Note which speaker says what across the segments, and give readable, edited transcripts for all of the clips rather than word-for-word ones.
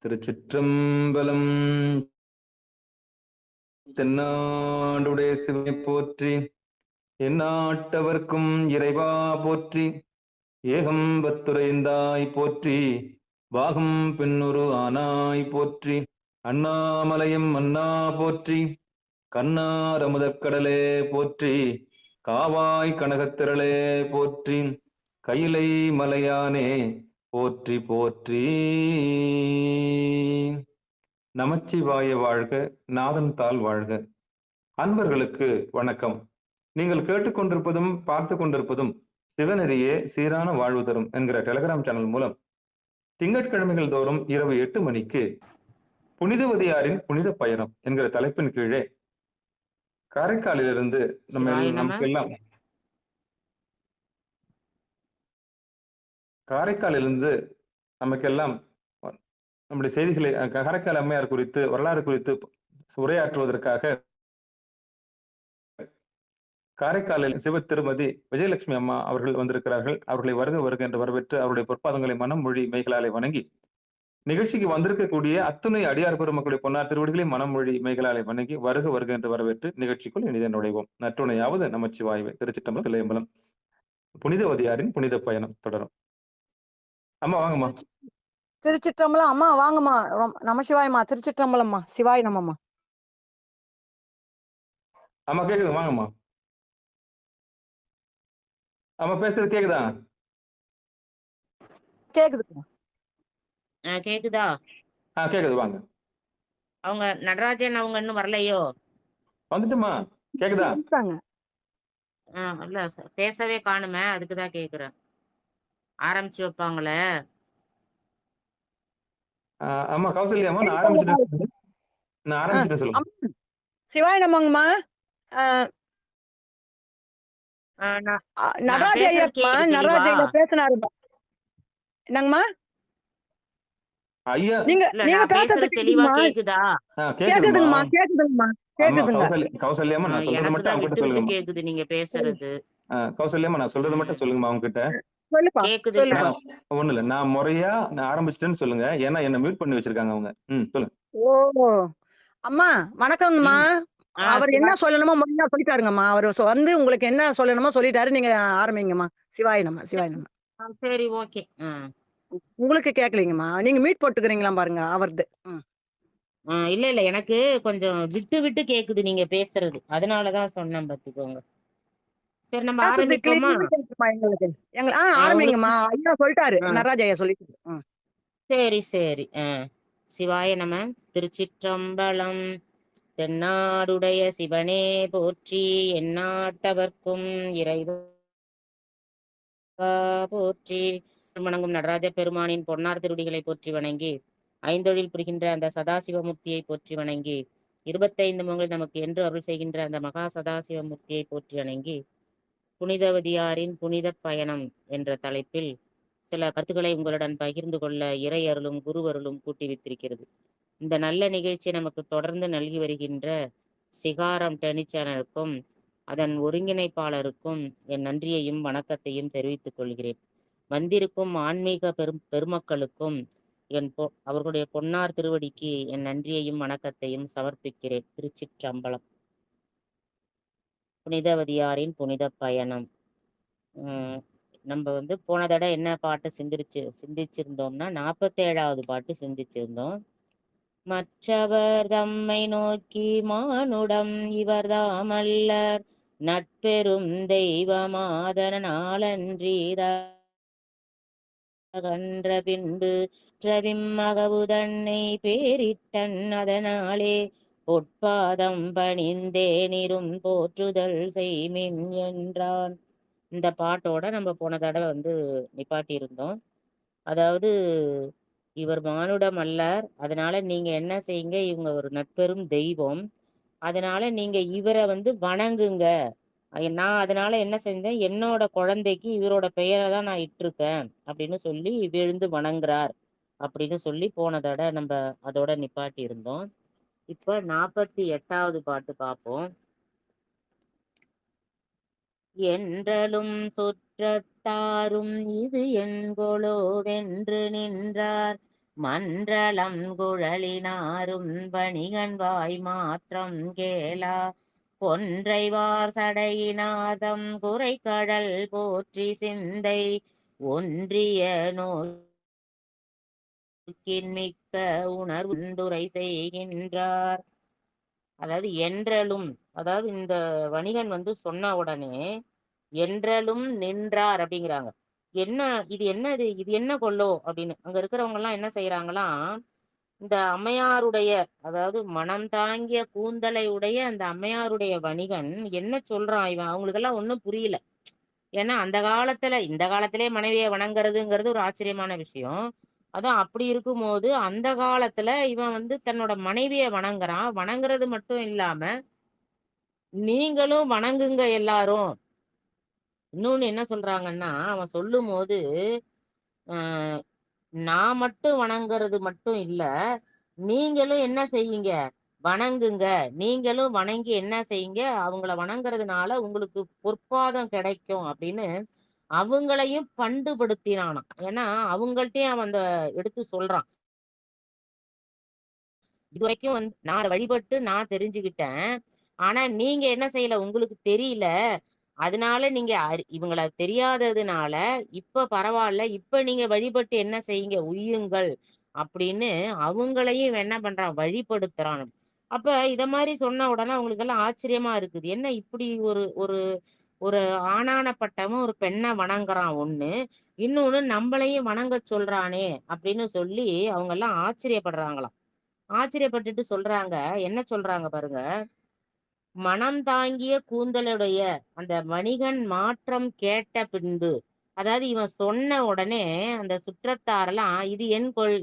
Speaker 1: திருச்சிற்றம்பலம். தென்னாடுடைய சிவனை போற்றி, எந்நாட்டவர்க்கும் இறைவா போற்றி, ஏகம்பத்துரைந்தாய் போற்றி, பாகம் பெண்ணுரு ஆனாய் போற்றி, அண்ணாமலையும் அண்ணா போற்றி, கண்ணார் அமுதக்கடலே போற்றி, காவாய் கனகத்திரளே போற்றி, கையிலை மலையானே போற்றி போற்றி. நமச்சிவாய வாழ்க, நாதன் தாள் வாழ்க. அன்பர்களுக்கு வணக்கம். நீங்கள் கேட்டுக்கொண்டிருப்பதும் பார்த்து கொண்டிருப்பதும் சிவநெறியே சீரான வாழ்வு தரும் என்கிற டெலிகிராம் சேனல் மூலம் திங்கட்கிழமைகள் தோறும் இரவு 8 மணிக்கு புனிதவதியாரின் புனித பயணம் என்கிற தலைப்பின் கீழே காரைக்காலிலிருந்து நமக்கெல்லாம் நம்முடைய செய்திகளை காரைக்கால் அம்மையார் குறித்து வரலாறு குறித்து உரையாற்றுவதற்காக காரைக்காலில் சிவ திருமதி விஜயலட்சுமி அம்மா அவர்கள் வந்திருக்கிறார்கள். அவர்களை வருக வருக என்று வரவேற்று அவருடைய பொற்பாதங்களை மனம் மொழி மெய்களாலே வணங்கி, நிகழ்ச்சிக்கு வந்திருக்கக்கூடிய அத்துணை அடியார் பெருமக்களுடைய பொன்னார் திருவடிகளை மனம் மொழி மெய்களாலே வணங்கி வருக வருக என்று வரவேற்று நிகழ்ச்சிக்குள் இனிதே நுழைவோம். நற்றுணையாவது நமச்சிவாய்வே. திருச்சிற்றம்பலம், தில்லையம்பலம். புனிதவதியாரின் புனித பயணம் தொடரும். அம்மா வாங்கம்மா.
Speaker 2: திருச்சிற்றம்பலம். அம்மா வாங்கம்மா. நமசிவாயம்மா. திருச்சிற்றம்பலம்மா. சிவாய் நமம்மா.
Speaker 1: அம்மா கேக்குது, வாங்கம்மா. அம்மா பேசுறது கேக்குதா?
Speaker 2: கேக்குதுமா.
Speaker 3: கேக்குதா?
Speaker 1: கேக்குது, வாங்க.
Speaker 3: அவங்க நடராஜன் அவங்க இன்னும் வரலையோ?
Speaker 1: வந்துட்டுமா. கேக்குதா?
Speaker 3: இல்ல பேசவே காணுமே, அதுக்குதான் கேக்குறேன். ஆரம்பிச்சு வைப்பாங்களே.
Speaker 1: அம்மா கௌசல்யாம்மா, நான் ஆரம்பிச்சுட்டேன் சொல்லுங்க.
Speaker 2: சிவாய் நமங்கம்மா. நடராஜ ஐயப்பா, நடராஜ ஐயா பேசினாரு. என்னங்கம்மா?
Speaker 1: ஐயா
Speaker 3: நீங்க பேசுறது தெளிவா கேக்குதா?
Speaker 2: கேக்குதுங்கம்மா, கேக்குதுங்கம்மா, கேக்குதுங்க.
Speaker 1: கௌசல்யாம்மா, நான் சொல்றது மட்டும் அவங்க கிட்ட சொல்லுங்க.
Speaker 3: கேக்குது நீங்க பேசுறது.
Speaker 1: கௌசல்யாம்மா, நான் சொல்றது மட்டும் சொல்லுங்கம்மா அவங்க கிட்ட.
Speaker 3: கேக்குது.
Speaker 1: ஒண்ணு இல்ல, நான் முறையா நான் ஆரம்பிச்சிட்டேன்னு சொல்லுங்க. ஏன்னா என்ன மியூட் பண்ணி வச்சிருக்காங்க அவங்க. சொல்லுங்க.
Speaker 2: ஓ அம்மா, வணக்கம்மா. அவர் என்ன சொல்லணுமோ முறையா சொல்லிட்டாருங்கம்மா. அவர் வந்து உங்களுக்கு என்ன சொல்லணுமோ சொல்லிட்டாரு. நீங்க ஆரம்பிங்கம்மா. சிவாய நம்ம, சிவாய நம்ம.
Speaker 3: சரி, ஓகே.
Speaker 2: உங்களுக்கு கேட்கலீங்கம்மா, நீங்க மீட் போட்டுக்கிறீங்களா பாருங்க அவர்து.
Speaker 3: இல்ல இல்ல, எனக்கு கொஞ்சம் விட்டு விட்டு கேக்குது நீங்க பேசுறது, அதனாலதான் சொன்னேன் பாத்துக்கோங்க. சரி, நம்ம ஆரம்பிப்போமா?
Speaker 2: ஆரம்பிங்கம்மா. ஐயா சொல்லிட்டாரு, நடராஜ ஐயா சொல்லிட்டாரு.
Speaker 3: சரி சரி. சிவாய நம. திருச்சிற்றம்பலம். தென்னாடுடைய சிவனே போற்றி, எந்நாட்டவர்க்கும் இறைவா போற்றி. வணங்கும் நடராஜ பெருமானின் பொன்னார் திருடிகளை போற்றி வணங்கி, ஐந்தொழில் புரிகின்ற அந்த சதாசிவமூர்த்தியை போற்றி வணங்கி, 25 முகங்கள் நமக்கு என்று அருள் செய்கின்ற அந்த மகா சதாசிவமூர்த்தியை போற்றி வணங்கி, புனிதவதியாரின் புனித பயணம் என்ற தலைப்பில் சில கருத்துக்களை உங்களுடன் பகிர்ந்து கொள்ள இறை அருளும் குரு அருளும் கூட்டி வைத்திருக்கிறது. இந்த நல்ல நிகழ்ச்சியை நமக்கு தொடர்ந்து நல்கி வருகின்ற சிகாரம் டெனி சேனலுக்கும் அதன் ஒருங்கிணைப்பாளருக்கும் என் நன்றியையும் வணக்கத்தையும் தெரிவித்துக் கொள்கிறேன். வந்திருக்கும் ஆன்மீக பெருமக்களுக்கும் அவர்களுடைய பொன்னார் திருவடிக்கு என் நன்றியையும் வணக்கத்தையும் சமர்ப்பிக்கிறேன். திருச்சிற்றம்பலம். புனிதவதியாரின் புனித பயணம். நம்ம போன தடவை என்ன பாட்டு சிந்திச்சிருந்தோம்னா 47வது பாட்டு சிந்திச்சிருந்தோம். மற்றவர் தம்மை நோக்கி மானுடம் இவர் தாமல்லர், நட்பெரும் தெய்வமாதனாலன்றீதகன்ற பின்பு ற்றவிம்மகவுதன்னை பேரிட்டன், அதனாலே பொற்பாதம் பணிந்தேனிரும் போற்றுதல் செய்மின் என்றான். இந்த பாட்டோட நம்ம போன தடவை நிப்பாட்டி இருந்தோம். அதாவது இவர் மானுடம் அல்லர், அதனால நீங்க என்ன செய்யுங்க, இவங்க ஒரு நட்பெரும் தெய்வம், அதனால நீங்க இவரை வணங்குங்க. நான் அதனால என்ன செஞ்சேன், என்னோட குழந்தைக்கு இவரோட பெயரை தான் நான் இட்டிருக்கேன் அப்படின்னு சொல்லி விழுந்து வணங்குறார் அப்படின்னு சொல்லி போன தடவை நம்ம அதோட நிப்பாட்டி இருந்தோம். இப்ப 48வது பாட்டு பார்ப்போம். என்றலும் சுற்றத்தாரும் இது என்கொலோ வென்று நின்றார், மன்றளம் குழலினாரும் வணிகன் வாய் மாற்றம் கேளா கொன்றைவார் சடையினாதம் குறைகடல் போற்றி சிந்தை ஒன்றிய நோக்கின் மிக்க உணர்வுந்துரை செய்கின்றார். அதாவது என்றலும், அதாவது இந்த வணிகன் வந்து சொன்ன உடனே என்றலும் நின்றார் அப்படிங்கிறாங்க. என்ன இது, என்னது இது, என்ன கொல்லோ அப்படின்னு அங்க இருக்கிறவங்க எல்லாம் என்ன செய்யறாங்களாம், இந்த அம்மையாருடைய, அதாவது மனம் தாங்கிய கூந்தலை உடைய அந்த அம்மையாருடைய வணிகன் என்ன சொல்றான், இவன் அவங்களுக்கெல்லாம் ஒன்றும் புரியல. ஏன்னா அந்த காலத்துல, இந்த காலத்திலே மனைவியை வணங்குறதுங்கிறது ஒரு ஆச்சரியமான விஷயம். அதான் அப்படி இருக்கும்போது அந்த காலத்துல இவன் வந்து தன்னோட மனைவியை வணங்குறான். வணங்குறது மட்டும் இல்லாம நீங்களும் வணங்குங்க எல்லாரும். இன்னொன்னு என்ன சொல்றாங்கன்னா, அவன் சொல்லும் போது ஆஹ் நான் மட்டும் வணங்குறது மட்டும் இல்ல, நீங்களும் என்ன செய்யுங்க, வணங்குங்க. நீங்களும் வணங்கி என்ன செய்யுங்க, அவங்கள வணங்குறதுனால உங்களுக்கு பொற்பாதம் கிடைக்கும் அப்படின்னு அவங்களையும் பண்டுபடுத்தினானாம். ஏன்னா அவங்கள்ட்டயும் அவன் அந்த எடுத்து சொல்றான். இது வரைக்கும் வந்து நான் வழிபட்டு நான் தெரிஞ்சுக்கிட்டேன். ஆனா நீங்க என்ன செய்யல, உங்களுக்கு தெரியல. அதனால நீங்க இவங்கள தெரியாததுனால இப்ப பரவாயில்ல, இப்ப நீங்க வழிபட்டு என்ன செய்யுங்க, உய்யுங்கள் அப்படின்னு அவங்களையும் இவன் என்ன பண்றான், வழிபடுத்துறான். அப்ப இத மாதிரி சொன்ன உடனே அவங்களுக்கு எல்லாம் ஆச்சரியமா இருக்குது. என்ன இப்படி ஒரு ஒரு ஒரு ஆணானப்பட்டவன் ஒரு பெண்ணை வணங்குறான் ஒண்ணு, இன்னொன்னு நம்மளையும் வணங்க சொல்றானே அப்படின்னு சொல்லி அவங்க எல்லாம் ஆச்சரியப்படுறாங்களாம். ஆச்சரியப்பட்டுட்டு சொல்றாங்க, என்ன சொல்றாங்க பாருங்க, மனம் தாங்கிய கூந்தலுடைய அந்த வணிகன் மாற்றம் கேட்ட பின்பு, அதாவது இவன் சொன்ன உடனே அந்த சுற்றத்தாரெல்லாம் இது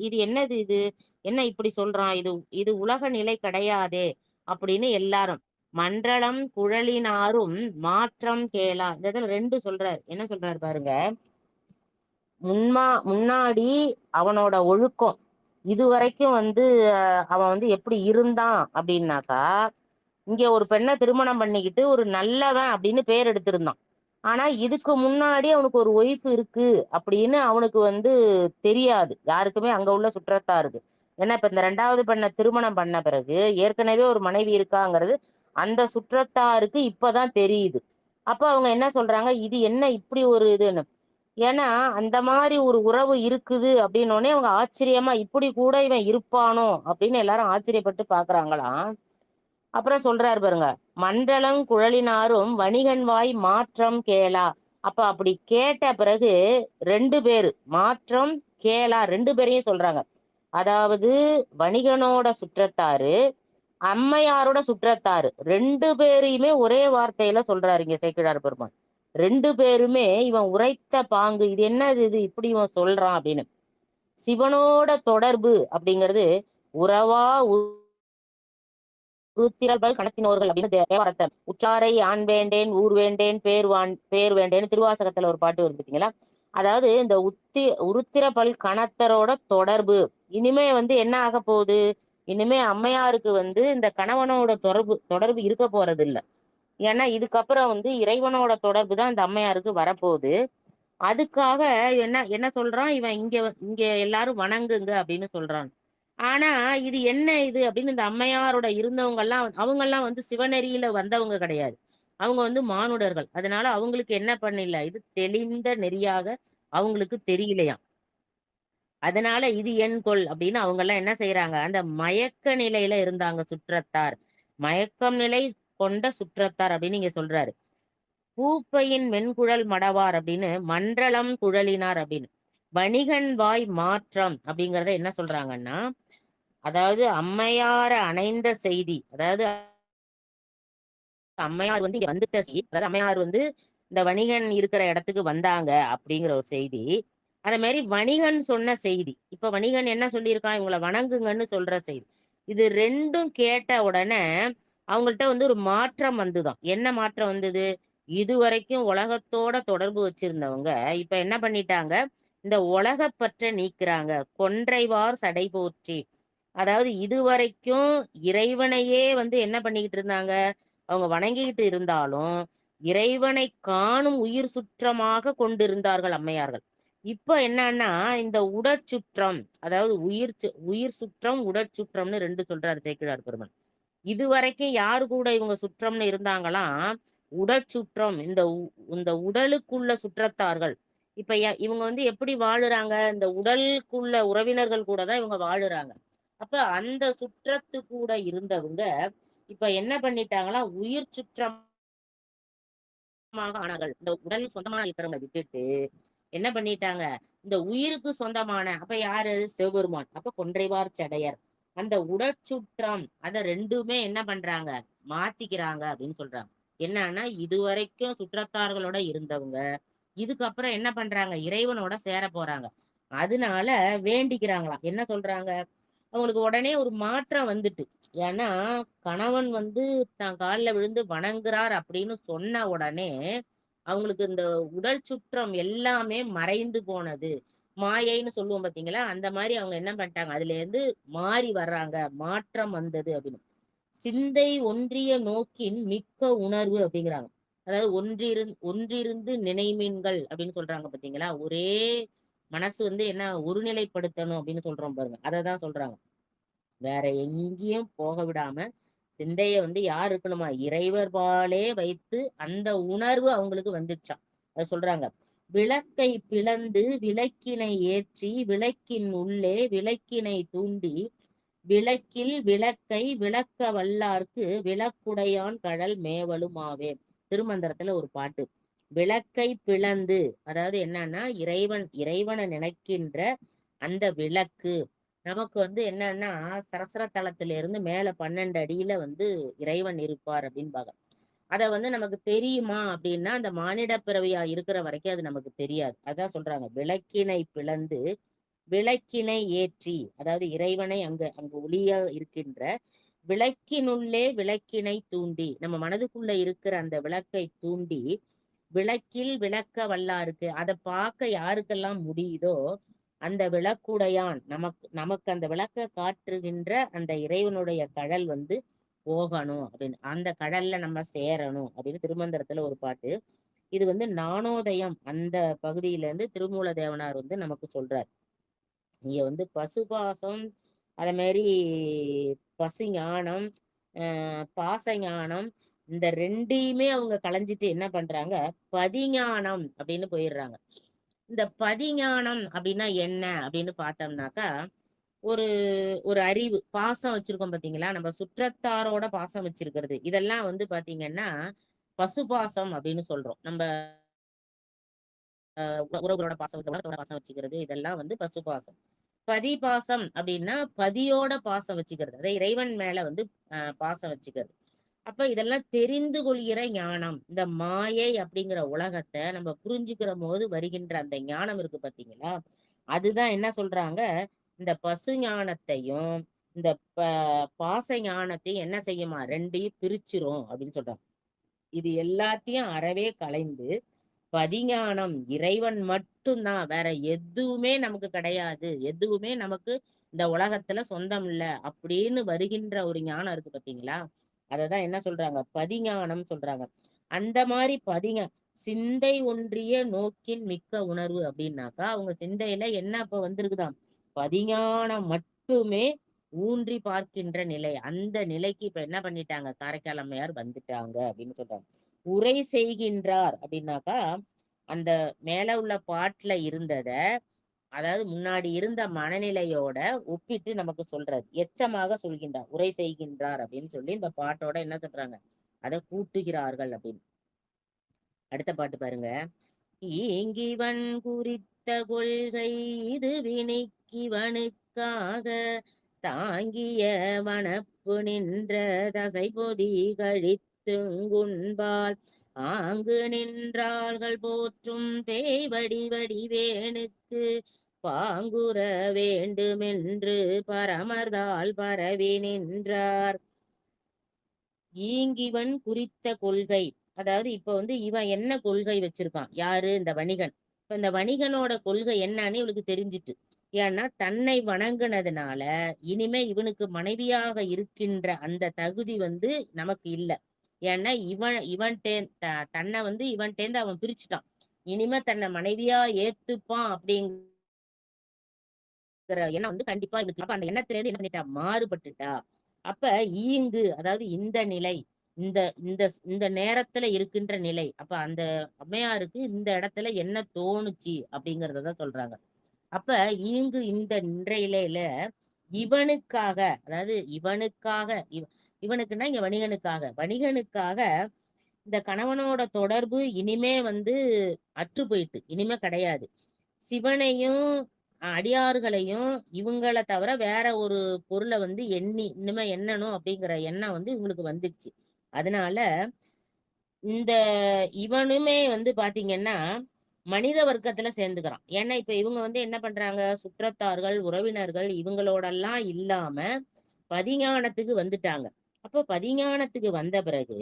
Speaker 3: இது என்னது, இது என்ன இப்படி சொல்றான், இது இது உலக நிலை கிடையாதே அப்படின்னு எல்லாரும் மன்றளம் குழலினாரும் மாற்றம் கேளா. இந்த இடத்துல ரெண்டு சொல்றாரு. என்ன சொல்றாரு பாருங்க, முன்னாடி அவனோட ஒழுக்கம் இது வரைக்கும் வந்து அவன் வந்து எப்படி இருந்தான் அப்படின்னாக்கா, இங்க ஒரு பெண்ணை திருமணம் பண்ணிக்கிட்டு ஒரு நல்லவன் அப்படின்னு பேர் எடுத்திருந்தான். ஆனா இதுக்கு முன்னாடி அவனுக்கு ஒரு ஒய்ஃப் இருக்கு அப்படின்னு அவனுக்கு வந்து தெரியாது யாருக்குமே, அங்க உள்ள சுற்றத்தாருக்கு. ஏன்னா இப்ப இந்த 2வது பெண்ணை திருமணம் பண்ண பிறகு ஏற்கனவே ஒரு மனைவி இருக்காங்கிறது அந்த சுற்றத்தாருக்கு இப்பதான் தெரியுது. அப்ப அவங்க என்ன சொல்றாங்க, இது என்ன இப்படி ஒரு இதுன்னு. ஏன்னா அந்த மாதிரி ஒரு உறவு இருக்குது அப்படின்னோடனே அவங்க ஆச்சரியமா, இப்படி கூட இவன் இருப்பானோ அப்படின்னு எல்லாரும் ஆச்சரியப்பட்டு பாக்குறாங்களாம். அப்புறம் சொல்றாரு பாருங்க, மண்டலம் குழலினாரும் வணிகன் வாய் மாற்றம் கேளா. அப்ப அப்படி கேட்ட பிறகு 2 பேரு மாற்றம் கேளா 2 பேரையும் சொல்றாங்க. அதாவது வணிகனோட சுற்றத்தாரு, அம்மையாரோட சுற்றத்தாரு 2 பேரையுமே ஒரே வார்த்தையில சொல்றாரு இங்க சேக்கிழார் பெருமான். 2 பேருமே இவன் உரைத்த பாங்கு, இது என்னது, இது இப்படி இவன் சொல்றான் அப்படின்னு. சிவனோட தொடர்பு அப்படிங்கிறது உறவா உருத்திரர்கள் கணத்தினோர்கள் அப்படின்னு தேவாரத்தை உற்றாரை ஆண் வேண்டேன் ஊர் வேண்டேன் பேர் வேண்டேன்னு திருவாசகத்துல ஒரு பாட்டு வருது பார்த்தீங்களா. அதாவது இந்த உருத்திரபல் கணத்தரோட தொடர்பு இனிமே வந்து என்ன ஆக போகுது, இனிமே அம்மையாருக்கு வந்து இந்த கணவனோட தொடர்பு இருக்க போறது இல்ல. ஏன்னா இதுக்கப்புறம் வந்து இறைவனோட தொடர்பு தான் இந்த அம்மையாருக்கு வரப்போகுது. அதுக்காக என்ன என்ன சொல்றான் இவன், இங்க எல்லாரும் வணங்குங்க அப்படின்னு சொல்றான். ஆனா இது என்ன இது அப்படின்னு இந்த அம்மையாரோட இருந்தவங்க எல்லாம், அவங்க எல்லாம் வந்து சிவநெறியில வந்தவங்க கிடையாது. அவங்க வந்து மானுடர்கள். அதனால அவங்களுக்கு என்ன பண்ணல, இது தெளிந்த நெறியாக அவங்களுக்கு தெரியலையாம். அதனால இது என் கொள் அப்படின்னு அவங்க எல்லாம் என்ன செய்யறாங்க, அந்த மயக்க நிலையில இருந்தாங்க சுற்றத்தார். மயக்கம் நிலை கொண்ட சுற்றத்தார் அப்படின்னு இங்க சொல்றாரு. பூப்பையின் மென்குழல் மடவார் அப்படின்னு மன்றளம் குழலினார் அப்படின்னு. வணிகன் வாய் மாற்றம் அப்படிங்கறத என்ன சொல்றாங்கன்னா, அதாவது அம்மையார அணைந்த செய்தி, அதாவது அம்மையார் வந்து இங்க வந்துட்ட செய்தி, அதாவது அம்மையார் வந்து இந்த வணிகன் இருக்கிற இடத்துக்கு வந்தாங்க அப்படிங்கிற ஒரு செய்தி. அதே மாதிரி வணிகன் சொன்ன செய்தி, இப்ப வணிகன் என்ன சொல்லியிருக்கான், இவங்களை வணங்குங்கன்னு சொல்ற செய்தி. இது 2ம் கேட்ட உடனே அவங்கள்ட்ட வந்து ஒரு மாற்றம் வந்துதான். என்ன மாற்றம் வந்தது, இது வரைக்கும் உலகத்தோட தொடர்பு வச்சிருந்தவங்க இப்ப என்ன பண்ணிட்டாங்க, இந்த உலகப்பற்ற நீக்குறாங்க. கொன்றைவார் சடை போற்றி, அதாவது இதுவரைக்கும் இறைவனையே வந்து என்ன பண்ணிக்கிட்டு இருந்தாங்க, அவங்க வணங்கிக்கிட்டு இருந்தாலும் இறைவனை காணும் உயிர் சுற்றமாக கொண்டிருந்தார்கள் அம்மையார்கள். இப்ப என்னன்னா இந்த உடற்சுற்றம், அதாவது உயிர் சுற்றம் உடற்சுற்றம்னு 2 சொல்றாரு சேக்கிழார் பெருமான். இதுவரைக்கும் யாரு கூட இவங்க சுற்றம்னு இருந்தாங்களாம், உடற்சுற்றம் இந்த உடலுக்குள்ள சுற்றத்தார்கள். இப்ப இவங்க வந்து எப்படி வாழுறாங்க, இந்த உடலுக்குள்ள உறவினர்கள் கூட தான் இவங்க வாழுறாங்க. அப்ப அந்த சுற்றத்து கூட இருந்தவங்க இப்ப என்ன பண்ணிட்டாங்களாம், உயிர் சுற்றமாக ஆனார்கள். இந்த உடல் சொந்தமான இருக்கிறவங்களை விட்டுட்டு என்ன பண்ணிட்டாங்க, இந்த உயிருக்கு சொந்தமான அப்ப யாரு, சிவபெருமான், அப்ப கொன்றைவார் சடையர், அந்த உடற்சுற்றம் அத 2மே என்ன பண்றாங்க, மாத்திக்கிறாங்க அப்படின்னு சொல்றாங்க. என்னன்னா இதுவரைக்கும் சுற்றத்தார்களோட இருந்தவங்க இதுக்கப்புறம் என்ன பண்றாங்க, இறைவனோட சேர போறாங்க. அதனால வேண்டிக்கிறாங்களாம். என்ன சொல்றாங்க, அவங்களுக்கு உடனே ஒரு மாற்றம் வந்துட்டு. ஏன்னா கணவன் வந்து தான் கால்ல விழுந்து வணங்குறார் அப்படின்னு சொன்ன உடனே அவங்களுக்கு இந்த உடல் சுற்றம் எல்லாமே மறைந்து போனது. மாயைன்னு சொல்லுவோம் பாத்தீங்களா, அந்த மாதிரி அவங்க என்ன பண்ணிட்டாங்க, அதுல இருந்து மாறி வர்றாங்க, மாற்றம் வந்தது அப்படின்னு. சிந்தை ஒன்றிய நோக்கின் மிக்க உணர்வு அப்படிங்கிறாங்க. அதாவது ஒன்றிருந்து நினைமீன்கள் அப்படின்னு சொல்றாங்க பாத்தீங்களா, ஒரே மனசு வந்து என்ன ஒருநிலைப்படுத்தணும் அப்படின்னு சொல்றோம் பாருங்க, அததான் சொல்றாங்க. வேற எங்கேயும் போக விடாம சிந்தைய வந்து யார் இருக்கணுமா, இறைவர் பாலே வைத்து அந்த உணர்வு அவங்களுக்கு வந்துச்சாம். அது சொல்றாங்க, விளக்கை பிளந்து விளக்கினை ஏற்றி விளக்கின் உள்ளே விளக்கினை தூண்டி விளக்கில் விளக்கை விளக்க வல்லார்க்கு விளக்குடையான் கடல் மேவலுமாவே. திருமந்திரத்துல ஒரு பாட்டு. விளக்கை பிளந்து, அதாவது என்னன்னா இறைவனை நினைக்கின்ற அந்த விளக்கு நமக்கு வந்து என்னன்னா சரசர தலத்துல இருந்து மேல 12 அடியில வந்து இறைவன் இருப்பார் அப்படின்பாங்க. அத வந்து நமக்கு தெரியுமா அப்படின்னா, அந்த மானிட பிறவியா இருக்கிற வரைக்கும் அது நமக்கு தெரியாது. அதான் சொல்றாங்க, விளக்கினை பிளந்து விளக்கினை ஏற்றி, அதாவது இறைவனை அங்கு ஒளியா இருக்கின்ற விளக்கினுள்ளே விளக்கினை தூண்டி, நம்ம மனதுக்குள்ள இருக்கிற அந்த விளக்கை தூண்டி விளக்கில் விளக்க வல்லாருக்கு, அதை பார்க்க யாருக்கெல்லாம் முடியுதோ அந்த விளக்குடையான் நமக்கு நமக்கு அந்த விளக்க காட்டுகின்ற அந்த இறைவனுடைய கடல் வந்து போகணும் அப்படின்னு, அந்த கடல்ல நம்ம சேரணும் அப்படின்னு திருமந்திரத்துல ஒரு பாட்டு. இது வந்து ஞானோதயம் அந்த பகுதியில இருந்து திருமூல தேவனார் வந்து நமக்கு சொல்றார். இங்க வந்து பசுபாசம், அத மாதிரி பசு ஞானம், பாச ஞானம், இந்த 2யுமே அவங்க களைஞ்சிட்டு என்ன பண்றாங்க, பதிஞானம் அப்படின்னு போயிடுறாங்க. இந்த பதிஞானம் அப்படின்னா என்ன அப்படின்னு பார்த்தோம்னாக்கா, ஒரு ஒரு அறிவு, பாசம் வச்சிருக்கோம் பாத்தீங்களா, நம்ம சுற்றத்தாரோட பாசம் வச்சிருக்கிறது, இதெல்லாம் வந்து பாத்தீங்கன்னா பசுபாசம் அப்படின்னு சொல்றோம். நம்ம உறவுகளோட பாசம், உலகத்தோட பாசம் வச்சுக்கிறது, இதெல்லாம் வந்து பசுபாசம். பதிபாசம் அப்படின்னா பதியோட பாசம் வச்சுக்கிறது, அதாவது இறைவன் மேல வந்து பாசம் வச்சுக்கிறது. அப்ப இதெல்லாம் தெரிந்து கொள்கிற ஞானம். இந்த மாயை அப்படிங்கிற உலகத்தை நம்ம புரிஞ்சுக்கிற போது வருகின்ற அந்த ஞானம் இருக்கு பாத்தீங்களா, அதுதான் என்ன சொல்றாங்க, இந்த பசு ஞானத்தையும் இந்த பாச ஞானத்தையும் என்ன செய்யுமா, 2யும் பிரிச்சிரும் அப்படின்னு சொல்றாங்க. இது எல்லாத்தையும் அறவே களைந்து பதிஞானம் இறைவன் மட்டும்தான், வேற எதுவுமே நமக்கு கிடையாது, எதுவுமே நமக்கு இந்த உலகத்துல சொந்தம் இல்ல அப்படின்னு வருகின்ற ஒரு ஞானம் இருக்கு பாத்தீங்களா, அததான் என்ன சொல்றாங்க, பதிஞானம் சொல்றாங்க. அந்த மாதிரி சிந்தை ஒன்றிய நோக்கின் மிக்க உணர்வு அப்படின்னாக்கா, அவங்க சிந்தையில என்ன இப்ப வந்திருக்குதாம், பதிஞானம் மட்டுமே ஊன்றி பார்க்கின்ற நிலை. அந்த நிலைக்கு இப்ப என்ன பண்ணிட்டாங்க, காரைக்கால் அம்மையார் வந்துட்டாங்க அப்படின்னு சொல்றாங்க. உரை செய்கின்றார் அப்படின்னாக்கா, அந்த மேல உள்ள பாட்டுல இருந்தத, அதாவது முன்னாடி இருந்த மனநிலையோட ஒப்பிட்டு நமக்கு சொல்றாரு, எச்சமாக சொல்கின்றார், உரை செய்கின்றார் அப்படின்னு சொல்லி இந்த பாட்டோட என்ன சொல்றாங்க, அதை கூட்டுகிறார்கள் அப்படின்னு. அடுத்த பாட்டு பாருங்க. ஈங்கிவன் குறித்த கொள்கை இது வினைக்கிவனுக்காக தாங்கிய வனப்பு நின்ற தசை பொதி கழித்துங்குண்பால் ஆங்கு நின்றார்கள் போற்றும் பேய்வடி வடிவேனுக்கு பாங்குற வேண்டுமென்று பரமர்தால் பரவி நின்றார். ஈங்கிவன் குறித்த கொள்கை, அதாவது இப்ப வந்து இவன் என்ன கொள்கை வச்சிருக்கான், யாரு, இந்த வணிகன். இப்ப இந்த வணிகனோட கொள்கை என்னன்னு இவளுக்கு தெரிஞ்சிட்டு. ஏன்னா தன்னை வணங்குனதுனால இனிமே இவனுக்கு மனைவியாக இருக்கின்ற அந்த தகுதி வந்து நமக்கு இல்ல. ஏன்னா தன்னை வந்து இவன்டேந்து அவன் பிரிச்சுட்டான். இனிமே தன்னை மனைவியா ஏத்துப்பான் அப்படிங்கிற எண்ணம் வந்து கண்டிப்பா இருக்கு. அப்ப அந்த எண்ணத்துல இருந்து என்ன பண்ணிட்டா, மாறுபட்டுட்டா. அப்ப ஈங்கு, அதாவது இந்த நிலை, இந்த இந்த இந்த நேரத்துல இருக்கின்ற நிலை. அப்ப அந்த அம்மையாருக்கு இந்த இடத்துல என்ன தோணுச்சு அப்படிங்கறத சொல்றாங்க. அப்ப ஈங்கு இந்த நின்றையில இவனுக்காக, அதாவது இவனுக்காக, இவனுக்குன்னா இங்க வணிகனுக்காக, வணிகனுக்காக இந்த கணவனோட தொடர்பு இனிமே வந்து அற்று போயிட்டு, இனிமே கிடையாது. சிவனையும் அடியார்களையும் இவங்கள தவிர வேற ஒரு பொருளை வந்து இனிமே எண்ணணும் அப்படிங்கிற எண்ணம் வந்து இவங்களுக்கு வந்துடுச்சு. அதனால இந்த இவனுமே வந்து பாத்தீங்கன்னா மனித வர்க்கத்துல சேர்ந்துக்கிறான். ஏன்னா இப்ப இவங்க வந்து என்ன பண்றாங்க, சுற்றத்தார்கள், உறவினர்கள் இவங்களோடெல்லாம் இல்லாம பதிஞானத்துக்கு வந்துட்டாங்க. அப்ப பதிஞானத்துக்கு வந்த பிறகு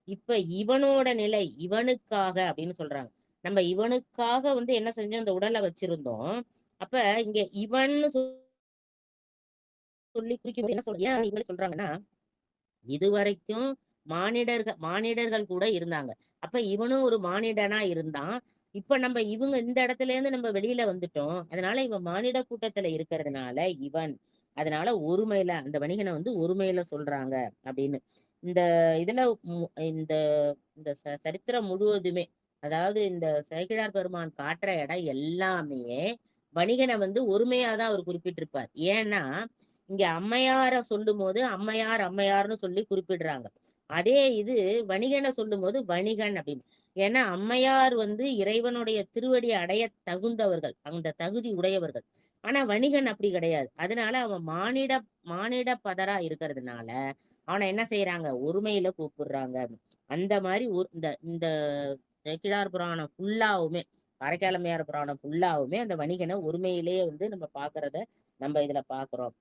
Speaker 3: இப்ப இவனோட நிலை, இவனுக்காக அப்படின்னு சொல்றாங்க. நம்ம இவனுக்காக வந்து என்ன செஞ்சோம், இந்த உடலை வச்சிருந்தோம். அப்ப இங்க இவன் சொல்லி குறிக்கும் என்ன சொல்ற, ஏன் இவங்க சொல்றாங்கன்னா, இதுவரைக்கும் மானிடர்கள் கூட இருந்தாங்க. அப்ப இவனும் ஒரு மானிடனா இருந்தான். இப்ப நம்ம இவங்க இந்த இடத்துல இருந்து நம்ம வெளியில வந்துட்டோம். அதனால இவன் மானிட கூட்டத்துல இருக்கிறதுனால இவன், அதனால ஒருமையில அந்த வணிகனை வந்து ஒருமையில சொல்றாங்க அப்படின்னு. இந்த இதுல இந்த இந்த சரித்திரம் முழுவதுமே, அதாவது இந்த சேக்கிழார் பெருமான் காட்டுற இடம் எல்லாமே வணிகனை வந்து ஒருமையாதான் அவர் குறிப்பிட்டிருப்பார். ஏன்னா இங்க அம்மையார சொல்லும் போது அம்மையார் அம்மையார்னு சொல்லி குறிப்பிடுறாங்க. அதே இது வணிகனை சொல்லும் போது வணிகன் அப்படின்னு. ஏன்னா அம்மையார் வந்து இறைவனுடைய திருவடி அடைய தகுந்தவர்கள், அந்த தகுதி உடையவர்கள். ஆனா வணிகன் அப்படி கிடையாது. அதனால அவன் மானிட பதரா இருக்கிறதுனால அவனை என்ன செய்யறாங்க, ஒருமையில கூப்பிடுறாங்க. அந்த மாதிரி இந்த இந்த சேக்கிழார் புராணம் ஃபுல்லாவுமே, காரைக்காலம்மையார் புராணம் ஃபுல்லாவுமே அந்த வணிகனை ஒருமையிலேயே வந்து நம்ம பாக்குறத நம்ம இதுல பாக்குறோம்.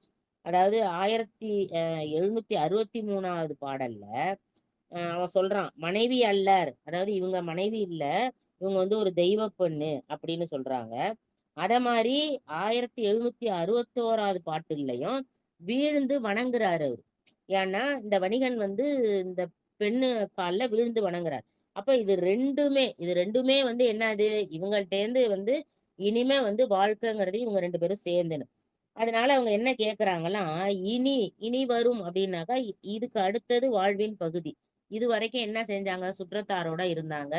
Speaker 3: அதாவது 1763வது பாடல்ல அவன் சொல்றான், மனைவி அல்லர், அதாவது இவங்க மனைவி இல்ல, இவங்க வந்து ஒரு தெய்வ பெண்ணு அப்படின்னு சொல்றாங்க. அத மாதிரி 1761வது பாட்டுலயும் வீழ்ந்து வணங்குறாரு அவரு. ஏன்னா இந்த வணிகன் வந்து இந்த பெண்ணு கால்ல வீழ்ந்து வணங்குறார். அப்ப இது ரெண்டுமே வந்து என்னது, இவங்கள்ட்ட இருந்து வந்து இனிமே வந்து வாழ்க்கைங்கிறது இவங்க 2 பேரும் சேர்ந்துன்னு. அதனால அவங்க என்ன கேக்குறாங்களாம், இனி வரும் அப்படின்னாக்கா இதுக்கு அடுத்தது வாழ்வின் பகுதி. இது வரைக்கும் என்ன செஞ்சாங்க, சுற்றத்தாரோட இருந்தாங்க,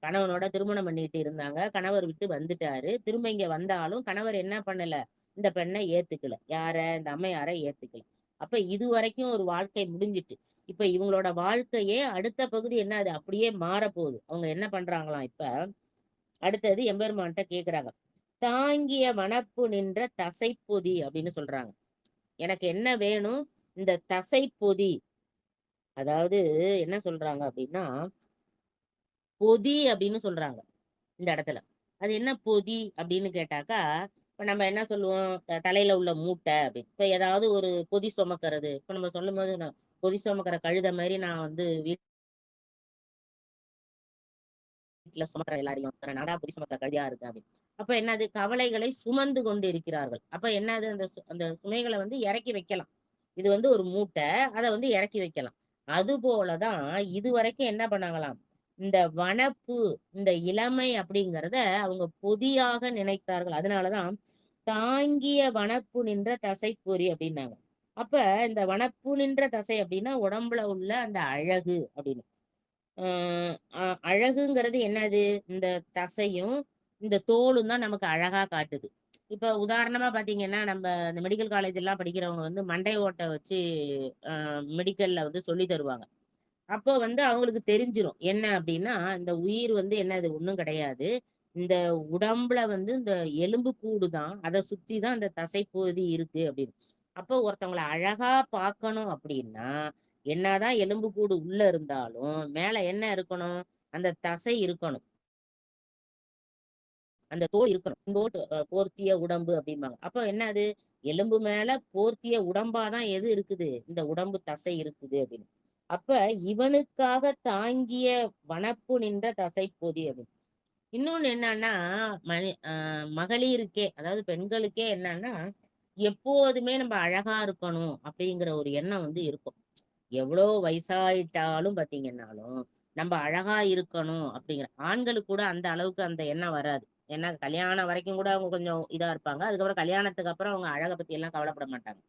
Speaker 3: கணவனோட திருமணம் பண்ணிட்டு இருந்தாங்க, கணவர் விட்டு வந்துட்டாரு. திரும்ப இங்க வந்தாலும் கணவர் என்ன பண்ணல, இந்த பெண்ணை ஏத்துக்கல. யார, இந்த அம்மையார ஏத்துக்கல. அப்ப இது வரைக்கும் ஒரு வாழ்க்கை முடிஞ்சிட்டு, இப்ப இவங்களோட வாழ்க்கையே அடுத்த பகுதி என்ன, அது அப்படியே மாறப்போகுது. அவங்க என்ன பண்றாங்களாம், இப்ப அடுத்தது எம்பெருமான்கிட்ட கேக்குறாங்க, தாங்கிய வனப்பு நின்ற தசைப்பொதி அப்படின்னு சொல்றாங்க. எனக்கு என்ன வேணும், இந்த தசைப்பொதி. அதாவது என்ன சொல்றாங்க அப்படின்னா, பொதி அப்படின்னு சொல்றாங்க இந்த இடத்துல. அது என்ன பொதி அப்படின்னு கேட்டாக்கா, இப்ப நம்ம என்ன சொல்லுவோம், தலையில உள்ள மூட்டை அப்படின்னு. இப்ப ஏதாவது ஒரு பொதி சுமக்கிறது, இப்ப நம்ம சொல்லும் போது பொதி சுமக்கிற கழுத மாதிரி நான் வந்து வீட்டுல சுமக்கிற எல்லாரையும் நான் தான் பொதி சுமக்கிற கழுதியா இருக்கேன் அப்படின்னு. அப்ப என்னது, கவலைகளை சுமந்து கொண்டு இருக்கிறார்கள். அப்ப என்னது, அந்த சுமைகளை வந்து இறக்கி வைக்கலாம். இது வந்து ஒரு மூட்டை, அதை வந்து இறக்கி வைக்கலாம். அது போலதான் இது வரைக்கும் என்ன பண்ணாங்களாம், இந்த வனப்பு, இந்த இளமை அப்படிங்கிறத அவங்க பொதியாக நினைத்தார்கள். அதனாலதான் தாங்கிய வனப்பு நின்ற தசை பொறி அப்படின்னாங்க. அப்ப இந்த வனப்பு நின்ற தசை அப்படின்னா உடம்புல உள்ள அந்த அழகு அப்படின்னு. அழகுங்கிறது என்னது, இந்த தசையும் இந்த தோலும் தான் நமக்கு அழகா காட்டுது. இப்ப உதாரணமா பாத்தீங்கன்னா, நம்ம இந்த மெடிக்கல் காலேஜ் எல்லாம் படிக்கிறவங்க வந்து மண்டை ஓட்டை வச்சு மெடிக்கல்ல வந்து சொல்லி தருவாங்க. அப்போ வந்து அவங்களுக்கு தெரிஞ்சிரும் என்ன அப்படின்னா, இந்த உயிர் வந்து என்னது, ஒண்ணும் கிடையாது. இந்த உடம்புல வந்து இந்த எலும்பு கூடு தான், அதை சுத்தி தான் இந்த தசைப்பகுதி இருக்கு அப்படின்னு. அப்போ ஒருத்தவங்களை அழகா பார்க்கணும் அப்படின்னா, என்னதான் எலும்பு கூடு உள்ள இருந்தாலும் மேல என்ன இருக்கணும், அந்த தசை இருக்கணும், அந்த தோல் இருக்கணும். போட்டு போர்த்திய உடம்பு அப்படிம்பாங்க. அப்ப என்னது, எலும்பு மேல போர்த்திய உடம்பாதான் எது இருக்குது, இந்த உடம்பு தசை இருக்குது அப்படின்னு. அப்ப இவனுக்காக தாங்கிய வனப்பு நின்ற தசை பொதி அப்படின்னு. இன்னொன்னு என்னன்னா, மகளிருக்கே, அதாவது பெண்களுக்கே என்னன்னா, எப்போதுமே நம்ம அழகா இருக்கணும் அப்படிங்கிற ஒரு எண்ணம் வந்து இருக்கும். எவ்வளவு வயசாயிட்டாலும் பாத்தீங்கன்னாலும் நம்ம அழகா இருக்கணும் அப்படிங்கிற ஆண்களுக்கு கூட அந்த அளவுக்கு அந்த எண்ணம் வராது. ஏன்னா கல்யாணம் வரைக்கும் கூட அவங்க கொஞ்சம் இதா இருப்பாங்க. அதுக்கப்புறம் கல்யாணத்துக்கு அப்புறம் அவங்க அழக பத்தி எல்லாம் கவலைப்பட மாட்டாங்க.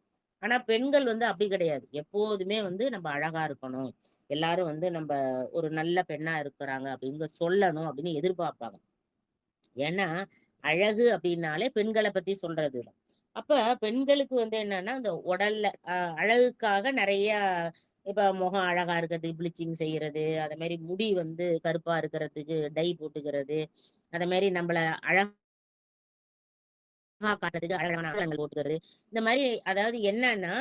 Speaker 3: ஆனா பெண்கள் வந்து அப்படி கிடையாது. எப்போதுமே வந்து நம்ம அழகா இருக்கணும். எல்லாரும் வந்து நம்ம ஒரு நல்ல பெண்ணா இருக்கிறாங்க அப்படின்னு சொல்லணும் அப்படின்னு எதிர்பார்ப்பாங்க. ஏன்னா அழகு அப்படின்னாலே பெண்களை பத்தி சொல்றதுதான். அப்ப பெண்களுக்கு வந்து என்னன்னா அந்த உடல்ல அழகுக்காக நிறைய இப்ப முகம் அழகா இருக்கிறதுக்கு ப்ளீச்சிங் செய்யறது, அதே மாதிரி முடி வந்து கருப்பா இருக்கிறதுக்கு டை போட்டுக்கிறது, அதே மாதிரி நம்மள அழகா காட்டுறதுக்கு அழகான ஆடைகள் போட்டுக்கிறது. இந்த மாதிரி அதாவது என்னன்னா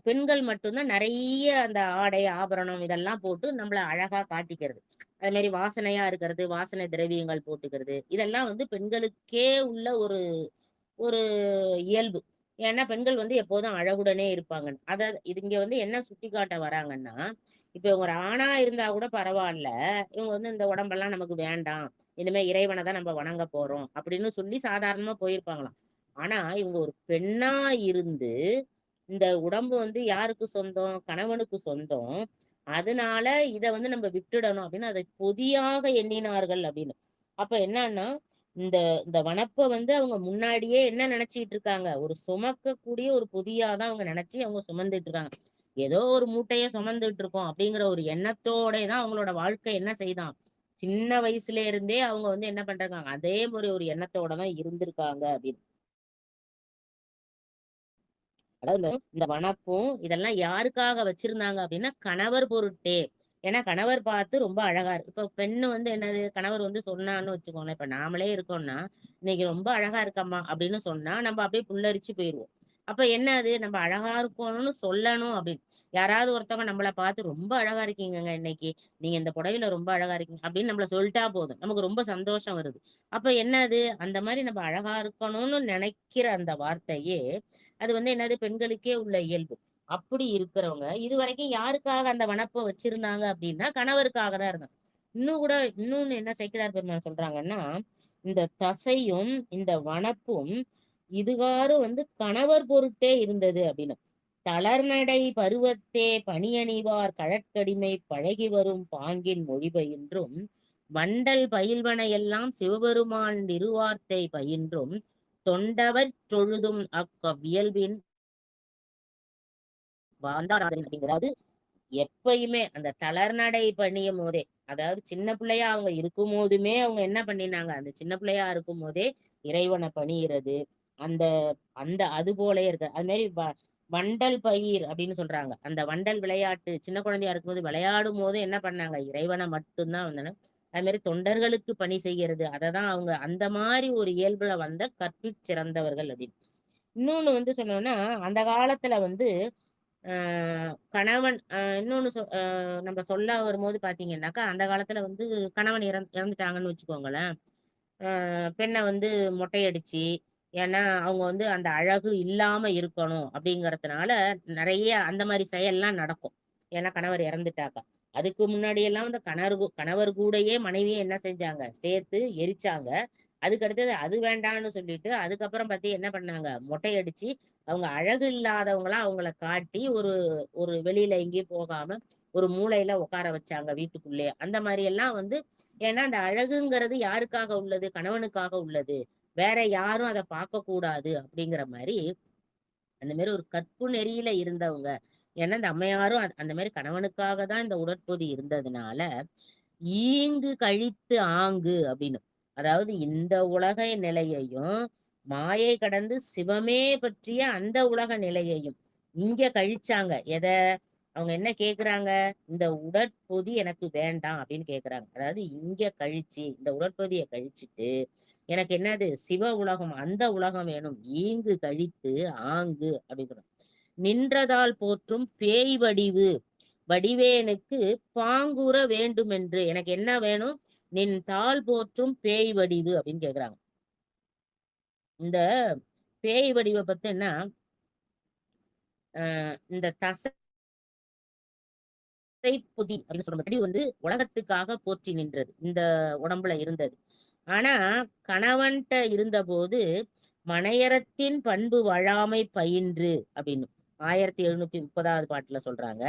Speaker 3: பெண்கள் மட்டும்தான் நிறைய அந்த ஆடை ஆபரணம் இதெல்லாம் போட்டு நம்மள அழகா காட்டிக்கிறது. அதே மாதிரி வாசனையா இருக்கிறது, வாசனை திரவியங்கள் போட்டுக்கிறது, இதெல்லாம் வந்து பெண்களுக்கே உள்ள ஒரு ஒரு இயல்பு. ஏன்னா பெண்கள் வந்து எப்போதும் அழகுடனே இருப்பாங்க. இது இங்க வந்து என்ன சுட்டிக்காட்ட வராங்கன்னா, இப்ப இவங்க ஒரு ஆணா இருந்தா கூட பரவாயில்ல. இவங்க வந்து இந்த உடம்பெல்லாம் நமக்கு வேண்டாம். இனிமே இறைவனை தான் நம்ம வணங்க போறோம் அப்படின்னு சொல்லி சாதாரணமா போயிருப்பாங்களாம். ஆனா இவங்க ஒரு பெண்ணா இருந்து இந்த உடம்பு வந்து யாருக்கு சொந்தம்? கணவனுக்கு சொந்தம். அதனால இத வந்து நம்ம விட்டுடணும் அப்படின்னு அதை பொதியாக எண்ணினார்கள் அப்படின்னு. அப்ப என்னன்னா, இந்த இந்த வனப்ப வந்து அவங்க முன்னாடியே என்ன நினைச்சுக்கிட்டு இருக்காங்க? ஒரு சுமக்கக்கூடிய ஒரு பொதியா தான் அவங்க நினைச்சு அவங்க சுமந்துட்டு இருக்காங்க. ஏதோ ஒரு மூட்டைய சுமந்துட்டு இருக்கோம் அப்படிங்கிற ஒரு எண்ணத்தோட தான் அவங்களோட வாழ்க்கை என்ன செய்தான்? சின்ன வயசுல இருந்தே அவங்க வந்து என்ன பண்றாங்க? அதே மாதிரி ஒரு எண்ணத்தோட தான் இருந்திருக்காங்க அப்படின்னு. அதாவது இந்த வனப்பும் இதெல்லாம் யாருக்காக வச்சிருந்தாங்க அப்படின்னா கணவர் பொருட்டே. ஏன்னா கணவர் பார்த்து ரொம்ப அழகா இருக்கு. இப்ப பெண்ணு வந்து என்னது கணவர் வந்து சொன்னான்னு வச்சுக்கோங்களேன். இப்ப நாமளே இருக்கோம்னா இன்னைக்கு ரொம்ப அழகா இருக்கம்மா அப்படின்னு சொன்னா நம்ம அப்படியே புல்லரிச்சு போயிருவோம். அப்ப என்ன அது நம்ம அழகா இருக்கணும்னு சொல்லணும் அப்படின்னு. யாராவது ஒருத்தவங்க நம்மள பார்த்து ரொம்ப அழகா இருக்கீங்கங்க இன்னைக்கு. நீங்க இந்த புடவையில ரொம்ப அழகா இருக்கீங்க அப்படின்னு நம்மள சொல்லிட்டா போதும். நமக்கு ரொம்ப சந்தோஷம் வருது. அப்ப என்னது அந்த மாதிரி நம்ம அழகா இருக்கணும்னு நினைக்கிற அந்த வார்த்தையே அது வந்து என்னது பெண்களுக்கே உள்ள இயல்பு. அப்படி இருக்கிறவங்க இதுவரைக்கும் யாருக்காக அந்த வனப்ப வச்சிருந்தாங்க அப்படின்னா கணவருக்காக தான் இருந்தாங்க. இன்னும் கூட இன்னொன்னு என்ன சேக்கிழார் பெருமான் சொல்றாங்கன்னா, இந்த தசையும் இந்த வனப்பும் இதுகாரும் வந்து கணவர் பொருட்டே இருந்தது அப்படின்னு. தளர்நடை பருவத்தே பணியணிவார் கழற்கடிமை பழகி வரும் பாங்கின் மொழி பயின்றும் வண்டல் பயில்வன எல்லாம் சிவபெருமான் திருவார்த்தை பயின்றும் தொண்டவர் தொழுதும் அக்கவியல்பின் வாந்தாராதனை அப்படிங்கிறது எப்பயுமே அந்த தளர்நடை பணியும் போதே, அதாவது சின்ன பிள்ளையா அவங்க இருக்கும் போதுமே அவங்க என்ன பண்ணினாங்க அந்த சின்ன பிள்ளையா இருக்கும் போதே இறைவனை பணியிறது அந்த அந்த அது போல இருக்கு. அது மாதிரி வண்டல் பயிர் அப்படின்னு சொல்றாங்க. அந்த வண்டல் விளையாட்டு சின்ன குழந்தையா இருக்கும்போது விளையாடும் போது என்ன பண்ணாங்க இறைவனை மட்டும்தான் வந்தன. அது மாதிரி தொண்டர்களுக்கு பணி செய்யறது அததான் அவங்க அந்த மாதிரி ஒரு இயல்புல வந்த கற்பிற் சிறந்தவர்கள் அப்படின்னு. இன்னொன்னு வந்து சொன்னோம்னா அந்த காலத்துல வந்து கணவன் இன்னொன்னு நம்ம சொல்ல வரும்போது பாத்தீங்கன்னாக்கா அந்த காலத்துல வந்து கணவன் இறந்துட்டாங்கன்னு வச்சுக்கோங்களேன். பெண்ணை வந்து மொட்டையடிச்சு ஏன்னா அவங்க வந்து அந்த அழகு இல்லாம இருக்கணும் அப்படிங்கறதுனால நிறைய அந்த மாதிரி செயல்லாம் நடக்கும். ஏன்னா கணவர் இறந்துட்டாக்கா. அதுக்கு முன்னாடி எல்லாம் வந்து கணவர் கூடயே மனைவியை என்ன செஞ்சாங்க சேர்த்து எரிச்சாங்க. அதுக்கு அடுத்தது அது வேண்டாம்னு சொல்லிட்டு அதுக்கப்புறம் பத்தி என்ன பண்ணாங்க மொட்டையடிச்சு அவங்க அழகு இல்லாதவங்களா அவங்கள காட்டி ஒரு ஒரு வெளியில எங்கேயும் போகாம ஒரு மூலையில உட்கார வச்சாங்க வீட்டுக்குள்ளே. அந்த மாதிரி எல்லாம் வந்து ஏன்னா அந்த அழகுங்கிறது யாருக்காக உள்ளது கணவனுக்காக உள்ளது. வேற யாரும் அதை பார்க்க கூடாது அப்படிங்கிற மாதிரி அந்த மாதிரி ஒரு கற்பு நெறியில இருந்தவங்க. ஏன்னா இந்த அம்மையாரும் அந்த மாதிரி கணவனுக்காக தான் இந்த உடற்பொதி இருந்ததுனால ஈங்கு கழித்து ஆங்கு அப்படின்னு. அதாவது இந்த உலக நிலையையும் மாயை கடந்து சிவமே பற்றிய அந்த உலக நிலையையும் இங்க கழிச்சாங்க. எத அவங்க என்ன கேக்குறாங்க இந்த உடற்பொதி எனக்கு வேண்டாம் அப்படின்னு கேக்குறாங்க. அதாவது இங்க கழிச்சு இந்த உடற்பொதியை கழிச்சுட்டு எனக்கு என்னது சிவ உலகம் அந்த உலகம் வேணும். ஈங்கு கழித்து ஆங்கு அப்படிங்கிறோம். நின்றதால் போற்றும் பேய் வடிவு வடிவேனுக்கு பாங்குற வேண்டும் என்று எனக்கு என்ன வேணும் நின் தாள் போற்றும் பேய் வடிவு அப்படின்னு கேக்குறாங்க. இந்த பேய் வடிவை பத்தின்னா இந்த தசை பொதி அப்படின்னு சொல்ற வந்து உலகத்துக்காக போற்றி நின்றது இந்த உடம்புல இருந்தது. ஆனா கணவன்கிட்ட இருந்த போது மனையறத்தின் பண்பு வழாமை பயின்று அப்படின்னு 1730 பாட்டுல சொல்றாங்க.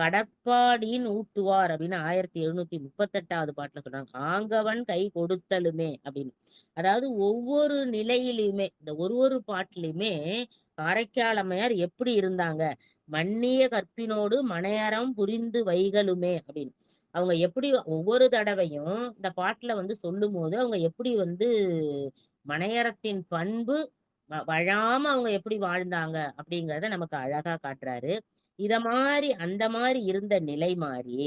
Speaker 3: கடப்பாடியின் ஊட்டுவார் அப்படின்னு 1738வது பாட்டுல சொல்றாங்க. ஆங்கவன் கை கொடுத்தலுமே அப்படின்னு. அதாவது ஒவ்வொரு நிலையிலுமே இந்த ஒரு பாட்டுலயுமே காரைக்கால் அம்மையார் எப்படி இருந்தாங்க, மன்னிய கற்பினோடு மனையறம் புரிந்து வைகளுமே அப்படின்னு. அவங்க எப்படி ஒவ்வொரு தடவையும் இந்த பாட்டுல வந்து சொல்லும் போது அவங்க எப்படி வந்து மனையறத்தின் பண்பு வழாம அவங்க எப்படி வாழ்ந்தாங்க அப்படிங்கறத நமக்கு அழகா காட்டுறாரு. அந்த மாதிரி இருந்த நிலை மாறி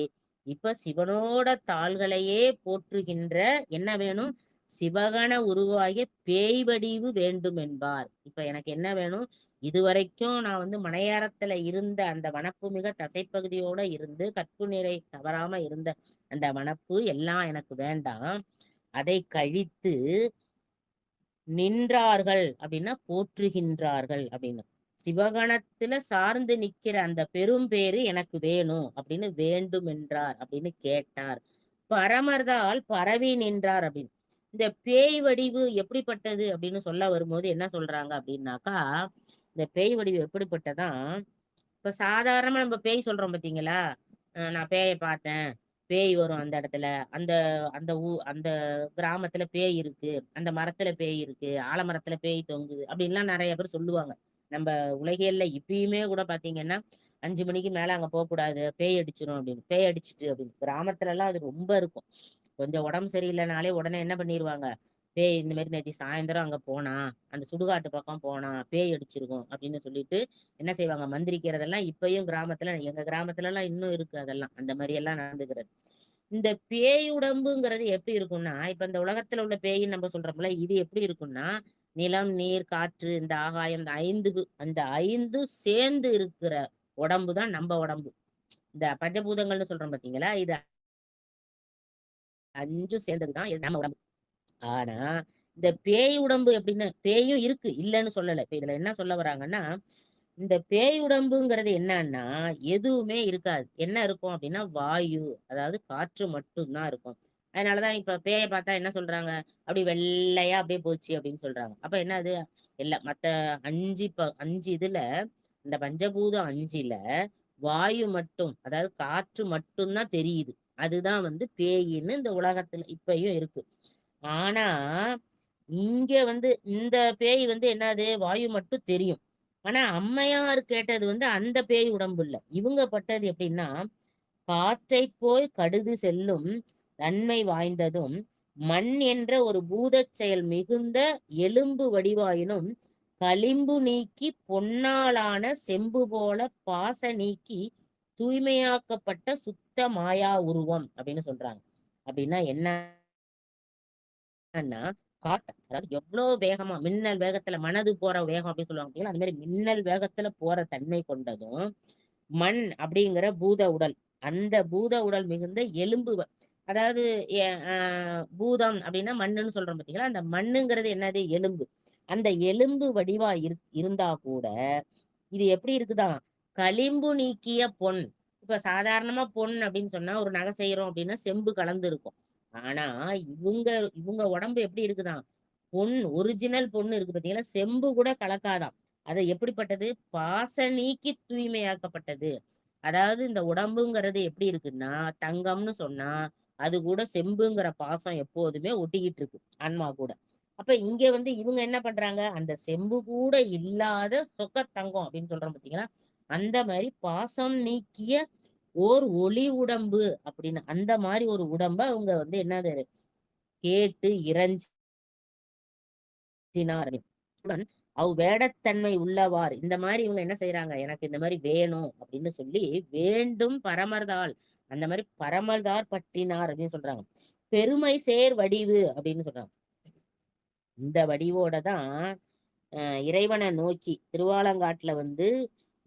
Speaker 3: இப்ப சிவனோட தாள்களையே போற்றுகின்ற என்ன வேணும், சிவகண உருவாகிய பேய் வடிவு வேண்டும் என்பார். இப்ப எனக்கு என்ன வேணும், இதுவரைக்கும் நான் வந்து மனையாரத்துல இருந்த அந்த வனப்பு மிக தசைப்பகுதியோட இருந்து கற்பு நிறை தவறாம இருந்த அந்த வனப்பு எல்லாம் எனக்கு வேண்டாம். அதை கழித்து நின்றார்கள் அப்படின்னா போற்றுகின்றார்கள் அப்படின்னு. சிவகணத்துல சார்ந்து நிக்கிற அந்த பெரும் பேரு எனக்கு வேணும் அப்படின்னு வேண்டும் என்றார் அப்படின்னு கேட்டார். பரமர்தால் பரவி நின்றார் அப்படின்னு. இந்த பேய் வடிவு எப்படிப்பட்டது அப்படின்னு சொல்ல வரும்போது என்ன சொல்றாங்க அப்படின்னாக்கா, இந்த பேய் வடிவு எப்படிப்பட்டதான், இப்ப சாதாரணமா நம்ம பேய் சொல்றோம் பாத்தீங்களா, நான் பேயை பார்த்தேன், பேய் வரும் அந்த இடத்துல, அந்த அந்த அந்த கிராமத்துல பேய் இருக்கு, அந்த மரத்துல பேய் இருக்கு, ஆலமரத்துல பேய் தொங்குது அப்படின்லாம் நிறைய பேர் சொல்லுவாங்க. நம்ம உலகியல்ல இப்பயுமே கூட பாத்தீங்கன்னா 5 மணிக்கு மேல அங்க போகக்கூடாது, பேய் அடிச்சிடும் அப்படின்னு, பேய் அடிச்சிட்டு அப்படின்னு. கிராமத்துல எல்லாம் அது ரொம்ப இருக்கும். கொஞ்சம் உடம்பு சரியில்லைனாலே உடனே என்ன பண்ணிடுவாங்க, பேய் இந்த மாதிரி நேற்று சாயந்தரம் அங்க போனா, அந்த சுடுகாட்டு பக்கம் போனா பேய் அடிச்சிருக்கும் அப்படின்னு சொல்லிட்டு என்ன செய்வாங்க, மந்திரிக்கிறதெல்லாம் இப்பயும் கிராமத்துல, எங்க கிராமத்துல எல்லாம் இன்னும் இருக்கு அதெல்லாம், அந்த மாதிரி எல்லாம் நடந்துக்கிறது. இந்த பேய் உடம்புங்கிறது எப்படி இருக்கும்னா, இப்ப இந்த உலகத்துல உள்ள பேயின்னு நம்ம சொல்றோம்ல, இது எப்படி இருக்கும்னா, நிலம், நீர், காற்று, இந்த ஆகாயம், அந்த 5 சேர்ந்து இருக்கிற உடம்புதான் நம்ம உடம்பு. இந்த பஞ்சபூதங்கள்னு சொல்றோம் பாத்தீங்களா, இது 5 சேர்ந்ததுதான் நம்ம உடம்பு. ஆனா இந்த பேய் உடம்பு எப்படின்னு, பேயும் இருக்கு இல்லைன்னு சொல்லல. இப்ப இதுல என்ன சொல்ல வராங்கன்னா, இந்த பேய் உடம்புங்கிறது என்னன்னா எதுவுமே இருக்காது. என்ன இருக்கும் அப்படின்னா வாயு, அதாவது காற்று மட்டும்தான் இருக்கும். அதனாலதான் இப்ப பேயை பார்த்தா என்ன சொல்றாங்க, அப்படி வெள்ளையா அப்படியே போச்சு அப்படின்னு சொல்றாங்க. அப்ப என்ன அது, இல்ல மத்த 5 இதுல இந்த பஞ்சபூத 5ல வாயு மட்டும், அதாவது காற்று மட்டும்தான் தெரியுது. அதுதான் வந்து பேயின்னு இந்த உலகத்துல இப்பயும் இருக்கு. ஆனா இங்க வந்து இந்த பேய் வந்து என்னது, வாயு மட்டும் தெரியும். ஆனா அம்மையார் கேட்டது வந்து அந்த பேய் உடம்பு இல்ல. இவங்க பட்டது எப்படின்னா, காற்றை போய் கடுது செல்லும் தன்மை வாய்ந்ததும் மண் என்ற ஒரு பூதச் செயல் மிகுந்த எலும்பு வடிவாயினும் களிம்பு நீக்கி பொன்னாலான செம்பு போல பாச நீக்கி தூய்மையாக்கப்பட்ட சுத்த மாயா உருவம் அப்படின்னு சொல்றாங்க. அப்படின்னா என்னன்னா, அதாவது எவ்வளவு வேகமா மின்னல் வேகத்துல மனது போற வேகம் அப்படின்னு சொல்லுவாங்க பாத்தீங்களா, அந்த மாதிரி மின்னல் வேகத்துல போற தன்மை கொண்டதும் மண் அப்படிங்கிற பூத உடல், அந்த பூத உடல் மிகுந்த எலும்பு அதாவது பூதம் அப்படின்னா மண்ணுன்னு சொல்றோம் பாத்தீங்களா, அந்த மண்ணுங்கிறது என்னது, எலும்பு. அந்த எலும்பு வடிவா இருந்தா கூட இது எப்படி இருக்குதான், களிம்பு நீக்கிய பொன். இப்ப சாதாரணமா பொன் அப்படின்னு சொன்னா ஒரு நகை செய்யறோம் அப்படின்னா செம்பு கலந்து இருக்கும். ஆனா இவங்க இவங்க உடம்பு எப்படி இருக்குதான், பொன், ஒரிஜினல் பொண்ணு இருக்கு பாத்தீங்களா, செம்பு கூட கலக்காதான். அது எப்படிப்பட்டது, பாச நீக்கி தூய்மையாக்கப்பட்டது. அதாவது இந்த உடம்புங்கிறது எப்படி இருக்குன்னா, தங்கம்னு சொன்னா அது கூட செம்புங்கிற பாசம் எப்போதுமே ஒட்டிக்கிட்டு இருக்கு ஆன்மா கூட. அப்ப இங்க வந்து இவங்க என்ன பண்றாங்க, அந்த செம்பு கூட இல்லாத சொக்க தங்கம் அப்படின்னு சொல்றோம் பாத்தீங்களா, அந்த மாதிரி பாசம் நீக்கிய ஓர் ஒளி உடம்பு அப்படின்னு அந்த மாதிரி ஒரு உடம்ப அவங்க வந்து என்னது கேட்டு இறைஞ்சினார். அவ் வேடத்தன்மை உள்ளவார். இந்த மாதிரி இவங்க என்ன செய்யறாங்க, எனக்கு இந்த மாதிரி வேணும் அப்படின்னு சொல்லி வேண்டும் பரமர்தால், அந்த மாதிரி பரமர்தார் பற்றினார் அப்படின்னு சொல்றாங்க. பெருமை சேர் வடிவு அப்படின்னு சொல்றாங்க. இந்த வடிவோட தான் இறைவனை நோக்கி திருவாலங்காட்டுல வந்து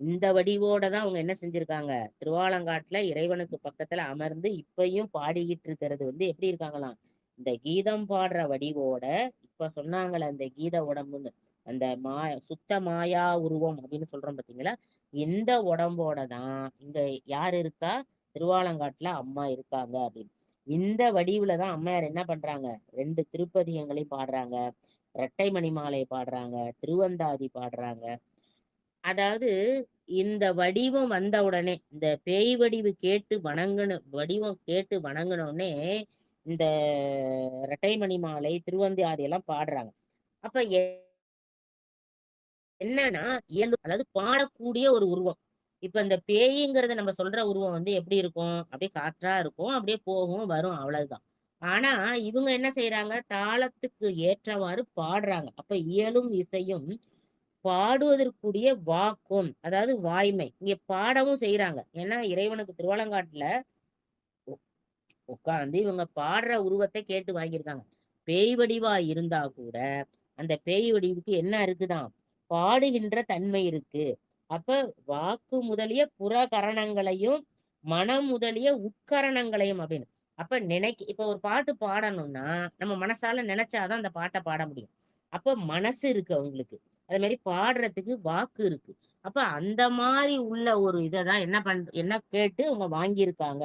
Speaker 3: இந்த வடிவோட தான் அவங்க என்ன செஞ்சிருக்காங்க, திருவாலங்காட்டுல இறைவனுக்கு பக்கத்துல அமர்ந்து இப்பயும் பாடிக்கிட்டு இருக்கிறது வந்து எப்படி இருக்காங்களாம், இந்த கீதம் பாடுற வடிவோட. இப்ப சொன்னாங்களே அந்த கீத உடம்புன்னு, அந்த சுத்த மாயா உருவம் அப்படின்னு சொல்றோம் பாத்தீங்களா, இந்த உடம்போட தான் இங்க யாரு இருக்கா, திருவாலங்காட்டுல அம்மா இருக்காங்க அப்படின்னு. இந்த வடிவுலதான் அம்மையார் என்ன பண்றாங்க, 2 திருப்பதிகங்களையும் பாடுறாங்க, இரட்டை மணிமாலை பாடுறாங்க, திருவந்தாதி பாடுறாங்க. அதாவது இந்த வடிவம் வந்த உடனே, இந்த பேய் வடிவு கேட்டு வடிவம் கேட்டு வணங்குனோடனே இந்த இரட்டைமணி மாலை, திருவந்தாதி எல்லாம் பாடுறாங்க. அப்ப என்னன்னா அதாவது பாடக்கூடிய ஒரு உருவம். இப்ப இந்த பேய்ங்கிறத நம்ம சொல்ற உருவம் வந்து எப்படி இருக்கும்? அப்படியே காற்றா இருக்கும். அப்படியே போகும், வரும் அவ்வளவுதான். ஆனா இவங்க என்ன செய்யறாங்க? தாளத்துக்கு ஏற்றவாறு பாடுறாங்க. அப்ப இயலும் இசையும் பாடுவதற்குரிய வாக்கும், அதாவது வாய்மை. இங்க பாடவும் செய்யறாங்க. ஏன்னா இறைவனுக்கு திருவாலங்காட்டுல உட்கார்ந்து இவங்க பாடுற உருவத்தை கேட்டு வாங்கியிருக்காங்க. பேய் வடிவா இருந்தா கூட அந்த பேய் வடிவுக்கு என்ன இருக்குதான்? பாடுகின்ற தன்மை இருக்கு. அப்ப வாக்கு முதலிய புறகரணங்களையும் மனம் முதலிய உட்கரணங்களையும் அப்படின்னு. அப்ப இப்ப ஒரு பாட்டு பாடணும்னா நம்ம மனசால நினைச்சாதான் அந்த பாட்டை பாட முடியும். அப்ப மனசு இருக்கு அவங்களுக்கு. அதே மாதிரி பாடுறதுக்கு வாக்கு இருக்கு. அப்ப அந்த மாதிரி உள்ள ஒரு இதைதான் என்ன கேட்டு அவங்க வாங்கியிருக்காங்க.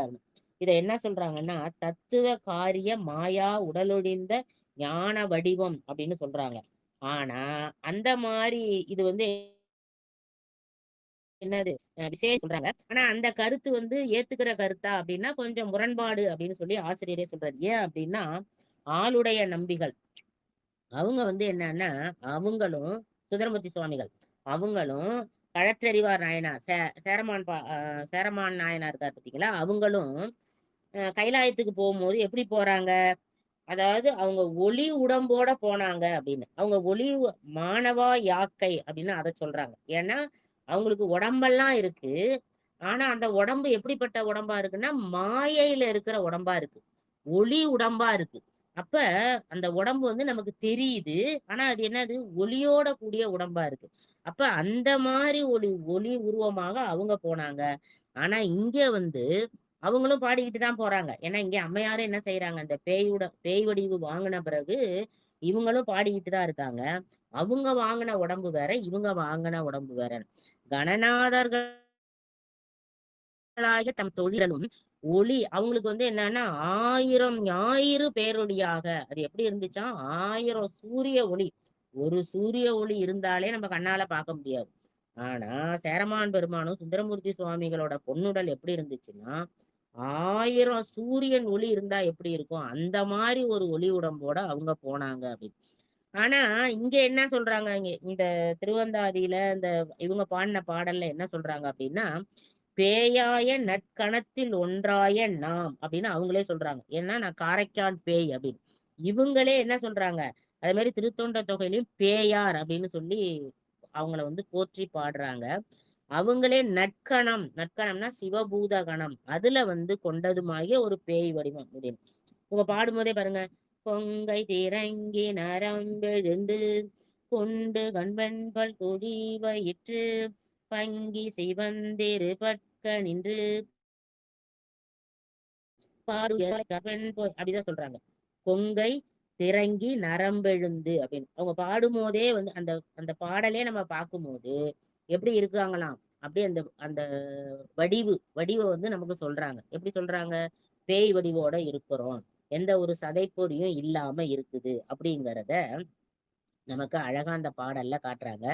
Speaker 3: இதை என்ன சொல்றாங்கன்னா தத்துவ காரிய மாயா உடலொழிந்த ஞான வடிவம் அப்படின்னு சொல்றாங்க. ஆனா அந்த மாதிரி இது வந்து என்னது விசேஷம் சொல்றாங்க. ஆனா அந்த கருத்து வந்து ஏத்துக்கிற கருத்தா அப்படின்னா கொஞ்சம் முரண்பாடு அப்படின்னு சொல்லி ஆசிரியரே சொல்றாரு. ஏன் அப்படின்னா ஆளுடைய நம்பிகள் அவங்க வந்து என்னன்னா அவங்களும் சுந்தரமூர்த்தி சுவாமிகள் அவங்களும் கழற்றறிவார் நாயனார் சேரமான் நாயனார் இருக்கார் பார்த்தீங்களா, அவங்களும் கைலாயத்துக்கு போகும்போது எப்படி போறாங்க? அதாவது அவங்க ஒளி உடம்போட போனாங்க அப்படின்னு. அவங்க ஒளி மானவா யாக்கை அப்படின்னு அதை சொல்றாங்க. ஏன்னா அவங்களுக்கு உடம்பெல்லாம் இருக்கு. ஆனா அந்த உடம்பு எப்படிப்பட்ட உடம்பா இருக்குன்னா மாயையில இருக்கிற உடம்பா இருக்கு. ஒளி உடம்பா இருக்கு. அப்ப அந்த உடம்பு வந்து நமக்கு தெரியுது. ஆனா அது என்னது? ஒளியோட கூடிய உடம்பா இருக்கு. அப்ப அந்த மாதிரி ஒளி உருவமாக அவங்க போனாங்க. ஆனா இங்க வந்து அவங்களும் பாடிக்கிட்டு தான் போறாங்க. ஏன்னா இங்க அம்மையாரும் என்ன செய்யறாங்க? அந்த பேய் வடிவு வாங்கின பிறகு இவங்களும் பாடிக்கிட்டு தான் இருக்காங்க. அவங்க வாங்கின உடம்பு வேற, இவங்க வாங்கின உடம்பு வேற. கணநாதர்களாகிய தம் தொழிலும் ஒளி அவங்களுக்கு வந்து என்னன்னா 1000 ஞாயிறு பேரொளியாக அது எப்படி இருந்துச்சா? 1000 சூரிய ஒளி. ஒரு சூரிய ஒளி இருந்தாலே நம்ம கண்ணால பார்க்க முடியாது. ஆனா சேரமான் பெருமானும் சுந்தரமூர்த்தி சுவாமிகளோட பொன்னுடல் எப்படி இருந்துச்சுன்னா 1000 சூரியன் ஒளி இருந்தா எப்படி இருக்கும்? அந்த மாதிரி ஒரு ஒளி உடம்போட அவங்க போனாங்க அப்படின்னு. ஆனா இங்க என்ன சொல்றாங்க? இங்க இந்த திருவந்தாதியில இந்த இவங்க பாடின பாடல்ல என்ன சொல்றாங்க அப்படின்னா பேயாய நற்கணத்தில் ஒன்றாய நாம் அப்படின்னு அவங்களே சொல்றாங்க. ஏன்னா நான் காரைக்கால் பேய் அப்படின்னு. இவங்களே என்ன சொல்றாங்க? அதே மாதிரி திருத்தொண்ட தொகையிலையும் பேயார் அப்படின்னு சொல்லி அவங்கள வந்து போற்றி பாடுறாங்க. அவங்களே நற்கணம்னா சிவபூத கணம் அதுல வந்து கொண்டதுமாகிய ஒரு பேய் வடிவம் அப்படின்னு. இவங்க பாடும்போதே பாருங்க. கொங்கை திரங்கி நரம்பெழுந்து கொண்டு கண்பண்பல் கொடி வயிற்று பங்கி சிவந்திரு பட்க நின்று அப்படிதான் சொல்றாங்க. கொங்கை திரங்கி நரம்பெழுந்து அப்படின்னு அவங்க பாடும்போதே வந்து அந்த அந்த பாடலே நம்ம பார்க்கும்போது எப்படி இருக்காங்களாம்? அப்படியே அந்த அந்த வடிவை வந்து நமக்கு சொல்றாங்க. எப்படி சொல்றாங்க? பேய் வடிவோட இருக்கிறோம், எந்த ஒரு சதைப்பொடியும் இல்லாம இருக்குது அப்படிங்கிறத நமக்கு அழகா அந்த பாடல்ல காட்டுறாங்க.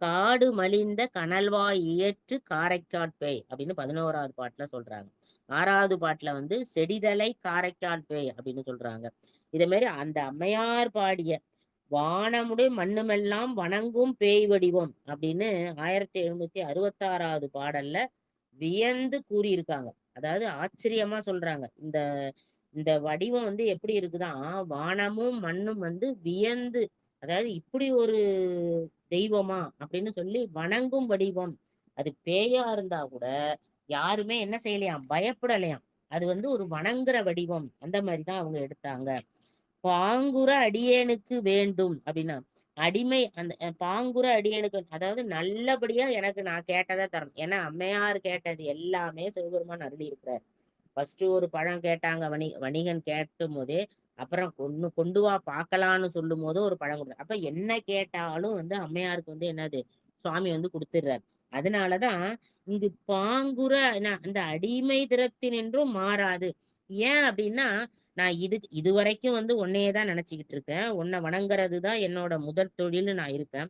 Speaker 3: காடு மலிந்த கனல்வாய் இயற்று காரைக்கால் பேய் அப்படின்னு 11வது பாட்டுல சொல்றாங்க. 6வது பாட்டுல வந்து செடிதலை காரைக்கால் பேய் அப்படின்னு சொல்றாங்க. இதே மாதிரி அந்த அம்மையார் பாடிய வானமுடைய மண்ணுமெல்லாம் வணங்கும் பேய் வடிவம் அப்படின்னு 1766வது பாடல்ல வியந்து கூறியிருக்காங்க. அதாவது ஆச்சரியமா சொல்றாங்க. இந்த இந்த வடிவம் வந்து எப்படி இருக்குதான்? வானமும் மண்ணும் வந்து வியந்து, அதாவது இப்படி ஒரு தெய்வமா அப்படின்னு சொல்லி வணங்கும் வடிவம். அது பேயா இருந்தா கூட யாருமே என்ன செய்யலையாம்? பயப்படலையாம். அது வந்து ஒரு வணங்குற வடிவம். அந்த மாதிரிதான் அவங்க எடுத்தாங்க. பாங்குற அடியேனுக்கு வேண்டும் அப்படின்னா அடிமை அந்த பாங்குற அடியேனுக்கு அதாவது நல்லபடியா எனக்கு நான் கேட்டதை தரணும். ஏன்னா அம்மையார் கேட்டது எல்லாமே சிவபெருமான் அருளி இருக்கிறார். ஃபர்ஸ்ட் ஒரு பழம் கேட்டாங்க வணிகன் கேட்டும் போதே, அப்புறம் கொண்டு வா பார்க்கலான்னு சொல்லும் போது ஒரு பழம் கொடுத்தாரு. அப்ப என்ன கேட்டாலும் வந்து அம்மையாருக்கு வந்து என்னது சுவாமி வந்து கொடுத்துடுறாரு. அதனாலதான் இங்கு பாங்குற அந்த அடிமை திறத்தினின்றும் மாறாது. ஏன் அப்படின்னா நான் இது வரைக்கும் வந்து உன்னையேதான் நினைச்சுக்கிட்டு இருக்கேன். உன்னை வணங்குறது தான் என்னோட முதல் தொழில்னு நான் இருக்கேன்.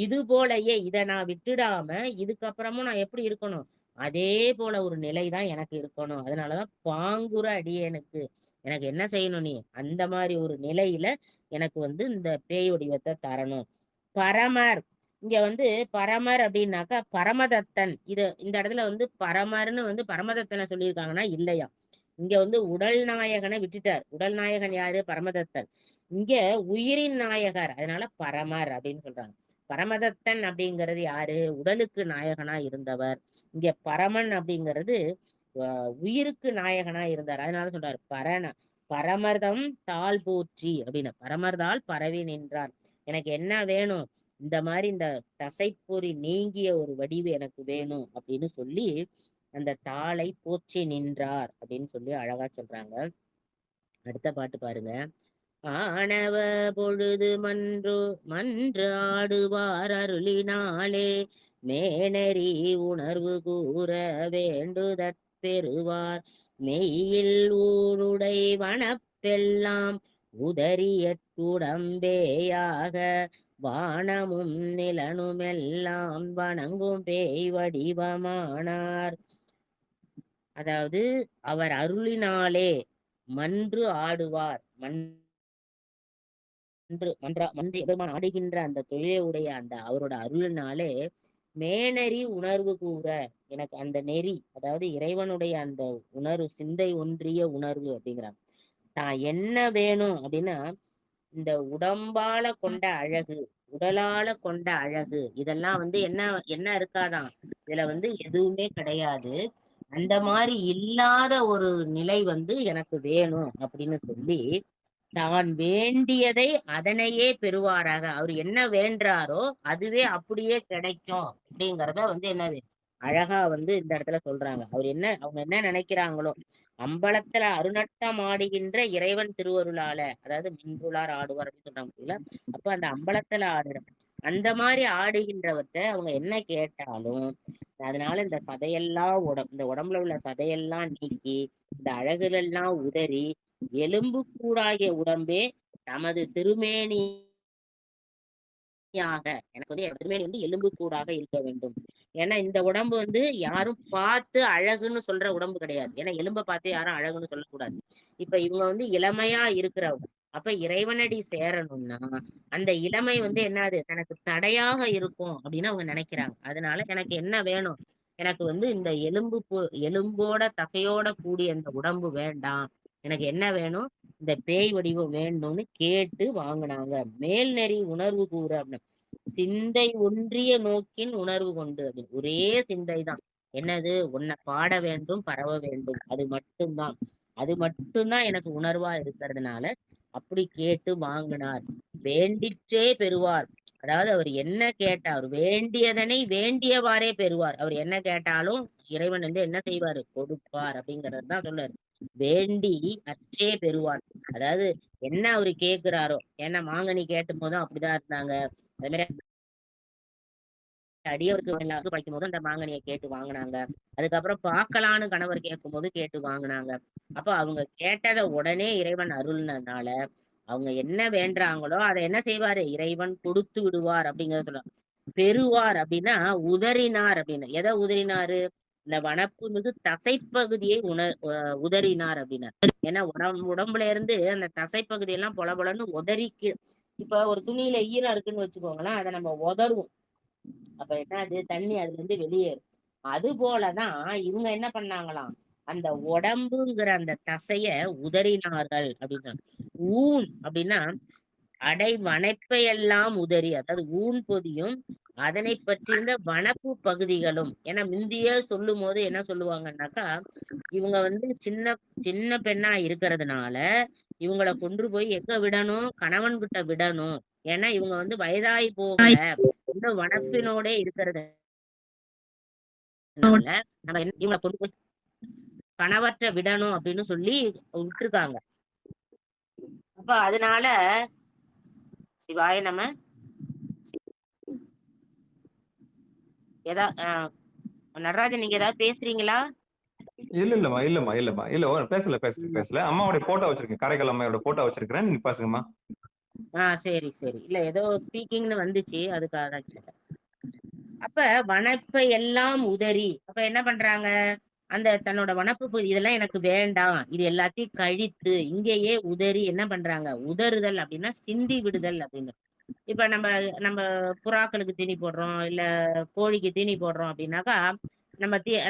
Speaker 3: இது போலயே இதை நான் விட்டுடாம இதுக்கப்புறமும் நான் எப்படி இருக்கணும், அதே போல ஒரு நிலைதான் எனக்கு இருக்கணும். அதனாலதான் பாங்குற அடியேனுக்கு எனக்கு என்ன செய்யணும், நீ அந்த மாதிரி ஒரு நிலையில எனக்கு இந்த பேய் வடிவத்தை தரணும். பரமர், இங்க பரமர் அப்படின்னாக்கா பரமதத்தன். இந்த இடத்துல பரமர்னு பரமதத்தனை சொல்லியிருக்காங்கன்னா இல்லையா, இங்க உடல் நாயகனை விட்டுட்டார். உடல் நாயகன் யாரு, பரமதத்தன். இங்க உயிரின் நாயகர், அதனால பரமர் அப்படின்னு சொல்றாங்க. பரமதத்தன் அப்படிங்கிறது யாரு, உடலுக்கு நாயகனா இருந்தவர். இங்க பரமன் அப்படிங்கிறது உயிருக்கு நாயகனா இருந்தார். அதனால சொல்றாரு பரமர்தம் தாள் போற்றி அப்படின்னு. பரமர்தால் பரவி நின்றார். எனக்கு என்ன வேணும், இந்த மாதிரி இந்த தசைப்பொறி நீங்கிய ஒரு வடிவு எனக்கு வேணும் அப்படின்னு சொல்லி அந்த தாளை போற்றி நின்றார் அப்படின்னு சொல்லி அழகா சொல்றாங்க. அடுத்த பாட்டு பாருங்க. ஆணவ பொழுது மன்று ஆடுவார் அருளினாலே மேனரி உணர்வு கூற வேண்டுதற் பெறுவார். மெய்யில் ஊருடை வனப்பெல்லாம் உதறியற்றுடம்பேயாக வானமும் நிலனுமெல்லாம் வணங்கும் பேய் வடிவமானார். அதாவது அவர் அருளினாலே மன்று ஆடுவார். மன்று எபெருமான் ஆடுகின்ற அந்த தொழிலை உடைய அந்த அவரோட அருளினாலே மேனரி உணர்வு கூற, எனக்கு அந்த நெறி, அதாவது இறைவனுடைய அந்த உணர்வு, சிந்தை ஒன்றிய உணர்வு அப்படிங்கிறாங்க. தான் என்ன வேணும் அப்படின்னா, இந்த உடம்பால கொண்ட அழகு, உடலால கொண்ட அழகு, இதெல்லாம் என்ன இருக்காதான், இதுல எதுவுமே கிடையாது. அந்த மாதிரி இல்லாத ஒரு நிலை எனக்கு வேணும் அப்படின்னு சொல்லி தான் வேண்டியதை அதனையே பெறுவாராக. அவர் என்ன வேண்டாரோ அதுவே அப்படியே கிடைக்கும் அப்படிங்கறத என்னது அழகா இந்த இடத்துல சொல்றாங்க. அவங்க என்ன நினைக்கிறாங்களோ, அம்பலத்துல அருநட்டம் ஆடுகின்ற இறைவன் திருவருளால, அதாவது மின்றுளார் ஆடுவார் அப்படின்னு சொல்றாங்க. அப்ப அந்த அம்பலத்துல ஆடுற அந்த மாதிரி ஆடுகின்றவற்றை அவங்க என்ன கேட்டாலும் அதனால இந்த சதையெல்லாம் இந்த உடம்புல உள்ள சதையெல்லாம் நீக்கி இந்த அழகுலெல்லாம் உதறி எலும்பு கூடாகிய உடம்பே நமது திருமேனியாக, எனக்கு திருமேனி எலும்பு கூடாக இருக்க வேண்டும். ஏன்னா இந்த உடம்பு யாரும் பார்த்து அழகுன்னு சொல்ற உடம்பு கிடையாது. ஏன்னா எலும்பை பார்த்து யாரும் அழகுன்னு சொல்லக்கூடாது. இப்ப இவங்க இளமையா இருக்கிறவங்க. அப்ப இறைவனடி சேரணும்னா அந்த இளமை என்னது, தனக்கு தடையாக இருக்கும் அப்படின்னு அவங்க நினைக்கிறாங்க. அதனால எனக்கு என்ன வேணும், எனக்கு இந்த எலும்போட தசையோட கூடிய இந்த உடம்பு வேண்டாம், எனக்கு என்ன வேணும், இந்த பேய் வடிவம் வேணும்னு கேட்டு வாங்கினாங்க. மேல்நெறி உணர்வு கூற அப்படின்னு, சிந்தை ஒன்றிய நோக்கின் உணர்வு கொண்டு அப்படின்னு. ஒரே சிந்தை தான், என்னது, உன்னை பாட வேண்டும், பரவ வேண்டும், அது மட்டும்தான் எனக்கு உணர்வா இருக்கிறதுனால அப்படி கேட்டு வாங்கினார். வேண்டிற்றே பெறுவார். அதாவது அவர் என்ன கேட்டார், அவர் வேண்டியதனை வேண்டியவாறே பெறுவார். அவர் என்ன கேட்டாலும் இறைவன் என்ன செய்வாரு, கொடுப்பார் அப்படிங்கறது தான் சொல்றாரு. வேண்டி அற்றே பெறுவார். அதாவது என்ன அவரு கேட்கிறாரோ, ஏன்னா மாங்கனி கேட்டும் போதும் அப்படிதான் இருந்தாங்க. அதே மாதிரி அடியவருக்கு படிக்கும் போது அந்த மாங்கனியை கேட்டு வாங்கினாங்க. அதுக்கப்புறம் பார்க்கலான்னு கணவர் கேட்கும் போது கேட்டு வாங்கினாங்க. அப்ப அவங்க கேட்டதை உடனே இறைவன் அருள்னதுனால அவங்க என்ன வேண்டாங்களோ அதை என்ன செய்வாரு, இறைவன் கொடுத்து விடுவார் அப்படிங்கறது சொல்ல. பெறுவார் அப்படின்னா உதறினார் அப்படின்னு. எதை உதறினாரு, இந்த வனப்பு மிகு தசைப்பகுதியை உதறினார் அப்படின்னார். ஏன்னா உடம்புல இருந்து அந்த தசைப்பகுதியெல்லாம் பொல பொலன்னு உதறிக்கு. இப்ப ஒரு துணியில ஈரம் இருக்குன்னு வச்சுக்கோங்களேன், அதை நம்ம உதறுவோம். அப்ப என்ன, அது தண்ணி அதுல இருந்து வெளியேறும். அது போலதான் இவங்க என்ன பண்ணாங்களாம், அந்த உடம்புங்கிற அந்த தசைய உதறினார்கள் அப்படின்னா. ஊன் அப்படின்னா அடை வனப்பையெல்லாம் உதறி, அதாவது ஊன் பொதியும் அதனை பற்றியிருந்த வனப்பு பகுதிகளும். ஏன்னா முந்திய சொல்லும் போது என்ன சொல்லுவாங்கன்னாக்கா, இவங்க சின்ன சின்ன பெண்ணா இருக்கிறதுனால இவங்களை கொண்டு போய் எங்க விடணும், கணவன் கிட்ட விடணும். ஏன்னா இவங்க வயதாகி போகல, இன்னும் வனப்பினோட இருக்கிறது. நம்ம இவங்களை கொண்டு போய் கணவற்ற விடணும் அப்படின்னு சொல்லி விட்டுருக்காங்க. அப்ப அதனால சிவாய நம்ம நடராஜன், நீங்க ஏதாவது பேசுறீங்களா?
Speaker 1: இல்ல பேசல. அம்மாவுடைய போட்டோ வச்சிருக்கேன், காரைக்கால் அம்மாவோட போட்டோ வச்சிருக்கிறேன், நீங்க பாருங்கம்மா.
Speaker 3: சரி, சரி. இல்ல ஏதோ ஸ்பீக்கிங்ன்னு வந்துச்சு. அதுக்காக தான் கேட்டேன். அப்ப வனப்பை எல்லாம் உதறி, அப்ப என்ன பண்றாங்க? அந்த தன்னோட வனப்பு இதெல்லாம் எனக்கு வேண்டாம். இது எல்லாத்தையும் கழித்து, இங்கேயே உதறி என்ன பண்றாங்க? உதறுதல் அப்படின்னா சிந்தி விடுதல் அப்படின்னு. இப்ப நம்ம நம்ம புறாக்களுக்கு தீனி போடுறோம், இல்ல கோழிக்கு தீனி போடுறோம் அப்படின்னாக்கா,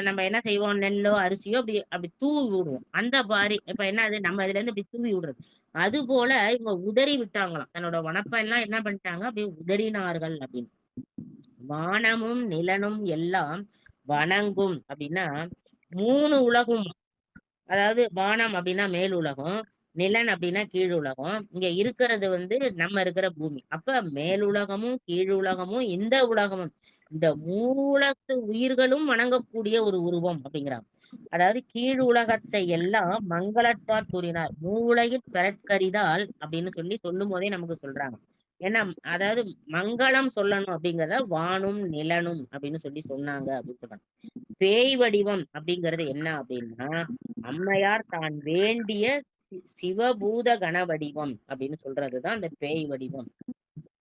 Speaker 3: நம்ம என்ன செய்வோம்? நெல்லோ, அரிசியோ அப்படி அப்படி தூவி விடுவோம். அந்த மாரி இப்ப என்னது? நம்ம இதுலேருந்து இப்படி தூவி விடுறது. அதுபோல இவங்க உதறி விட்டாங்களாம். தன்னோட வனப்பெல்லாம் என்ன பண்ணிட்டாங்க? அப்படியே உதறினார்கள் அப்படின்னு. வானமும் நிலனும் எல்லாம் வணங்கும் அப்படின்னா 3 உலகும். அதாவது வானம் அப்படின்னா மேல் உலகம், நிலன் அப்படின்னா கீழ் உலகம். இங்க இருக்கிறது வந்து நம்ம இருக்கிற பூமி. அப்ப மேல் உலகமும் கீழ் உலகமும் இந்த உலகமும் இந்த மூலத்து உயிர்களும் வணங்கக்கூடிய ஒரு உருவம் அப்படிங்கிறாங்க. அதாவது கீழ் உலகத்தை எல்லாம் மங்களத்தால் கூறினார். மூளையில் பிறக்கரிதால் அப்படின்னு சொல்லும் போதே நமக்கு சொல்றாங்க. ஏன்னா அதாவது மங்களம் சொல்லணும் அப்படிங்கிறத வானும் நிலனும் அப்படின்னு சொன்னாங்க அப்படின்னு சொல்றாங்க. பேய் வடிவம் அப்படிங்கிறது என்ன அப்படின்னா அம்மையார் தான் வேண்டிய சிவபூத கண வடிவம் அப்படின்னு சொல்றதுதான் அந்த பேய் வடிவம்.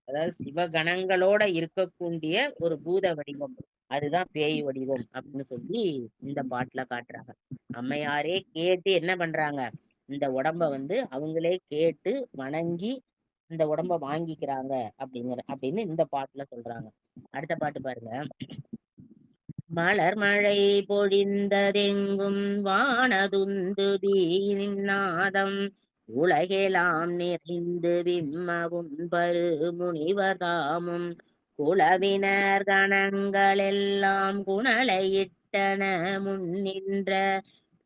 Speaker 3: அதாவது சிவகணங்களோட இருக்கக்கூடிய ஒரு பூத வடிவம். அதுதான் பேய் வடிவம் அப்படின்னு இந்த பாட்டுல காட்டுறாங்க. அம்மையாரே கேட்டு என்ன பண்றாங்க? இந்த உடம்ப வந்து அவங்களே கேட்டு வணங்கி இந்த உடம்ப வாங்கிக்கிறாங்க அப்படின்னு இந்த பாட்டுல சொல்றாங்க. அடுத்த பாட்டு பாருங்க. மலர் மழை பொழிந்ததெங்கும் வானதுந்து நாதம் உலகெலாம் நிறைந்து விம்மவும் பரு முனிவர் தாமும் குலவினர் கணங்களெல்லாம் குணலையிட்டன முன்னின்ற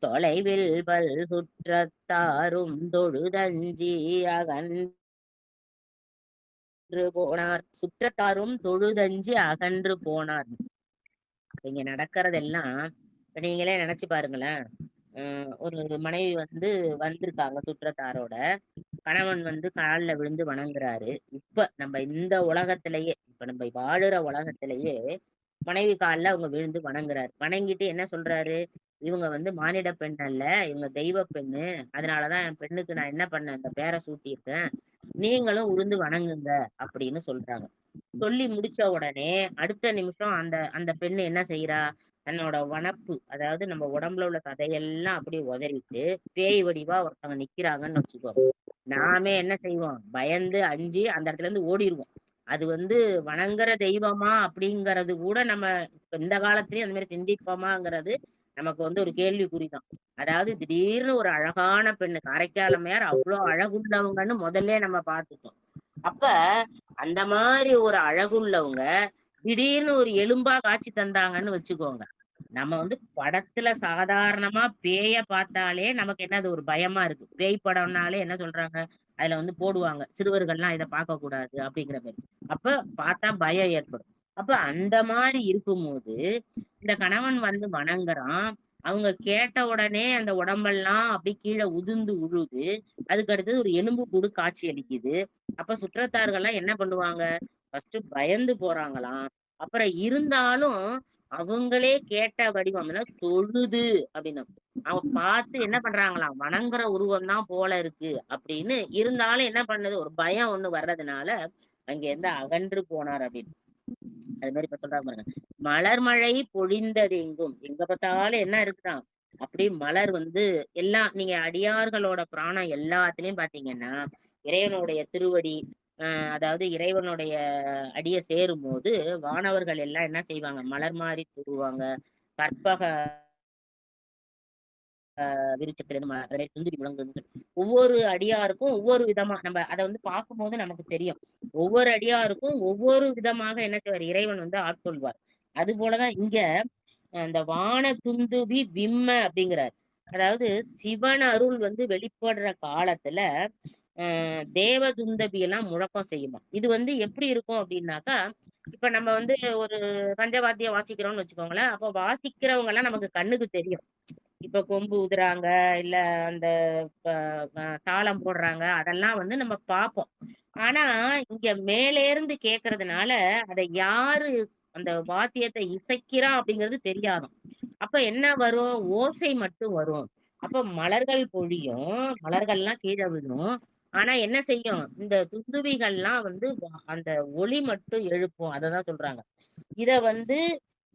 Speaker 3: தொலைவில் பல் சுற்றத்தாரும் தொழுதஞ்சி அகன்று போனார். சுற்றத்தாரும் தொழுதஞ்சி அகன்று போனார். இங்க நடக்கிறதெல்லாம் இப்ப நீங்களே நினைச்சு பாருங்களேன். ஒரு மனைவி வந்து வந்திருக்காங்க சுற்றத்தாரோட. கணவன் வந்து காலில் விழுந்து வணங்குறாரு. இப்ப நம்ம இந்த உலகத்திலேயே, இப்ப நம்ம வாழுற உலகத்திலேயே மனைவி காலில் அவங்க விழுந்து வணங்குறாரு. வணங்கிட்டு என்ன சொல்றாரு? இவங்க வந்து மானிட பெண் அல்ல, இவங்க தெய்வ பெண்ணு. அதனாலதான் என் பெண்ணுக்கு நான் என்ன பண்ணேன்? இந்த பேரை சூட்டியிருக்கேன். நீங்களும் உளுந்து வணங்குங்க அப்படின்னு சொல்றாங்க. சொல்லி முடிச்ச உடனே அடுத்த நிமிஷம் அந்த அந்த பெண்ணு என்ன செய்யறா? தன்னோட வனப்பு, அதாவது நம்ம உடம்புல உள்ள சதையெல்லாம் அப்படியே உதறிட்டு பேய் வடிவா ஒருத்தவங்க நிக்கிறாங்கன்னு வச்சுக்கோங்க. நாமே என்ன செய்வோம்? பயந்து அஞ்சி அந்த இடத்துல இருந்து ஓடிடுவோம். அது வந்து வணங்குற தெய்வமா அப்படிங்கறது கூட நம்ம இந்த காலத்திலயும் அந்த மாதிரி சிந்திப்போமாங்கிறது நமக்கு வந்து ஒரு கேள்விக்குறிதான். அதாவது திடீர்னு ஒரு அழகான பெண்ணு, காரைக்காலமையார் அவ்வளவு அழகுள்ளவங்கன்னு முதல்ல நம்ம பார்த்துட்டோம். அப்ப அந்த மாதிரி ஒரு அழகுள்ளவங்க திடீர்னு ஒரு எலும்பா காட்சி தந்தாங்கன்னு வச்சுக்கோங்க. நம்ம வந்து படத்துல சாதாரணமா பேய பார்த்தாலே நமக்கு என்னது ஒரு பயமா இருக்கு. பேய் படம்னாலே என்ன சொல்றாங்க? அதுல வந்து போடுவாங்க, சிறுவர்கள்லாம் இதை பார்க்க கூடாது அப்படிங்கிற மாதிரி. அப்ப பார்த்தா பயம் ஏற்படும். அப்ப அந்த மாதிரி இருக்கும்போது இந்த கணவன் வந்து வணங்குறான். அவங்க கேட்ட உடனே அந்த உடம்பெல்லாம் அப்படி கீழே உதிர்ந்து உழுது. அதுக்கு அடுத்தது ஒரு எலும்பு கூடு காட்சி அளிக்குது. அப்ப சுற்றத்தார்கள்லாம் என்ன பண்ணுவாங்க? ஃபர்ஸ்ட் பயந்து போறாங்களாம். அப்புறம் இருந்தாலும் அவங்களே கேட்ட வடிவம்னா தொழுது அப்படின்னு அவங்க பார்த்து என்ன பண்றாங்களாம்? வணங்குற உருவம் தான் போல இருக்கு அப்படின்னு இருந்தாலும் என்ன பண்ணுது? ஒரு பயம் ஒண்ணு வர்றதுனால அங்க இருந்து அகன்று போனார் அப்படின்னு. அது மாதிரி இப்ப சொல்றாங்க பாருங்க. மலர் மழை பொழிந்தது எங்கும். எங்க பார்த்தாலும் என்ன இருக்குதான்? அப்படியே மலர் வந்து எல்லாம் நீங்க அடியார்களோட பிராணம் எல்லாத்துலயும் பாத்தீங்கன்னா இறைவனுடைய திருவடி, அதாவது இறைவனுடைய அடிய சேரும் போது வானவர்கள் எல்லாம் என்ன செய்வாங்க? மலர் மாறி தூருவாங்க. கற்பக விருட்சத்திலிருந்து சுந்தரி முழங்கு. ஒவ்வொரு அடியாருக்கும் ஒவ்வொரு விதமா நம்ம அதை வந்து பார்க்கும்போது நமக்கு தெரியும். ஒவ்வொரு அடியாருக்கும் ஒவ்வொரு விதமாக என்ன செய்வார்? இறைவன் வந்து ஆட்கொள்வார். அது போலதான் இங்க அந்த வான துந்துபி விம்ம அப்படிங்கிறார். அதாவது சிவன் அருள் வந்து வெளிப்படுற காலத்துல தேவ துந்தபி எல்லாம் முழக்கம் செய்யுமா. இது வந்து எப்படி இருக்கும் அப்படின்னாக்கா, இப்ப நம்ம வந்து ஒரு பஞ்சவாத்தியம் வாசிக்கிறோம்னு வச்சுக்கோங்களேன். அப்போ வாசிக்கிறவங்க எல்லாம் நமக்கு கண்ணுக்கு தெரியும். இப்ப கொம்பு ஊதுறாங்க, இல்ல அந்த தாளம் போடுறாங்க, அதெல்லாம் வந்து நம்ம பார்ப்போம். ஆனா இங்க மேலே இருந்து கேட்கறதுனால அதை யாரு அந்த வாத்தியத்தை இசைக்கிறா அப்படிங்கிறது தெரியாதும். அப்ப என்ன வரும்? ஓசை மட்டும் வரும். அப்ப மலர்கள் பொழியும், மலர்கள்லாம் கீழே விழும். ஆனா என்ன செய்யும், இந்த துந்துபிகள்லாம் வந்து அந்த ஒலி மட்டும் எழுப்பும். அததான் சொல்றாங்க. இத வந்து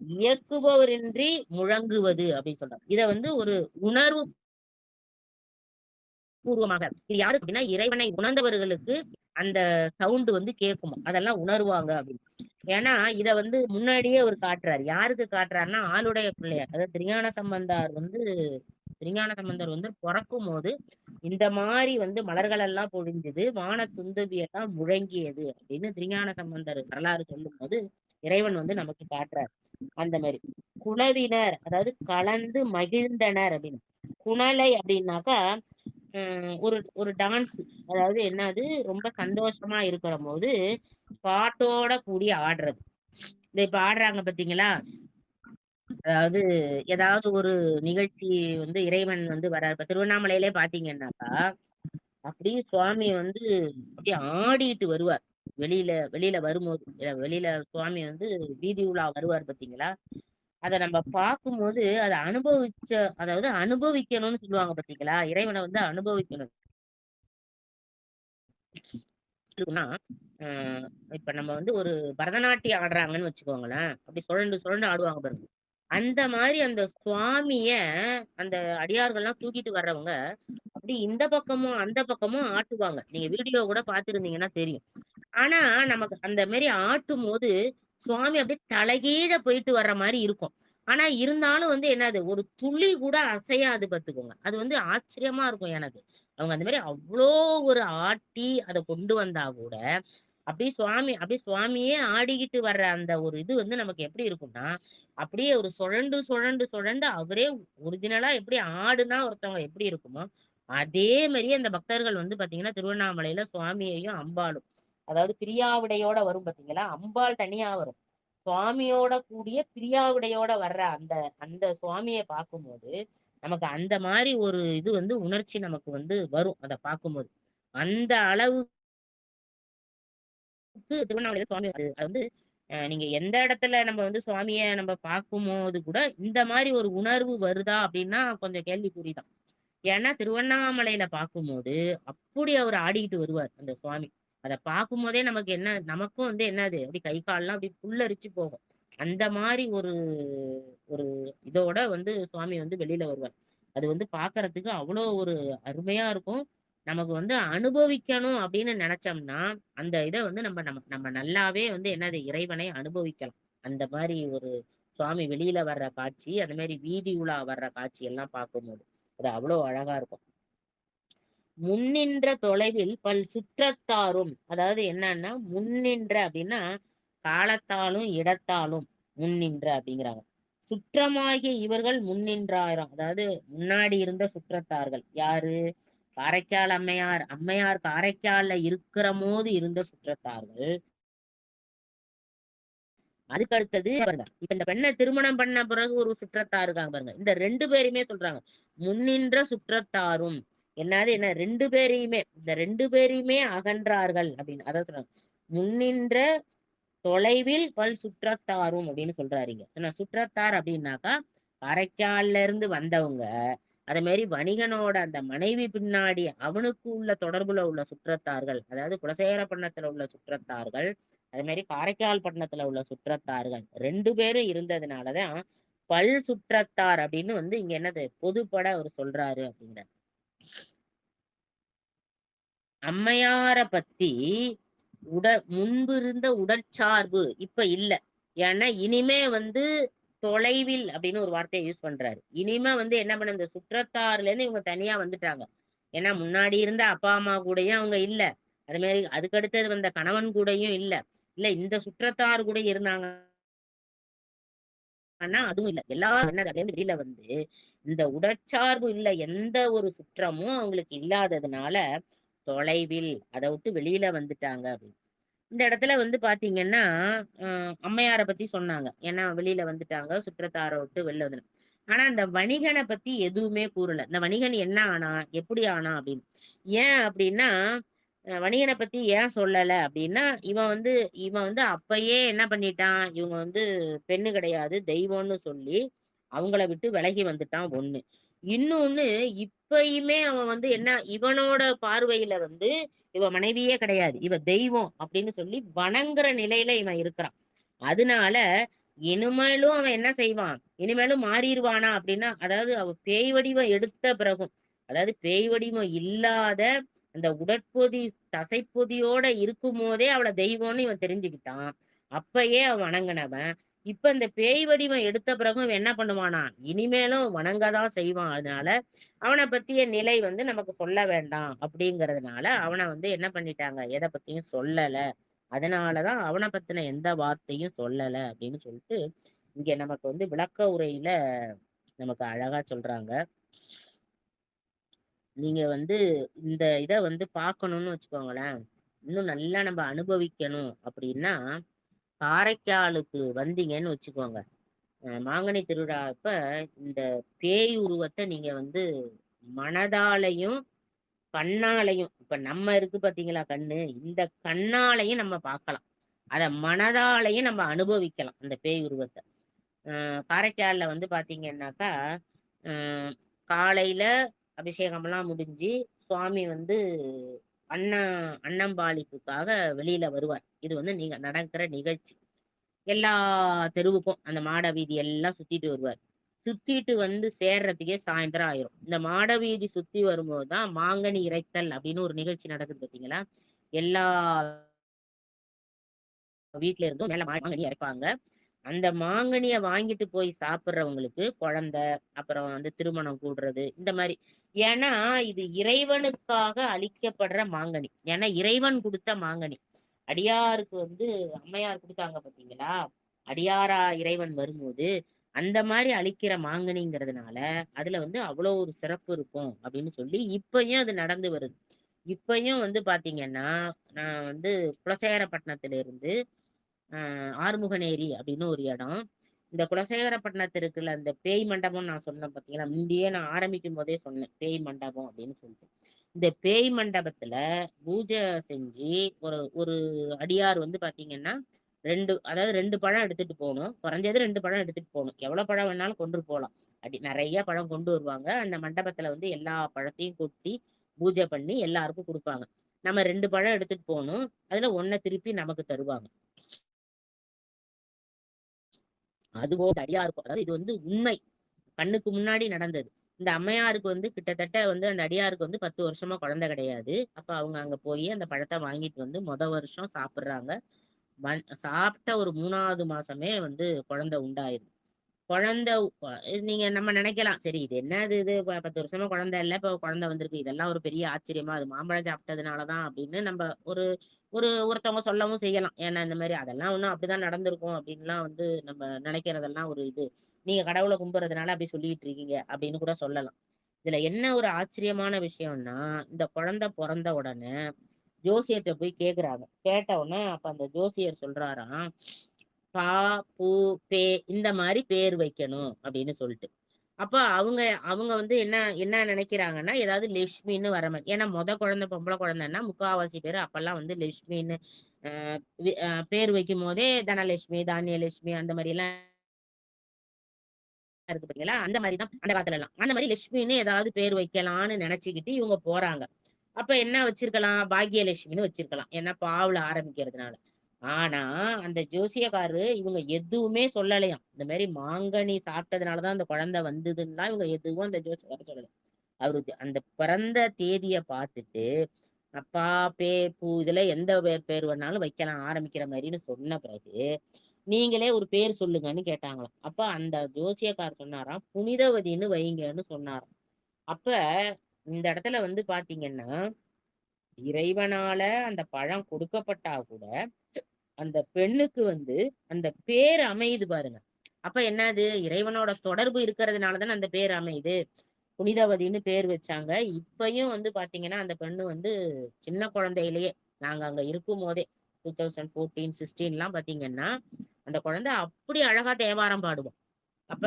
Speaker 3: இயக்குபவரின்றி முழங்குவது அப்படின்னு சொல்றாங்க. இத வந்து ஒரு உணர்வு பூர்வமாக. இது யாருக்கு அப்படின்னா, இறைவனை உணர்ந்தவர்களுக்கு அந்த சவுண்ட் வந்து கேட்குமா. அதெல்லாம் உணருவாங்க அப்படின்னு. ஏன்னா, இத வந்து முன்னாடியே அவர் காட்டுறாரு. யாருக்கு காட்டுறாருன்னா, ஆளுடைய பிள்ளையார். அதாவது திருஞான சம்பந்தர் வந்து பொறக்கும்போது, இந்த மாரி வந்து மலர்கள் எல்லாம் பொழிஞ்சது, வான துந்துபி எல்லாம் முழங்கியது அப்படின்னு திருஞான சம்பந்தர் வரலாறு சொல்லும்போது, இறைவன் வந்து நமக்கு காட்டுறார். அந்த மாரி. குலவினர், அதாவது கலந்து மகிழ்ந்தனர் அப்படின்னு. குணலை அப்படின்னாக்கா, ஒரு ஒரு டான்ஸ். அதாவது என்னது, ரொம்ப சந்தோஷமா இருக்கிறபோது, பாட்டோட கூடி ஆடுறது. இந்த இப்ப ஆடுறாங்க பார்த்தீங்களா? அதாவது ஏதாவது ஒரு நிகழ்ச்சி வந்து இறைவன் வந்து வர்றாரு. இப்ப திருவண்ணாமலையிலே பார்த்தீங்கன்னாக்கா, அப்படியே சுவாமி வந்து அப்படியே ஆடிட்டு வருவார். வெளியில வெளியில வரும்போது, வெளியில சுவாமி வந்து வீதி உலா வருவார் பார்த்தீங்களா? அத நம்ம பார்க்கும்போது, அத அதாவது அனுபவிக்கணும்னு சொல்லுவாங்க பார்த்தீங்களா? இறைவன வந்து அனுபவிக்கணும். இருக்குன்னா, அ இப்ப நம்ம வந்து ஒரு பரதநாட்டியம் ஆடுறாங்கன்னு வச்சுக்கோங்களேன். அப்படி சுழண்டு சுழண்டு ஆடுவாங்க பாருங்க. அந்த மாரி அந்த சுவாமிய அந்த அடியார்கள்லாம் தூக்கிட்டு வர்றவங்க, அப்படி இந்த பக்கமும், அந்த பக்கமும் ஆட்டுவாங்க. நீங்க வீடியோ கூட பார்த்திருந்தீங்கன்னா தெரியும். ஆனா, நமக்கு அந்த மாரி ஆட்டும்போது, சுவாமி அப்படியே தலைகீழ போயிட்டு வர்ற மாரி இருக்கும். ஆனா, இருந்தாலும் வந்து என்னது, ஒரு துளி கூட அசையாது பாத்துக்கோங்க. அது வந்து ஆச்சரியமா இருக்கும் எனக்கு. அவங்க அந்த மாரி அவ்ளோ ஒரு ஆட்டி அத கொண்டு வந்தா கூட, அப்படியே சுவாமியே ஆடிக்கிட்டு வர்ற அந்த ஒரு இது வந்து நமக்கு எப்படி இருக்கும்னா, அப்படியே ஒரு சுழண்டு, சுழண்டு, சுழண்டு அவரே ஒரிஜினலா எப்படி ஆடுனா ஒருத்தவங்க எப்படி இருக்குமோ, அதே மாரியே அந்த பக்தர்கள் வந்து பாத்தீங்கன்னா, திருவண்ணாமலையில சுவாமியையும், அம்பாளும் அதாவது பிரியாவிடையோட வரும் பாத்தீங்களா? அம்பாள் தனியா வரும். சுவாமியோட கூடிய பிரியாவிடையோட வர்ற அந்த அந்த சுவாமிய பார்க்கும்போது, நமக்கு அந்த மாரி ஒரு இது வந்து உணர்ச்சி நமக்கு வந்து வரும். அத பார்க்கும்போது. அந்த அளவுக்கு திருவண்ணாமலையில சுவாமி அது வந்து நீங்க எந்த இடத்துல நம்ம வந்து சுவாமிய நம்ம பார்க்கும்போது கூட, இந்த மாரி ஒரு உணர்வு வருதா? அப்டின்னா கொஞ்சம் கேள்விக்குறிதான். ஏன்னா திருவண்ணாமலையில பார்க்கும்போது, அப்படி அவரு ஆடிக்கிட்டு வருவார், அந்த சுவாமி. அத பார்க்கும்போதே நமக்கும் வந்து என்னது, அப்படி கை கால்லாம் அப்படி புல்லரிச்சு போகும். அந்த மாரி ஒரு ஒரு இதோட வந்து சுவாமி வந்து வெளியில வருவார். அது வந்து பார்க்கறதுக்கு அவ்வளோ ஒரு அருமையா இருக்கும். நமக்கு வந்து அனுபவிக்கணும் அப்படின்னு நெனச்சோம்னா, அந்த இத வந்து நம்ம நம்ம நம்ம நல்லாவே வந்து என்னது, இறைவனை அனுபவிக்கலாம். அந்த மாரி ஒரு சுவாமி வெளியில வர்ற காட்சி, அந்த மாரி வீதி உலா வர்ற காட்சி எல்லாம் பார்க்கும்போது. அது அவ்வளோ அழகா இருக்கும். முன்னின்ற தொலைவில் சுற்றத்தாரும், அதாவது என்னன்னா, முன்னின்ற அப்படின்னா, காலத்தாலும், இடத்தாலும் முன்னின்ற அப்படிங்கிறாங்க. சுற்றமாகிய இவர்கள் முன்னின்றாயிரம். அதாவது முன்னாடி இருந்த சுற்றத்தார்கள். யாரு? காரைக்கால் அம்மையார். அம்மையார் காரைக்கால்ல இருக்கிறபோது இருந்த சுற்றத்தார்கள். அதுக்கு அடுத்தது பாருங்க. இப்ப இந்த பெண்ணை திருமணம் பண்ண பிறகு ஒரு சுற்றத்தார் இருக்காங்க பாருங்க. இந்த 2 பேரையுமே சொல்றாங்க. முன்னின்ற சுற்றத்தாரும். என்ன 2 பேரையுமே, இந்த 2 பேரையுமே அகன்றார்கள் அப்படின்னு. அதான் சொல்றாங்க. முன்னின்ற தொலைவில் சுற்றத்தாரும் அப்படின்னு சொல்றாருங்க. சுற்றத்தார் அப்படின்னாக்கா, காரைக்கால்ல இருந்து வந்தவங்க. அதே மாரி வணிகனோட அந்த மனைவி பின்னாடி அவனுக்கு உள்ள தொடர்புல உள்ள சுற்றத்தார்கள். அதாவது குலசேகரப்பட்டினத்துல உள்ள சுற்றத்தார்கள். அதே மாரி காரைக்கால் பட்டணத்துல உள்ள சுற்றத்தார்கள். 2 பேரும் இருந்ததுனாலதான் சுற்றத்தார் அப்படின்னு வந்து இங்க என்னது பொதுப்பட அவர் சொல்றாரு அப்படிங்கிறார். அம்மையார பத்தி முன்பு இருந்த உடற்சார்பு இப்ப இல்ல. ஏன்னா இனிமே வந்து தொலைவில் அப்படின்னு ஒரு வார்த்தையை யூஸ் பண்றாரு. இனிமே வந்து என்ன பண்ண, இந்த சுற்றத்தாறுல இருந்து இவங்க தனியா வந்துட்டாங்க. ஏன்னா முன்னாடி இருந்த அப்பா அம்மா கூடயும் அவங்க இல்ல. அது மாதிரி அதுக்கு அடுத்தது வந்த கணவன் கூடயும் இல்ல. இல்ல இந்த சுற்றத்தார் கூட இருந்தாங்கன்னா அதுவும் இல்ல. எல்லாரும் என்ன அதுல இருந்து வெளியில வந்து இந்த உடற்சார்பு இல்ல எந்த ஒரு சுற்றமும் அவங்களுக்கு இல்லாததுனால தொலைவில் அதை விட்டு வெளியில வந்துட்டாங்க அப்படின்னு. இந்த இடத்துல வந்து பாத்தீங்கன்னா, அம்மையார பத்தி சொன்னாங்க. ஏன்னா வெளியில வந்துட்டாங்க, சுற்றத்தார விட்டு வெளில வந்து. ஆனா அந்த வணிகனை பத்தி எதுவுமே கூறல. இந்த வணிகன் என்ன ஆனா, எப்படி ஆனா அப்படின்னு. ஏன் அப்படின்னா, வணிகனை பத்தி ஏன் சொல்லல அப்படின்னா, இவன் வந்து அப்பயே என்ன பண்ணிட்டான், இவங்க வந்து பெண்ணு கிடையாது, தெய்வம்னு சொல்லி அவங்கள விட்டு விலகி வந்துட்டான் ஒண்ணு. இன்னொன்னு இப்பயுமே அவன் வந்து என்ன இவனோட பார்வையில வந்து இவ மனைவியே கிடையாது, இவ தெய்வம் அப்படின்னு சொல்லி வணங்குற நிலையில இவன் இருக்கிறான். அதனால இனிமேலும் அவன் என்ன செய்வான், இனிமேலும் மாறிடுவானா அப்படின்னா, அதாவது அவ பேய் வடிவம் எடுத்த பிறகும், அதாவது பேய் வடிவம் இல்லாத அந்த உடற்பொதி தசைப்பொதியோட இருக்கும் போதே அவளை தெய்வம்னு இவன் தெரிஞ்சுக்கிட்டான். அப்பயே அவன் வணங்கினவன். இப்ப இந்த பேய் வடிவம் எடுத்த பிறகும் இவன் என்ன பண்ணுவானா, இனிமேலும் வணங்கதான் செய்வான். அதனால அவனை பத்திய நிலை வந்து நமக்கு சொல்ல வேண்டாம் அப்படிங்கறதுனால அவனை வந்து என்ன பண்ணிட்டாங்க, எதை பத்தியும் சொல்லல. அதனாலதான் அவனை பத்தின எந்த வார்த்தையும் சொல்லல அப்படின்னு சொல்லிட்டு இங்க நமக்கு வந்து விளக்க உரையில நமக்கு அழகா சொல்றாங்க. நீங்க வந்து இந்த இதை வந்து பார்க்கணும்னு வச்சுக்கோங்களேன், இன்னும் நல்லா நம்ம அனுபவிக்கணும் அப்படின்னா காரைக்காலுக்கு வந்தீங்கன்னு வச்சுக்கோங்க. மாங்கனி திருவிழா அப்ப இந்த பேய் உருவத்தை நீங்க வந்து மனதாலையும் கண்ணாலையும், இப்ப நம்ம இருக்கு பாத்தீங்களா கண்ணு, இந்த கண்ணாலையும் நம்ம பார்க்கலாம், அத மனதாலையும் நம்ம அனுபவிக்கலாம் அந்த பேய் உருவத்தை. காரைக்கால்ல வந்து பாத்தீங்கன்னாக்கா காலையில அபிஷேகம்லாம் முடிஞ்சு சுவாமி வந்து அன்ன அன்னம்பாளிப்புக்காக வெளியில வருவார். இது வந்து நீங்க நடக்கிற நிகழ்ச்சி. எல்லா தெருவுக்கும் அந்த மாட வீதி எல்லாம் சுத்திட்டு வருவார். சுத்திட்டு வந்து சேர்றதுக்கே சாயந்தரம் ஆயிரும். இந்த மாட வீதி சுத்தி வரும்போதுதான் மாங்கனி இறைத்தல் அப்படின்னு ஒரு நிகழ்ச்சி நடக்குது பாத்தீங்களா. எல்லா வீட்டுல இருந்தும் மேல மாங்கனி இறைப்பாங்க. அந்த மாங்கனிய வாங்கிட்டு போய் சாப்பிடுறவங்களுக்கு குழந்தை, அப்புறம் வந்து திருமணம் கூடுறது இந்த மாதிரி. ஏன்னா இது இறைவனுக்காக அளிக்கப்படுற மாங்கனி. ஏன்னா இறைவன் கொடுத்த மாங்கனி. அடியாருக்கு வந்து அம்மையார் கொடுத்தாங்க பாத்தீங்களா, அடியாரா இறைவன் வரும்போது அந்த மாதிரி அளிக்கிற மாங்கனிங்கிறதுனால அதுல வந்து அவ்வளவு ஒரு சிறப்பு இருக்கும் அப்படின்னு சொல்லி இப்பயும் அது நடந்து வருது. இப்பயும் வந்து பாத்தீங்கன்னா, நான் வந்து குலசேகரப்பட்டினத்துல இருந்து ஆறுமுகநேரி அப்படின்னு ஒரு இடம். இந்த குலசேகரப்பட்டினத்து இருக்குல்ல அந்த பேய் மண்டபம் நான் சொன்னேன் பாத்தீங்களா, முந்தையே நான் ஆரம்பிக்கும் போதே சொன்னேன் பேய் மண்டபம் அப்படின்னு சொல்லிட்டு. இந்த பேய் மண்டபத்துல பூஜை செஞ்சு ஒரு ஒரு அடியார் வந்து பாத்தீங்கன்னா அதாவது 2 பழம் எடுத்துட்டு போகணும். குறைஞ்சது 2 பழம் எடுத்துட்டு போகணும். எவ்வளவு பழம் வேணாலும் கொண்டு போகலாம். நிறைய பழம் கொண்டு வருவாங்க. அந்த மண்டபத்துல வந்து எல்லா பழத்தையும் கொட்டி பூஜை பண்ணி எல்லாருக்கும் கொடுப்பாங்க. நம்ம 2 பழம் எடுத்துட்டு போகணும். அதுல 1 திருப்பி நமக்கு தருவாங்க. அதுபோல அடியாருக்கும், அதாவது இது வந்து உண்மை, கண்ணுக்கு முன்னாடி நடந்தது. இந்த அம்மையாருக்கு வந்து கிட்டத்தட்ட வந்து அந்த அடியாருக்கு வந்து 10 வருஷமா குழந்தை கிடையாது. அப்ப அவங்க அங்க போய் அந்த பழத்தை வாங்கிட்டு வந்து வருஷம் சாப்பிடுறாங்க. சாப்பிட்ட ஒரு 3வது மாசமே வந்து குழந்தை உண்டாயிருது. குழந்தை நீங்க நம்ம நினைக்கலாம், சரி இது என்னது இது 10 வருஷமா குழந்தை இல்ல, இப்ப குழந்தை வந்திருக்கு, இதெல்லாம் ஒரு பெரிய ஆச்சரியமா, அது மாம்பழம் சாப்பிட்டதுனாலதான் அப்படின்னு நம்ம ஒரு ஒரு ஒருத்தவங்க சொல்லவும் செய்யலாம். ஏன்னா இந்த மாதிரி அதெல்லாம் ஒண்ணும் அப்படிதான் நடந்திருக்கும் அப்படின்லாம் வந்து நம்ம நினைக்கிறதெல்லாம் ஒரு இது, நீங்க கடவுளை கும்புறதுனால அப்படி சொல்லிட்டு இருக்கீங்க அப்படின்னு கூட சொல்லலாம். இதுல என்ன ஒரு ஆச்சரியமான விஷயம்னா, இந்த குழந்தை பிறந்த உடனே ஜோசியர்கிட்ட போய் கேக்குறாங்க. கேட்ட உடனே அப்ப அந்த ஜோசியர் சொல்றாராம், பா பூ பே இந்த மாதிரி பேர் வைக்கணும் அப்படின்னு சொல்லிட்டு. அப்ப அவங்க அவங்க வந்து என்ன என்ன நினைக்கிறாங்கன்னா, ஏதாவது லட்சுமின்னு வர மாதிரி. ஏன்னா குழந்தை பொம்பளை குழந்தைன்னா முக்காவாசி பேர் அப்பெல்லாம் வந்து லட்சுமின்னு பேர் வைக்கும் போதே தனலட்சுமி, தானியலட்சுமி அந்த மாதிரி எல்லாம் இருக்கு பாத்தீங்களா. அந்த மாதிரிதான் அந்த காலத்துல எல்லாம். அந்த மாதிரி லட்சுமின்னு ஏதாவது பேர் வைக்கலாம்னு நினைச்சுக்கிட்டு இவங்க போறாங்க. அப்ப என்ன வச்சிருக்கலாம், பாக்கியலட்சுமின்னு வச்சிருக்கலாம். ஏன்னா பாவுல ஆரம்பிக்கிறதுனால. ஆனா அந்த ஜோசியக்காரரு இவங்க எதுவுமே சொல்லலையாம். இந்த மாதிரி மாங்கனி சாப்பிட்டதுனாலதான் அந்த குழந்தை வந்ததுன்னா இவங்க எதுவும் அந்த ஜோசியக்காரர் சொல்லல. அவரு அந்த பிறந்த தேதிய பார்த்துட்டு அப்பா பே பூ இதுல எந்த பேர் வேணாலும் வைக்கலாம் ஆரம்பிக்கிற மாதிரின்னு சொன்ன பிறகு நீங்களே ஒரு பேர் சொல்லுங்கன்னு கேட்டாங்களாம். அப்ப அந்த ஜோசியக்காரர் சொன்னாராம், புனிதவதின்னு வைங்கன்னு சொன்னாராம். அப்ப இந்த இடத்துல வந்து பாத்தீங்கன்னா, இறைவனால அந்த பழம் கொடுக்கப்பட்டா கூட அந்த பெண்ணுக்கு வந்து அந்த பேர் அமையுது பாருங்க. அப்ப என்னது, இறைவனோட தொடர்பு இருக்கிறதுனாலதானே அந்த பேர் அமையுது. புனிதவதின்னு பேர் வச்சாங்க. இப்பயும் வந்து பாத்தீங்கன்னா அந்த பெண்ணு வந்து சின்ன குழந்தையிலேயே, நாங்க அங்க இருக்கும் போதே 2014, 16 எல்லாம் பாத்தீங்கன்னா அந்த குழந்தை அப்படி அழகா தேவாரம் பாடுவோம். அப்ப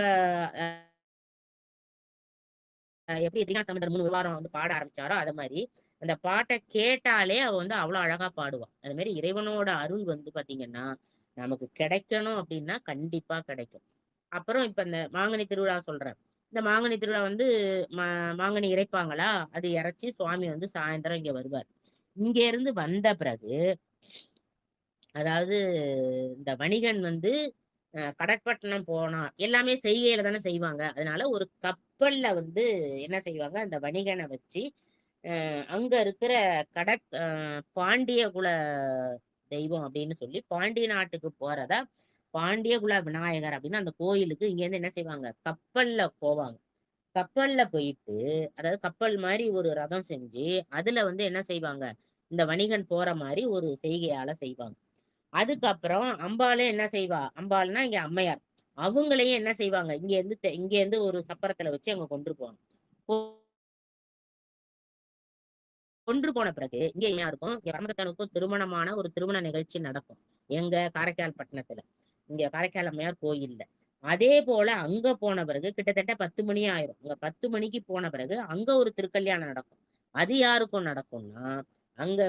Speaker 3: எப்படி சமுத்திரம் 3 வாரம் வந்து பாட ஆரம்பிச்சாரோ அது மாதிரி அந்த பாட்டை கேட்டாலே அவ வந்து அவ்வளவு அழகா பாடுவான். அது மாதிரி இறைவனோட அருள் வந்து பாத்தீங்கன்னா நமக்கு கிடைக்கணும் அப்படின்னா கண்டிப்பா கிடைக்கும். அப்புறம் இப்ப இந்த மாங்கனி திருவிழா சொல்றேன். இந்த மாங்கனி திருவிழா வந்து மாங்கனி இறைப்பாங்களா, அது இறைச்சி சுவாமி வந்து சாயந்தரம் இங்க வருவார். இங்க இருந்து வந்த பிறகு அதாவது இந்த வணிகன் வந்து கடற்பட்டணம் போனா எல்லாமே செய்கையில தானே செய்வாங்க. அதனால ஒரு கப்பல்ல வந்து என்ன செய்வாங்க, அந்த வணிகனை வச்சு அங்க இருக்கிற பாண்டிய குல தெய்வம் அப்படின்னு சொல்லி பாண்டிய நாட்டுக்கு போறதா பாண்டிய குல விநாயகர் அப்படின்னு அந்த கோயிலுக்கு இங்க இருந்து என்ன செய்வாங்க, கப்பல்ல போவாங்க. கப்பல்ல போயிட்டு, அதாவது கப்பல் மாதிரி ஒரு ரதம் செஞ்சு அதுல வந்து என்ன செய்வாங்க, இந்த வணிகன் போற மாதிரி ஒரு செய்கையால செய்வாங்க. அதுக்கப்புறம் அம்பாளே என்ன செய்வா, அம்பாள்னா இங்க அம்மையார், அவங்களையும் என்ன செய்வாங்க, இங்க இருந்து ஒரு சப்பரத்துல வச்சு அங்க கொண்டு போவாங்க. கொன்று போன பிறகு இங்க என்ன இருக்கும், இங்க வரமத்தனுக்கும் திருமணமான ஒரு திருமண நிகழ்ச்சி நடக்கும். எங்க காரைக்கால் பட்டணத்துல, இங்க காரைக்கால் அம்மையார் கோயில்ல. அதே போல அங்க போன பிறகு கிட்டத்தட்ட 10 மணி ஆயிரும். அங்க 10 மணிக்கு போன பிறகு அங்க ஒரு திருக்கல்யாணம் நடக்கும். அது யாருக்கும் நடக்கும்னா, அங்க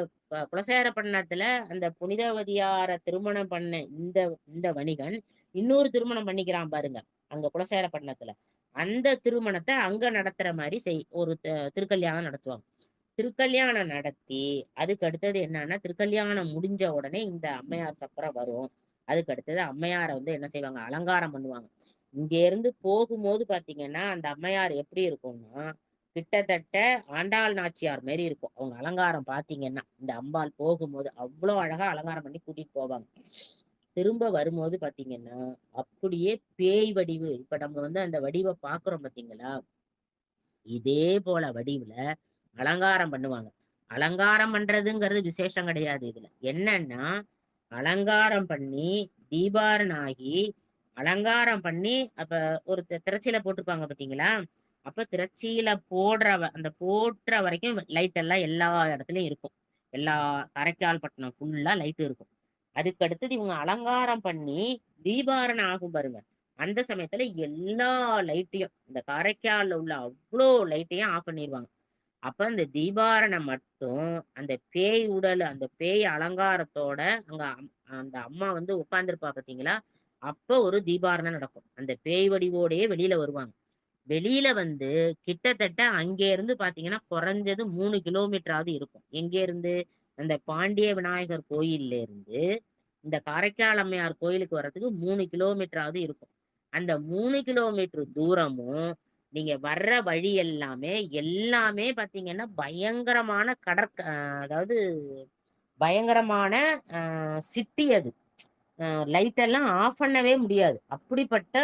Speaker 3: குலசேகரப்பட்டினத்துல அந்த புனிதவதியார திருமணம் பண்ண இந்த இந்த வணிகன் இன்னொரு திருமணம் பண்ணிக்கிறான் பாருங்க, அங்க குலசேகரப்பட்டினத்துல. அந்த திருமணத்தை அங்க நடத்துற மாதிரி ஒரு திருக்கல்யாணம் நடத்துவாங்க. திருக்கல்யாணம் நடத்தி அதுக்கு அடுத்தது என்னன்னா, திருக்கல்யாணம் முடிஞ்ச உடனே இந்த அம்மையார் சப்பரம் வரும். அதுக்கு அடுத்தது அம்மையாரை வந்து என்ன செய்வாங்க, அலங்காரம் பண்ணுவாங்க. இங்க இருந்து போகும்போது பாத்தீங்கன்னா அந்த அம்மையார் எப்படி இருக்கும்னா, கிட்டத்தட்ட ஆண்டாள் நாச்சியார் மாதிரி இருக்கும் அவங்க அலங்காரம். பாத்தீங்கன்னா இந்த அம்பாள் போகும்போது அவ்வளவு அழகா அலங்காரம் பண்ணி கூட்டிட்டு போவாங்க. திரும்ப வரும்போது பாத்தீங்கன்னா அப்படியே பேய் வடிவு, இப்ப நம்ம வந்து அந்த வடிவை பாக்குறோம் பாத்தீங்களா, இதே போல வடிவுல அலங்காரம் பண்ணுவாங்க. அலங்காரம் பண்றதுங்கிறது விசேஷம் கிடையாது. இதுல என்னன்னா, அலங்காரம் பண்ணி தீபாரன் ஆகி அலங்காரம் பண்ணி அப்ப ஒரு திரைச்சீலை போட்டிருப்பாங்க பாத்தீங்களா, அப்ப திரைச்சீலை அந்த போடுற வரைக்கும் லைட் எல்லாம் எல்லா இடத்துலயும் இருக்கும். எல்லா காரைக்கால் பட்டணம் ஃபுல்லா லைட் இருக்கும். அதுக்கு அடுத்தது இவங்க அலங்காரம் பண்ணி தீபாரன் ஆகும் பாருங்க, அந்த சமயத்துல எல்லா லைட்டையும் இந்த காரைக்கால்ல உள்ள அவ்வளோ லைட்டையும் ஆஃப் பண்ணிடுவாங்க. அப்ப அந்த தீபாரனை மட்டும் அந்த பேய் உடல், அந்த பேய் அலங்காரத்தோட அங்க அந்த அம்மா வந்து உட்கார்ந்துருப்பா பாத்தீங்களா, அப்ப ஒரு தீபாரணம் நடக்கும். அந்த பேய் வடிவோடயே வெளியில வருவாங்க. வெளியில வந்து கிட்டத்தட்ட அங்க இருந்து பாத்தீங்கன்னா குறைஞ்சது 3 கிலோமீட்டராவது இருக்கும். எங்க இருந்து, அந்த பாண்டிய விநாயகர் கோயில்ல இருந்து இந்த காரைக்கால் அம்மையார் கோயிலுக்கு வர்றதுக்கு 3 கிலோமீட்டராவது இருக்கும். அந்த 3 கிலோமீட்டர் தூரமும் நீங்க வர்ற வழி எல்லாமே பாத்தீங்கன்னா பயங்கரமான அதாவது பயங்கரமான சிட்டி அது. லைட் எல்லாம் ஆஃப் பண்ணவே முடியாது. அப்படிப்பட்ட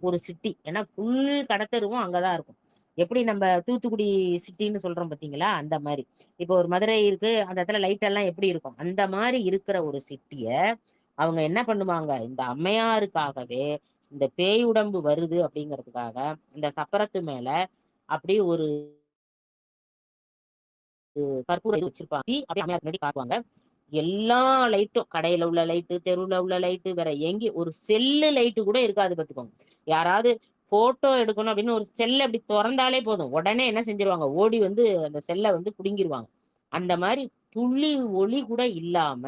Speaker 3: ஒரு சிட்டி. ஏன்னா ஃபுல் கடத்தெருவும் அங்கதான் இருக்கும். எப்படி நம்ம தூத்துக்குடி சிட்டின்னு சொல்றோம் பாத்தீங்களா, அந்த மாதிரி. இப்போ ஒரு மதுரை இருக்கு, அந்த இடத்துல லைட் எல்லாம் எப்படி இருக்கும், அந்த மாதிரி இருக்கிற ஒரு சிட்டிய அவங்க என்ன பண்ணுவாங்க, இந்த அம்மையாருக்காகவே இந்த பேய் உடம்பு வருது அப்படிங்கிறதுக்காக இந்த சப்பரத்து மேல அப்படியே ஒரு கற்பூர இது வச்சிருப்பாங்க. அப்படியே அம்மையார் முன்னாடி காட்டுவாங்க. எல்லா லைட்டும், கடையில உள்ள லைட்டு, தெருவுல உள்ள லைட்டு, வேற எங்கே ஒரு செல்லு லைட்டு கூட இருக்காது பாத்துக்கோங்க. யாராவது போட்டோ எடுக்கணும் அப்படின்னு ஒரு செல்ல அப்படி திறந்தாலே போதும், உடனே என்ன செஞ்சிருவாங்க, ஓடி வந்து அந்த செல்லை வந்து புடுங்கிருவாங்க. அந்த மாதிரி துளி ஒளி கூட இல்லாம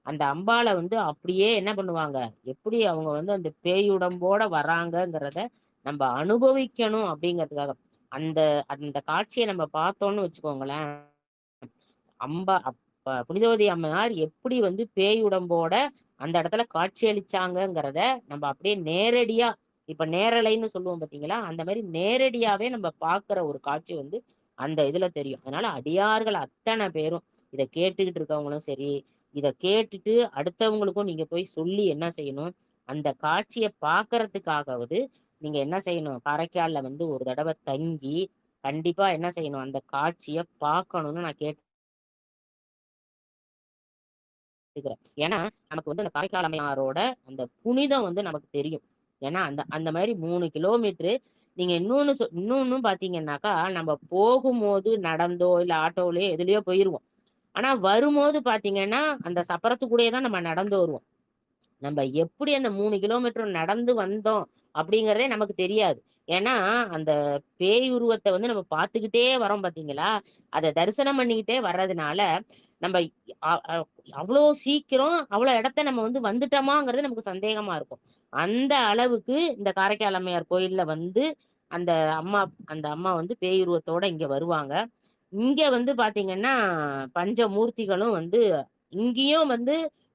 Speaker 3: அந்த அம்பாளை வந்து அப்படியே என்ன பண்ணுவாங்க, எப்படி அவங்க வந்து அந்த பேயுடம்போட வராங்கங்கிறத நம்ம அனுபவிக்கணும் அப்படிங்கிறதுக்காக அந்த அந்த காட்சியை நம்ம பார்த்தோம்னு வச்சுக்கோங்களேன். புனிதவதி அம்மையார் எப்படி வந்து பேய் உடம்போட அந்த இடத்துல காட்சி அளிச்சாங்கிறத நம்ம அப்படியே நேரடியா, இப்ப நேரலைன்னு சொல்லுவோம் பாத்தீங்களா, அந்த மாதிரி நேரடியாவே நம்ம பாக்குற ஒரு காட்சி வந்து அந்த இதுல தெரியும். அதனால அடியார்கள் அத்தனை பேரும் இதை கேட்டுக்கிட்டு இருக்கவங்களும் சரி, இதை கேட்டுட்டு அடுத்தவங்களுக்கும் நீங்க போய் சொல்லி என்ன செய்யணும், அந்த காட்சியை பாக்குறதுக்காகவது நீங்க என்ன செய்யணும், காரைக்கால்ல வந்து ஒரு தடவை தங்கி கண்டிப்பா என்ன செய்யணும், அந்த காட்சியை பார்க்கணும்னு நான் கேட்டுக்கிறேன். ஏன்னா நமக்கு வந்து அந்த காரைக்கால் அம்மையாரோட அந்த புனிதம் வந்து நமக்கு தெரியும். ஏன்னா அந்த அந்த மாதிரி 3 கிலோமீட்டரு. நீங்க இன்னொன்னும் பாத்தீங்கன்னாக்கா, நம்ம போகும்போது நடந்தோ இல்ல ஆட்டோலயோ எதுலயோ போயிருவோம். ஆனா வரும்போது பாத்தீங்கன்னா அந்த சப்பரத்துக்கூடயே தான் நம்ம நடந்து வருவோம். நம்ம எப்படி அந்த 3 கிலோமீட்டர் நடந்து வந்தோம் அப்படிங்கிறதே நமக்கு தெரியாது. ஏன்னா அந்த பேய் உருவத்தை வந்து நம்ம பார்த்துக்கிட்டே வரோம் பாத்தீங்களா, அதை தரிசனம் பண்ணிக்கிட்டே வர்றதுனால நம்ம அவ்வளோ சீக்கிரம் அவ்வளோ இடத்த நம்ம வந்து வந்துட்டோமாங்கிறது நமக்கு சந்தேகமா இருக்கும். அந்த அளவுக்கு இந்த காரைக்கால் அம்மையார் கோயில்ல வந்து அந்த அம்மா அந்த அம்மா வந்து பேயுருவத்தோட இங்க வருவாங்க. இங்க வந்து பாத்தீங்கன்னா பஞ்சமூர்த்திகளும் வந்து இங்கேயும் வந்து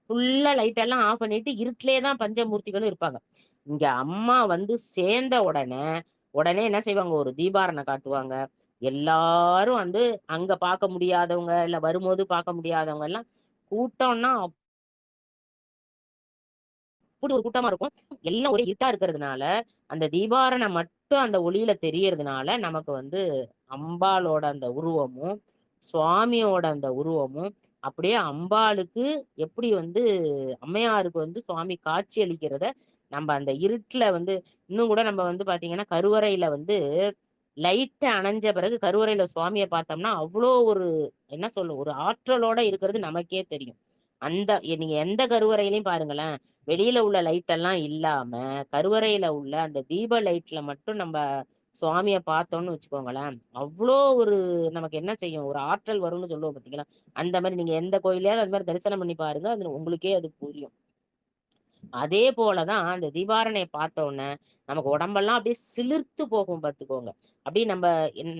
Speaker 3: ஃபுல்லா லைட் எல்லாம் ஆஃப் பண்ணிட்டு இருட்டிலே தான் பஞ்சமூர்த்திகளும் இருப்பாங்க. இங்க அம்மா வந்து சேர்ந்த உடனே என்ன செய்வாங்க, ஒரு தீபாரணை காட்டுவாங்க. எல்லாரும் வந்து அங்க பார்க்க முடியாதவங்க, இல்ல வரும்போது பார்க்க முடியாதவங்க எல்லாம் கூட்டம்னா அப்படி ஒரு கூட்டமா இருக்கும். எல்லாம் ஒரே இருட்டா இருக்கிறதுனால, அந்த தீபாரணை மட்டும் அந்த ஒளியில தெரியறதுனால, நமக்கு வந்து அம்பாளோட அந்த உருவமும், சுவாமியோட அந்த உருவமும், அப்படியே அம்பாளுக்கு எப்படி வந்து அம்மையாருக்கு வந்து சுவாமி காட்சி அளிக்கிறத, நம்ம அந்த இருட்டுல வந்து இன்னும் கூட நம்ம வந்து பாத்தீங்கன்னா, கருவறையில வந்து லைட் அணைஞ்ச பிறகு கருவறையில சுவாமிய பார்த்தோம்னா, அவ்வளோ ஒரு என்ன சொல்லும், ஒரு ஆற்றலோட இருக்கிறது நமக்கே தெரியும். அந்த நீங்க எந்த கருவறையிலயும் பாருங்களேன், வெளியில உள்ள லைட் எல்லாம் இல்லாம, கருவறையில உள்ள அந்த தீப லைட்ல மட்டும் நம்ம சுவாமிய பார்த்தோம்னு வச்சுக்கோங்களேன், அவ்ளோ ஒரு நமக்கு என்ன செய்யும், ஒரு ஆற்றல் வரும்னு சொல்லுவோம் பார்த்தீங்களா? அந்த மாரி நீங்க எந்த கோயில்லயாவது அது மாரி தரிசனம் பண்ணி பாருங்க. அது உங்களுக்கே அது புரியும். அதே போலதான் அந்த தீபாரணைய பார்த்த உடனே நமக்கு உடம்பெல்லாம் அப்படியே சிலிர்த்து போகும் பார்த்துக்கோங்க. அப்படியே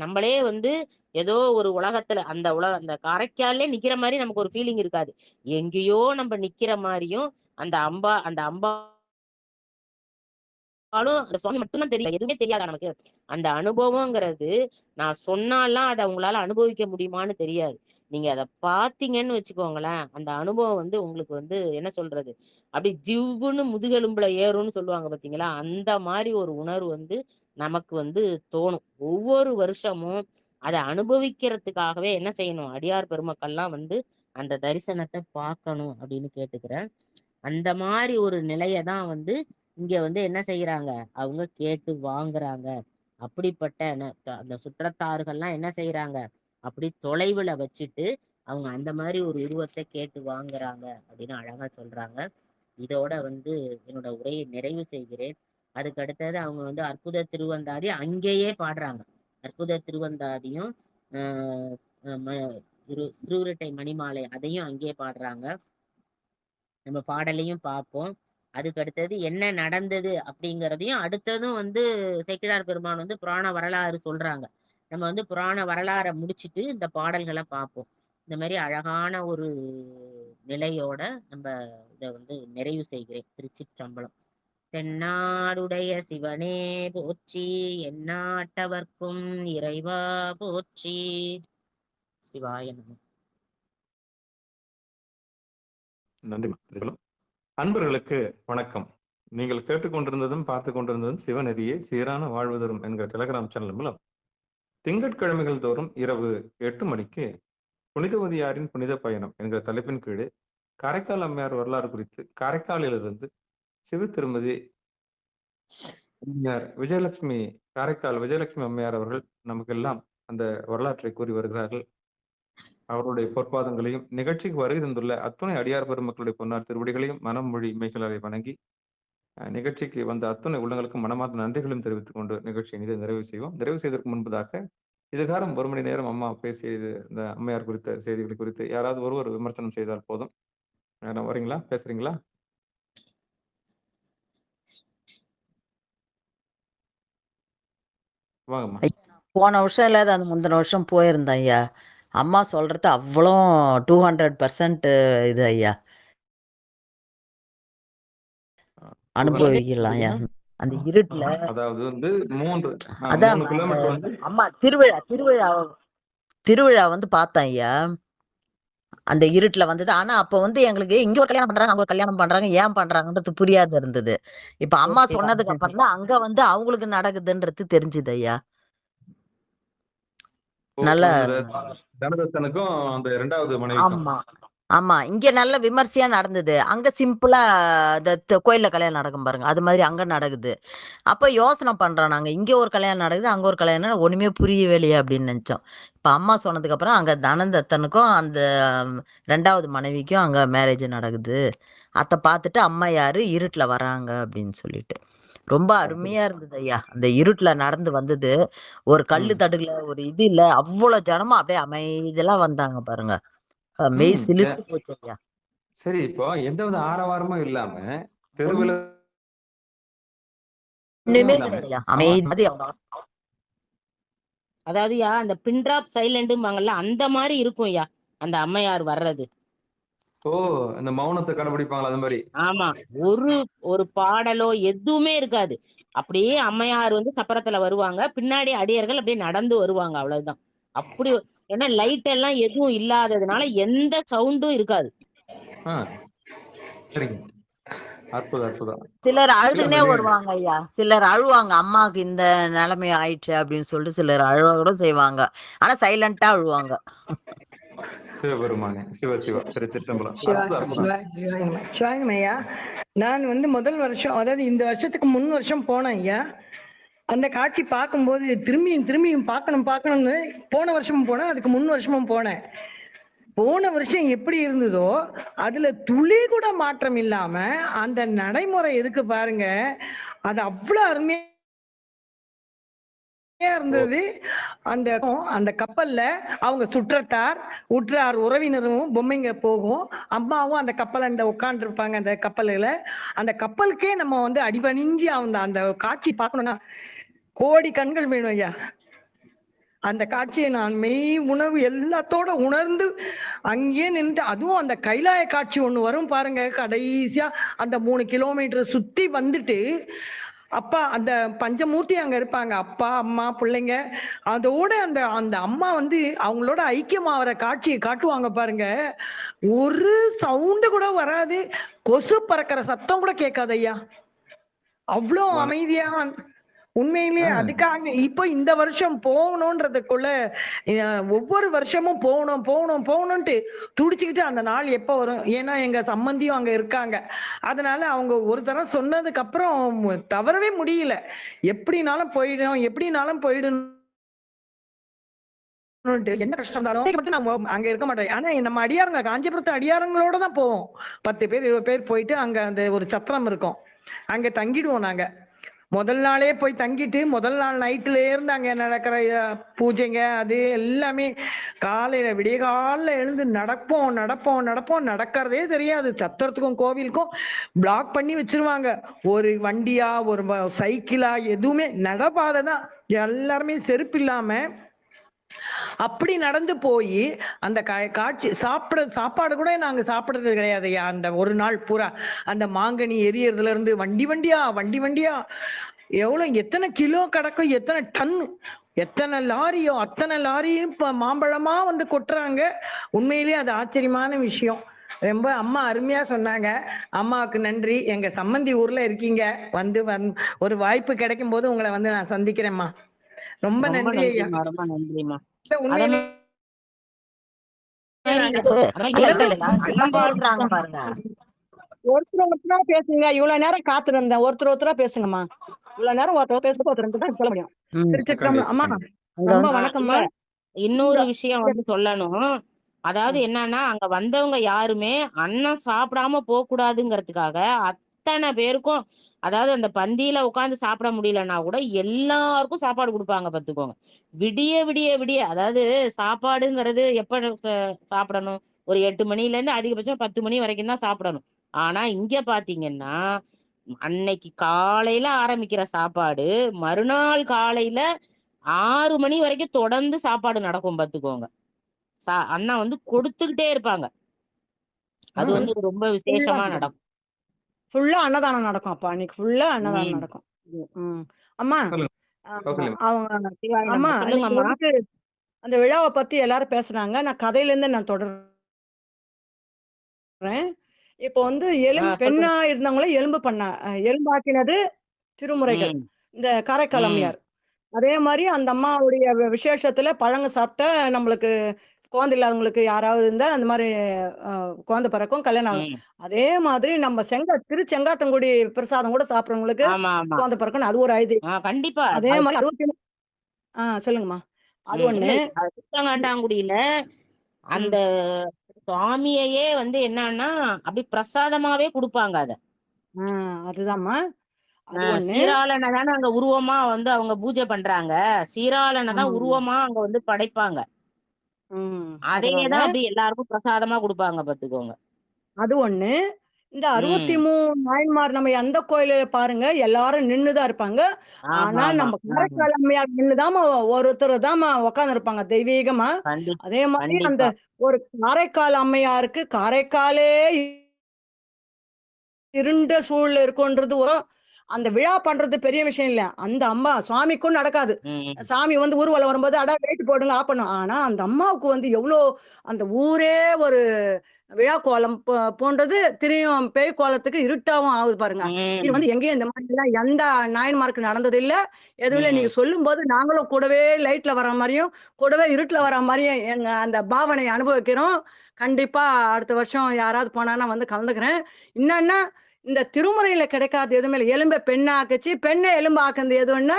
Speaker 3: நம்மளே வந்து ஏதோ ஒரு உலகத்துல அந்த காரைக்காலே நிக்கிற மாதிரி நமக்கு ஒரு ஃபீலிங் இருக்காது. எங்கேயோ நம்ம நிக்கிற மாதிரியும் அந்த அம்பாலும் அந்த சுவாமி மட்டும்தான் தெரியல. எதுவுமே தெரியாதா நமக்கு? அந்த அனுபவங்கிறது நான் சொன்னாலாம் அதை உங்களால அனுபவிக்க முடியுமான்னு தெரியாது. நீங்க அத பார்த்தீங்கன்னு வச்சுக்கோங்களேன், அந்த அனுபவம் வந்து உங்களுக்கு வந்து என்ன சொல்றது? அப்படி ஜிவ்வுன்னு முதுகெலும்புல ஏறும்னு சொல்லுவாங்க பார்த்தீங்களா? அந்த மாரி ஒரு உணர்வு வந்து நமக்கு வந்து தோணும். ஒவ்வொரு வருஷமும் அத அனுபவிக்கிறதுக்காகவே என்ன செய்யணும்? அடியார் பெருமக்கள்லாம் வந்து அந்த தரிசனத்த பார்க்கணும் அப்படின்னு கேட்டுக்கிறேன். அந்த மாரி ஒரு நிலைய தான் வந்து இங்க வந்து என்ன செய்யறாங்க? அவங்க கேட்டு வாங்குறாங்க. அப்படிப்பட்ட அந்த சுற்றத்தார்கள்லாம் என்ன செய்யறாங்க? அப்படி தொலைவுல வச்சுட்டு அவங்க அந்த மாதிரி ஒரு உருவத்தை கேட்டு வாங்குறாங்க அப்படின்னு அழகா சொல்றாங்க. இதோட வந்து என்னோட உரையை நிறைவு செய்கிறேன். அதுக்கு அடுத்தது அவங்க வந்து அற்புத திருவந்தாதி அங்கேயே பாடுறாங்க. அற்புத திருவந்தாதியும் ஆஹ் திருவிரட்டை மணிமாலை அதையும் அங்கேயே பாடுறாங்க. நம்ம பாடலையும் பார்ப்போம். அதுக்கு அடுத்தது என்ன நடந்தது அப்படிங்கிறதையும் அடுத்ததும் வந்து சேக்கிழார் பெருமான் வந்து புராண வரலாறு சொல்றாங்க. நம்ம வந்து புராண வரலாறை முடிச்சிட்டு இந்த பாடல்களை பார்ப்போம். இந்த மாதிரி அழகான ஒரு நிலையோட நம்ம இதை வந்து நிறைவு செய்கிறேன். திருச்சிற்றம்பலம். தென்னாடுடைய சிவனே போற்றி, எந்நாட்டவர்க்கும் இறைவா போற்றி. சிவாய நம.
Speaker 1: நன்றி. அன்பர்களுக்கு வணக்கம். நீங்கள் கேட்டுக்கொண்டிருந்ததும் பார்த்து கொண்டிருந்ததும் சிவநெறியே சீரான வாழ்வு தரும் என்கிற டெலகிராம் சேனல் மூலம் திங்கட்கிழமைகள் தோறும் இரவு 8 மணிக்கு புனிதவதியாரின் புனித பயணம் என்கிற தலைப்பின் கீழே காரைக்கால் அம்மையார் வரலாறு குறித்து காரைக்காலிலிருந்து சிவ திருமதி விஜயலட்சுமி காரைக்கால் விஜயலட்சுமி அம்மையார் அவர்கள் நமக்கெல்லாம் அந்த வரலாற்றை கூறி வருகிறார்கள். அவருடைய பொற்பாதங்களையும் நிகழ்ச்சிக்கு வருகை தந்துள்ள அத்துணை அடியார் பெருமக்களுடைய பொன்னார் திருவடிகளையும் மனம் மொழி மெய்களாலை வணங்கி நிகழ்ச்சிக்கு வந்த அத்துணை உள்ளங்களுக்கும் மனமார்ந்த நன்றிகளும் தெரிவித்துக் கொண்டு நிகழ்ச்சியை நிறைவு செய்வோம். நிறைவு செய்வதற்கு முன்பதாக இதுகாரம் 1 மணி நேரம் அம்மா பேசியது இந்த அம்மையார் குறித்த செய்திகள் குறித்து யாராவது ஒருவர் விமர்சனம் செய்தால் போதும். வரீங்களா? பேசுறீங்களா? வாங்கம்மா.
Speaker 4: போன வருஷம் இல்லாத அந்த முந்தின வருஷம் போயிருந்தேன் ஐயா. அம்மா சொல்றது அவ்வளோ 200% இது ஐயா. அனுபவிக்கலாம் ஐயா. அந்த இருட்டுல
Speaker 1: அதாவது வந்து 3
Speaker 4: அதான்
Speaker 1: கிலோமீட்டர் வந்து
Speaker 4: அம்மா திருவிழா வந்து பார்த்தேன் ஐயா. அந்த இருட்டுல வந்தது. ஆனா அப்ப வந்து எங்களுக்கு இங்க ஒரு கல்யாணம் பண்றாங்க, அங்க ஒரு கல்யாணம் பண்றாங்க, ஏன் பண்றாங்கன்றது புரியாது இருந்தது. இப்ப அம்மா சொன்னதுக்கு அப்புறம் தான் அங்க வந்து அவங்களுக்கு நடக்குதுன்றது தெரிஞ்சுது ஐயா. நல்ல
Speaker 1: தனதத்தனுக்கும் அந்த 2வது மனைவிக்கும்.
Speaker 4: ஆமா ஆமா, இங்க நல்ல விமர்சையா நடந்தது. அங்க சிம்பிளா கோயில்ல கல்யாணம் நடக்கும் பாருங்க, அது மாதிரி அங்க நடக்குது. அப்ப யோசனை பண்றோம் நாங்க, இங்க ஒரு கல்யாணம் நடக்குது, அங்க ஒரு கல்யாணம், ஒண்ணுமே புரியவே இல்லையே அப்படின்னு நினைச்சோம். இப்ப அம்மா சொன்னதுக்கு அப்புறம் அங்க தனதத்தனுக்கும் அந்த 2வது மனைவிக்கும் அங்க மேரேஜ் நடக்குது. அத பார்த்துட்டு அம்மா யாரு இருட்டுல வராங்க அப்படின்னு சொல்லிட்டு ரொம்ப அருமையா இருந்தது ஐயா. அந்த இருட்டுல நடந்து வந்தது, ஒரு கல்லு தடுக்கல, ஒரு இது இல்ல, அவ்வளவு ஜனமா அப்படியே அமைதியெல்லாம் வந்தாங்க பாருங்க. மெய் சிலிர்த்து போச்சு ஐயா.
Speaker 1: சரி, இப்போ எந்தவித ஆரவாரமும் இல்லாம தெருவில்
Speaker 4: ஒண்ணுமே
Speaker 1: இல்லாம
Speaker 4: கிடையாது. அமைதி
Speaker 3: அதாவது அந்த பின் டிராப் சைலண்ட்பாங்கல்ல அந்த மாதிரி இருக்கும் அந்த அம்மையார் வர்றது.
Speaker 1: ஓ அந்த மௌனத்தை கடைபிடிப்பாங்களா அது மாதிரி?
Speaker 3: ஆமா, ஒரு பாடலோ எதுவுமே இருக்காது. அப்படியே அம்மையார் சப்பரத்துல வருவாங்க, பின்னாடி அடியர்கள் அப்படியே நடந்து வருவாங்க, அவ்வளவுதான். அப்படி ஏன்னா லைட் எல்லாம் எதுவும் இல்லாததுனால எந்த சவுண்டும் இருக்காது.
Speaker 1: சரிங்க, அற்புதம் அற்புதம்.
Speaker 4: சிலர் அழுதுனே வருவாங்க ஐயா, சிலர் அழுவாங்க, அம்மாவுக்கு இந்த நிலைமை ஆயிடுச்சு அப்படின்னு சொல்லிட்டு சிலர் அழுவ கூட செய்வாங்க. ஆனா சைலண்டா அழுவாங்க.
Speaker 1: சிவபெருமானே, சிவ சிவா, திருச்சிற்றம்பலம்.
Speaker 5: சிவாயம் ஐயா, நான் முதல் வருஷம், அதாவது இந்த வருஷத்துக்கு முன் வருஷம் போனேன் ஐயா. அந்த காட்சி பார்க்கும்போது திரும்பியும் பார்க்கணும்னு போன வருஷமும் போனேன், அதுக்கு முன் வருஷமும் போனேன். போன வருஷம் எப்படி இருந்ததோ அதுல துளி கூட மாற்றம் இல்லாம அந்த நடைமுறை இருக்கு பாருங்க, அது அவ்வளவு அருமையா இருந்தது. அந்த கப்பல்ல அவங்க உற்றார் உறவினரும் பொம்மைங்க போகும், அம்மாவும் அந்த கப்பல் உட்கார்ந்து இருப்பாங்க. அந்த கப்பல்ல அந்த கப்பலுக்கே நம்ம அடிபணிஞ்சு அந்த காட்சி பார்க்கணும்னா கோடி கண்கள் வேணும் ஐயா. அந்த காட்சியை நான் மெய் உணர்வு எல்லாத்தோட உணர்ந்து அங்கேயே நின்று, அதுவும் அந்த கைலாய காட்சி ஒண்ணு வரும் பாருங்க, கடைசியா அந்த 3 கிலோமீட்டர் சுத்தி வந்துட்டு அப்பா அந்த பஞ்சமூர்த்தி அங்க இருப்பாங்க, அப்பா அம்மா பிள்ளைங்க, அதோட அந்த அம்மா அவங்களோட ஐக்கியமாகிற காட்சியை காட்டுவாங்க பாருங்க. ஒரு சவுண்டு கூட வராது, கொசு பறக்கிற சத்தம் கூட கேட்காது ஐயா, அவ்வளோ அமைதியா. உண்மையிலேயே அதுக்காக இப்போ இந்த வருஷம் போகணுன்றதுக்குள்ள ஒவ்வொரு வருஷமும் போகணும்ட்டு துடிச்சுக்கிட்டு அந்த நாள் எப்போ வரும். ஏன்னா எங்க சம்பந்தியும் அங்க இருக்காங்க, அதனால அவங்க ஒரு தடவை சொன்னதுக்கு அப்புறம் தவறவே முடியல. எப்படினாலும் போயிடும் என்ன கஷ்டம் இருந்தாலும் நம்ம அங்க இருக்க மாட்டோம். ஆனா நம்ம அடியாருங்க, காஞ்சிபுரத்து அடியாரங்களோட தான் போவோம். 10 பேர் 20 பேர் போயிட்டு அங்க அந்த ஒரு சத்திரம் இருக்கும், அங்க தங்கிடுவோம். நாங்க முதல் நாளே போய் தங்கிட்டு முதல் நாள் நைட்டுல இருந்து அங்க நடக்கிற பூஜைங்க அது எல்லாமே காலையில விடிய காலில் எழுந்து நடப்போம். நடக்கிறதே தெரியாது. சத்திரத்துக்கும் கோவிலுக்கும் பிளாக் பண்ணி வச்சிருவாங்க. ஒரு வண்டியா ஒரு சைக்கிளா எதுவுமே நடப்பாதை தான், எல்லாருமே செருப்பு இல்லாம அப்படி நடந்து போய் அந்த காட்சி சாப்பாடு கூட நாங்க சாப்பிடுறது கிடையாது. அந்த ஒரு நாள் பூரா அந்த மாங்கனி எரியறதுல இருந்து வண்டி வண்டியா எவ்வளவு எத்தனை கிலோ கிடக்கும், எத்தனை டன், எத்தனை லாரியோ அத்தனை லாரியும் இப்ப மாம்பழமா கொட்டுறாங்க. உண்மையிலேயே அது ஆச்சரியமான விஷயம். ரொம்ப அம்மா அருமையா சொன்னாங்க. அம்மாவுக்கு நன்றி. எங்க சம்பந்தி ஊர்ல இருக்கீங்க, ஒரு வாய்ப்பு கிடைக்கும் போது உங்களை நான் சந்திக்கிறேம்மா. ரொம்ப நன்றி ஐயா.
Speaker 3: ரொம்ப நன்றிம்மா.
Speaker 2: ஒருத்தரா பேசுங்க, இவ்வளவு நேரம் காத்திருந்தேன். ஒருத்தரா பேசுங்கம்மா. இவ்வளவு நேரம் ஒருத்தர் பேச 2 தான் சொல்ல முடியும். திருச்சிற்றம்பலம் அம்மா, ரொம்ப வணக்கம்மா.
Speaker 3: இன்னொரு விஷயம் சொல்லணும். அதாவது என்னன்னா, அங்க வந்தவங்க யாருமே அன்னம் சாப்பிடாம போக கூடாதுங்கிறதுக்காக அத்தனை பேருக்கும், அதாவது அந்த பந்தியில உட்காந்து சாப்பிட முடியலன்னா கூட எல்லாருக்கும் சாப்பாடு கொடுப்பாங்க பாத்துக்கோங்க. விடிய அதாவது சாப்பாடுங்கிறது எப்ப சாப்பிடணும், ஒரு 8 மணில இருந்து அதிகபட்சம் 10 மணி வரைக்கும் தான் சாப்பிடணும். ஆனா இங்க பாத்தீங்கன்னா அன்னைக்கு காலையில ஆரம்பிக்கிற சாப்பாடு மறுநாள் காலையில 6 மணி வரைக்கும் தொடர்ந்து சாப்பாடு நடக்கும் பாத்துக்கோங்க. அண்ணா கொடுத்துக்கிட்டே இருப்பாங்க. அது ரொம்ப விசேஷமா நடக்கும்.
Speaker 2: ஃபுல்லா அன்னதானம் நடக்கும். அப்ப அன்னைக்கு ஃபுல்லா அன்னதானம் நடக்கும். அம்மா அவங்க அம்மா அந்த விழாவை பத்தி எல்லாரும் பேசுறாங்க. நான் கதையில இருந்து நான் தொடர்றேன். இப்போ பெண்ணா இருந்தவங்கள எலும்பாக்கினது திருமுறைகள், இந்த காரைக்கால் அம்மையார். அதே மாதிரி அந்த அம்மாவுடைய விசேஷத்துல பழங்க சாப்பிட்ட நம்மளுக்கு குழந்தை இல்லாதவங்களுக்கு யாராவது இருந்தா அந்த மாதிரி குழந்தை பிறக்கும், கல்யாணம் ஆகும். அதே மாதிரி நம்ம திருச்செங்காட்டங்குடி பிரசாதம் கூட சாப்பிடுறவங்களுக்கு குழந்தை பிறக்கும். அது ஒரு ஐதீகம் கண்டிப்பா. அதே மாதிரி சொல்லுங்கம்மா. அது ஒண்ணு.
Speaker 3: திருச்செங்காட்டாங்குடியில அந்த சுவாமியையே என்னன்னா அப்படி பிரசாதமாவே கொடுப்பாங்க.
Speaker 2: அதுதான்மா.
Speaker 3: சீராளனை தானே அங்க உருவமா அவங்க பூஜை பண்றாங்க. சீராளனை தான் உருவமா அங்க படைப்பாங்க. அதேதான் அப்படி எல்லாருக்கும் பிரசாதமா கொடுப்பாங்க பாத்துக்கோங்க.
Speaker 2: அது ஒண்ணு. இந்த
Speaker 3: ம்
Speaker 2: 63 நாயன்மார் நம்ம எந்த கோயில பாருங்க எல்லாரும் நின்னுதான் இருப்பாங்க.
Speaker 3: ஆமா
Speaker 2: ஆனா
Speaker 3: ஆமா
Speaker 2: நம்ம
Speaker 3: ஆமா
Speaker 2: காரைக்கால் அம்மையார் நின்னுதாம்மா ஒருத்தர் தாம்மா உட்கார்ந்து இருப்பாங்க தெய்வீகமா. அதே மாதிரி அந்த
Speaker 3: கண்டிப்பா
Speaker 2: ஒரு காரைக்கால் அம்மையாருக்கு காரைக்காலே இருண்ட சூழல் இருக்குன்றது அந்த விழா பண்றது பெரிய விஷயம் இல்ல. அந்த அம்மா சுவாமிக்கும் நடக்காது.
Speaker 3: ம்
Speaker 2: சாமி வந்து ஊர்வலம் வரும்போது, அடா வெயிட் போடுங்க ஆஃப் பண்ணும். ஆனா அந்த அம்மாவுக்கு வந்து எவ்ளோ அந்த ஊரே ஒரு விழா கோலம் போன்றது திரியும் பேய் கோலத்துக்கு இருட்டாவும் ஆகுது பாருங்க. இது
Speaker 3: ம்
Speaker 2: வந்து எங்கேயும் இந்த மாதிரிலாம் எந்த நாயன்மாருக்கு நடந்தது இல்ல. எதுவும் இல்ல.
Speaker 3: ம்
Speaker 2: நீங்க சொல்லும்போது நாங்களும் கூடவே லைட்ல வர மாரியும், கூடவே இருட்டுல வர மாரியும் எங்க அந்த பாவனைய அனுபவிக்கிறோம். கண்டிப்பா அடுத்த வருஷம் யாராவது போனாங்கன்னா வந்து கலந்துக்கிறேன். இன்னன்னா இந்த திருமுறையில கிடைக்காத எதுவுமே இல்ல. எலும்ப பெண்ணாக்குச்சு, பெண்ண எலும்பு ஆக்குனது எதுன்னா,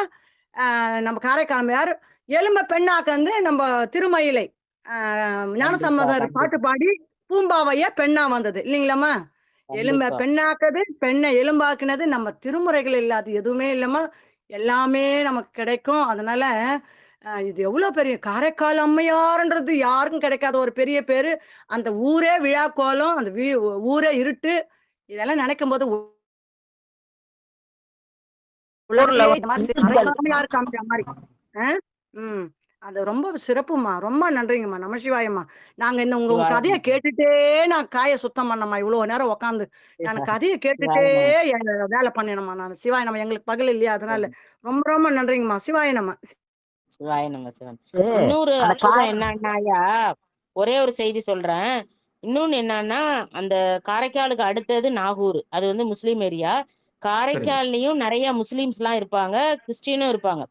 Speaker 2: நம்ம காரைக்காலமையார். எலும்ப பெண்ணாக்குனது நம்ம திருமயிலை.
Speaker 3: கண்டிப்பா
Speaker 2: ஞானசம்பந்தர் பாட்டு
Speaker 3: கண்டிப்பா
Speaker 2: பாடி பூம்பாவைய பெண்ணா வந்தது. இல்லீங்களாம்மா? எலும்ப
Speaker 3: கண்டிப்பா
Speaker 2: பெண்ணாக்குது, பெண்ண எலும்பாக்குனது நம்ம திருமுறைகள் இல்லாத எதுவுமே இல்லம்மா. எல்லாமே நமக்கு கிடைக்கும். அதனால இது எவ்வளோ பெரிய காரைக்கால் அம்மையார்ன்றது யாருக்கும் கிடைக்காத ஒரு பெரிய பேரு. அந்த ஊரே விழா கோலம், அந்த ஊரே இருட்டு. இதெல்லாம் நினைக்கும்போது
Speaker 4: ஊர்ல
Speaker 2: உலகத்திலேயே இந்த
Speaker 4: வந்து
Speaker 2: மாரி
Speaker 4: ஊஞ்சல்
Speaker 2: மறைக்காமையா காமிக்கிற மாரி. அ, ம். அது ரொம்ப சிறப்பும்மா. ரொம்ப நன்றிங்கம்மா. நமசிவாயம்மா. நாங்க இந்த உங்க உங்க கதைய
Speaker 3: சிவாய
Speaker 2: கேட்டுட்டே நான் காய சுத்தம் பண்ணேம்மா. இவ்வளோ நேரம் உட்காந்து. நான் கதைய கேட்டுட்டே
Speaker 3: சிவாய நம
Speaker 2: வேலை பண்ணேனம்மா நானு. சிவாய நம. எங்களுக்கு பகல் இல்லையா? அதனால. ரொம்ப ரொம்ப நன்றிங்கம்மா. சிவாய நம.
Speaker 3: சிவாய நம சிவன். இன்னொரு
Speaker 4: அந்த
Speaker 3: அற்புதம் என்னன்னா ஐயா, ஒரே ஒரு செய்தி சொல்றேன். இன்னொன்னு என்னன்னா, அந்த காரைக்காலுக்கு அடுத்தது நாகூர். அது வந்து முஸ்லீம் ஏரியா.
Speaker 1: சரிங்க,
Speaker 3: காரைக்கால்லயும் நெறைய முஸ்லிம்ஸ்லாம் இருப்பாங்க, கிறிஸ்டியனும் இருப்பாங்க.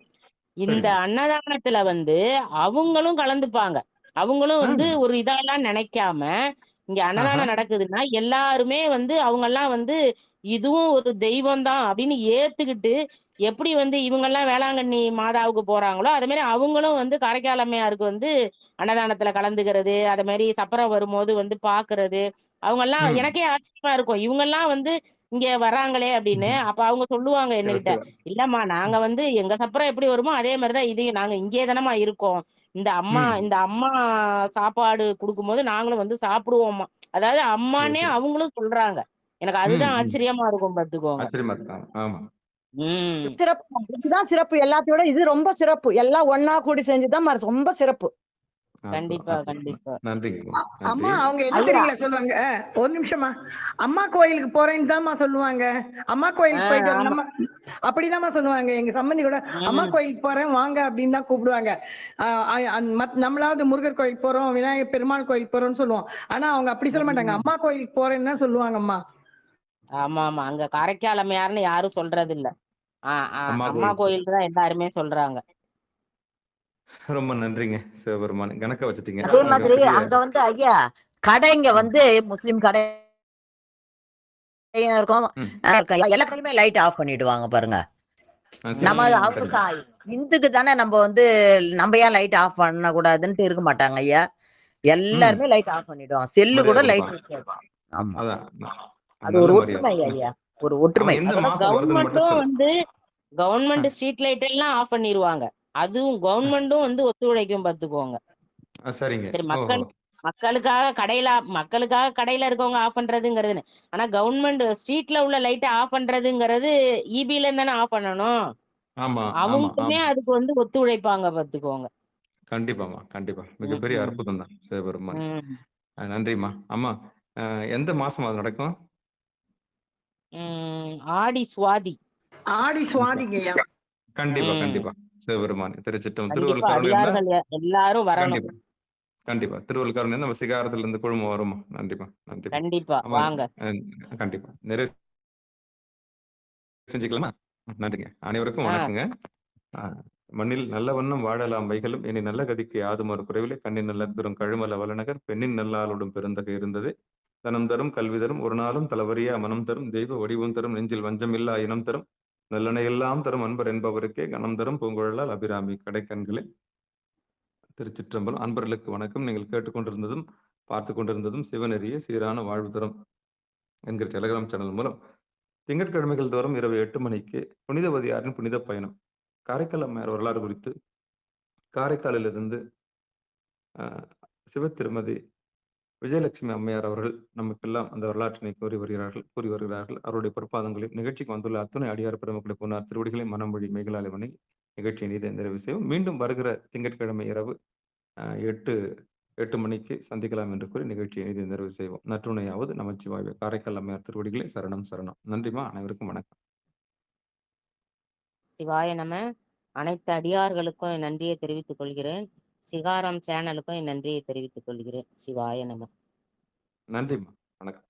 Speaker 3: இந்த
Speaker 1: சரிங்க.
Speaker 3: அன்னதானத்துல வந்து அவங்களும் கலந்துப்பாங்க. அவங்களும் வந்து
Speaker 1: ம்.
Speaker 3: ஒரு இதெல்லாம் நினைக்காம, இங்க
Speaker 1: ஆஹா.
Speaker 3: அன்னதானம் நடக்குதுன்னா, எல்லாருமே வந்து அவங்கலாம் வந்து இதுவும் ஒரு தெய்வம் தான் அப்படின்னு ஏத்துக்கிட்டு, எப்படி வந்து இவங்கலாம் வேளாங்கண்ணி மாதாவுக்கு போறாங்களோ, அது மாரி அவங்களும் வந்து காரைக்கால் அம்மையாருக்கு வந்து அன்னதானத்துல கலந்துக்கிறது, அது மாரி சப்பரம் வரும்போது வந்து பார்க்கறது. அவங்கலாம்
Speaker 1: ம்.
Speaker 3: எனக்கே ஆச்சரியமா இருக்கும். இவங்கலாம் வந்து இங்க வராங்களே அப்படின்னு.
Speaker 1: ம்ஹ்ம்.
Speaker 3: அப்ப அவங்க சொல்லுவாங்க
Speaker 1: சிவ
Speaker 3: என்கிட்ட.
Speaker 1: சிவ.
Speaker 3: இல்லம்மா நாங்க வந்து எங்க சப்பரம் எப்படி வருமோ அதே மாரிதான் இதையும் நாங்க இங்கேயே தானம்மா இருக்கோம்.
Speaker 1: ம்.
Speaker 3: இந்த அம்மா சாப்பாடு குடுக்கும்போது நாங்களும் வந்து சாப்பிடுவோம்மா. அதாவது
Speaker 1: சிவ
Speaker 3: அம்மான்னே
Speaker 1: சிவ.
Speaker 3: அவங்களும் சொல்றாங்க. எனக்கு
Speaker 1: ம்,
Speaker 3: அதுதான்
Speaker 1: ம்.
Speaker 3: ஆச்சரியமா இருக்கும் பாத்துக்கோங்க.
Speaker 1: ஆச்சரியமா இருக்காங்க. ஆமா.
Speaker 3: ம்.
Speaker 2: சிறப்பு. இதுதான் சிறப்பு. எல்லாத்தையும் விட இது ரொம்ப சிறப்பு. எல்லாம் ஒண்ணா கூடி செஞ்சது தான் ரொம்ப சிறப்பு.
Speaker 1: அற்புதம்,
Speaker 3: கண்டிப்பா,
Speaker 1: அற்புதம்.
Speaker 3: கண்டிப்பா.
Speaker 1: நன்றிங்கம்மா.
Speaker 5: அம்மா
Speaker 1: நன்றி.
Speaker 5: அவங்க என்ன
Speaker 4: ஐயா
Speaker 5: தெரியுங்களா சொல்லுவாங்க? ஒரு நிமிஷமா. அம்மா கோயிலுக்கு போறேன்னு தாம்மா சொல்லுவாங்க. அம்மா
Speaker 3: ஆ
Speaker 5: கோயிலுக்கு போயிட்டு
Speaker 3: ஆமா.
Speaker 5: நம்ம அப்படிதாம்மா சொல்லுவாங்க. எங்க சம்பந்தி கூட அம்மா
Speaker 3: ம்.
Speaker 5: கோயிலுக்கு போறேன் வாங்க அப்படின்னு தான் கூப்பிடுவாங்க. நம்மளாவது முருகர் கோயிலுக்கு போறோம், விநாயகர் பெருமாள் கோயிலுக்கு போறோம்னு சொல்லுவோம். ஆனா அவங்க அப்படி சொல்ல மாட்டாங்க.
Speaker 3: ம்.
Speaker 5: அம்மா கோயிலுக்கு போறேன்னு தான் சொல்லுவாங்கம்மா.
Speaker 3: ஆமாமா. அங்க காரைக்கால் அம்மையார்ன்னு யாரும் சொல்றதில்ல. ஆ, ஆ.
Speaker 1: அம்மா
Speaker 3: அம்மா
Speaker 1: கோயிலுக்கு போறேன்.
Speaker 3: கோயிலுக்கு தான் எல்லாருமே சொல்றாங்க.
Speaker 1: ரொம்ப நன்றிங்க சிவபெருமான். கணக்க வச்சுட்டீங்க.
Speaker 4: அதே மாதிரி
Speaker 1: மிகப்பெரிய
Speaker 4: அங்க வந்து ஐயா கடைங்க
Speaker 1: ம்,
Speaker 4: வந்து முஸ்லிம் கடையும் இருக்கும்.
Speaker 1: ம்.
Speaker 4: எல்லா கடையுமே லைட் ஆஃப் பண்ணிடுவாங்க பாருங்க. நம்ம
Speaker 1: சரிங்க,
Speaker 3: ம்.
Speaker 4: அவங்க
Speaker 1: சரிங்க.
Speaker 4: இந்துக்கு தானே நம்ம வந்து நம்ம ஏன் லைட் ஆஃப் பண்ண கூடாதுன்ட்டு இருக்க மாட்டாங்க ஐயா.
Speaker 1: ம்.
Speaker 4: எல்லாருமே லைட் ஆஃப் பண்ணிடுவாங்க. செல்லு
Speaker 1: மரியாதை
Speaker 4: கூட லைட்
Speaker 1: குடுப்பாங்க.
Speaker 4: இருக்காது. ஆமா.
Speaker 1: அதான்.
Speaker 4: அது
Speaker 1: நல்ல
Speaker 4: ஒரு
Speaker 1: மரியாதை.
Speaker 4: ஒற்றுமை ஐயா. ஒரு
Speaker 1: ஆமா,
Speaker 4: ஒற்றுமை.
Speaker 1: எந்த
Speaker 3: அதோட
Speaker 1: மாசம் வருதுன்னு மட்டும்
Speaker 3: கவர்மெண்ட்டும்
Speaker 1: சொல்லுங்க.
Speaker 3: வந்து
Speaker 1: ஆ,
Speaker 3: கவர்மெண்ட் ஸ்ட்ரீட் லைட் எல்லாம் ஆஃப் பண்ணிருவாங்க. அதுவும்
Speaker 1: ஆ,
Speaker 3: கவர்மெண்ட்டும் வந்து ஒத்துழைக்கும் பாத்துக்கோங்க.
Speaker 1: சரிங்க.
Speaker 3: சரி
Speaker 1: ஓஹோ!
Speaker 3: மக்களுக்காக கடையில இருக்கவங்க ஆஃப் பண்றதுங்கிறதுன்னு. ஆனா கவர்மெண்ட் ஸ்ட்ரீட்ல உள்ள லைட்ட ஆஃப் பண்றதுங்கிறது ஈபில தானே ஆஃப் பண்ணணும்.
Speaker 1: ஆமா, ஆமா,
Speaker 3: அவங்களுமே
Speaker 1: ஆமா.
Speaker 3: அதுக்கு வந்து ஒத்துழைப்பாங்க பாத்துக்கோங்க.
Speaker 1: கண்டிப்பாம்மா, கண்டிப்பா.
Speaker 3: ம்,
Speaker 1: மிகப்பெரிய
Speaker 3: ம்,
Speaker 1: அற்புதம் தான் சிவபெருமான்.
Speaker 3: ம்,
Speaker 1: நன்றிம்மா. அம்மா, அ எந்த மாசம் அது நடக்கும்?
Speaker 3: ஆடி சுவாதி.
Speaker 5: ஆடி சுவாதிங்கய்யா.
Speaker 1: கண்டிப்பா,
Speaker 3: ம்.
Speaker 1: கண்டிப்பா. சிவபெருமான்
Speaker 3: கண்டிப்பா
Speaker 1: திருவருள் கருணை இருந்தா
Speaker 3: அடியார்கள் எல்லாரும் வரணும்.
Speaker 1: கண்டிப்பா, கண்டிப்பா. திருவருள் கருணை இருந்தா நம்ம சிகாரத்துல இருந்து குழுமம் வரும்மா. நன்றிம்மா, நன்றிம்மா.
Speaker 3: கண்டிப்பா
Speaker 1: ஆமாங்க.
Speaker 3: வாங்க.
Speaker 1: கண்டிப்பா. நிறைவு செஞ்சுக்கலாமா? நன்றிங்க. அனைவருக்கும்
Speaker 3: ஆ
Speaker 1: வணக்கங்க. அ மண்ணில் நல்ல வண்ணம் வாழலாம் வைகளும், இனி நல்ல கதிக்கு யாதுமொரு குறைவிலே, கண்ணின் நல்லர் தரும் கழுமல வளநகர், பெண்ணின் நல்லாளொடும் பெருந்தகை இருந்தது. தனம் தரும், கல்வி தரும், ஒரு நாளும் தளவறியா மனம் தரும், தெய்வ வடிவம் தரும், நெஞ்சில் வஞ்சமில்லா இனம் தரும், நல்லன எல்லாம் தரும் அன்பர் என்பவருக்கே கனம் தரும் பூங்குழலால் அபிராமி கடைக்கண்களே. திருச்சிற்றம்பலம். அன்பர்களுக்கு வணக்கம். நீங்கள் கேட்டுக்கொண்டிருந்ததும், பார்த்துக் கொண்டிருந்ததும் சிவநெறிய சீரான வாழ்வு தரும் என்கிற டெலிகிராம் சேனல் மூலம் திங்கட்கிழமைகள் தோறும் இரவு 8 மணிக்கு புனிதவதியாரின் புனித பயணம் காரைக்கால் அம்மையார் வரலாறு குறித்து காரைக்காலிலிருந்து அ சிவ திருமதி விஜயலட்சுமி அம்மையார் அவர்கள் நமக்கெல்லாம் அந்த வரலாற்றினை கூறி வருகிறார்கள். அவருடைய பொற்பாதங்களையும் நிகழ்ச்சிக்கு வந்துள்ள அத்துணை அடியார் பெருமக்களை பொன்னார் திருவடிகளை மனமொழி மேகலாலை வணங்கி நிகழ்ச்சியை நிறைவு செய்வோம். மீண்டும் வருகிற திங்கட்கிழமை இரவு 8 மணிக்கு சந்திக்கலாம் என்று கூறி நிகழ்ச்சியை நிறைவு செய்வோம். நற்றுணையாவது நமச்சிவாய. காரைக்கால் அம்மையார் திருவடிகளை சரணம் சரணம். நன்றிமா, அனைவருக்கும் வணக்கம்.
Speaker 3: சிவாய நம. அனைத்து அடியார்களுக்கும் என் நன்றியை தெரிவித்துக் கொள்கிறேன். சிகாராம் சேனலுக்கும் என் நன்றியை தெரிவித்துக் கொள்கிறேன். சிவாய நம.
Speaker 1: நன்றிமா, வணக்கம்.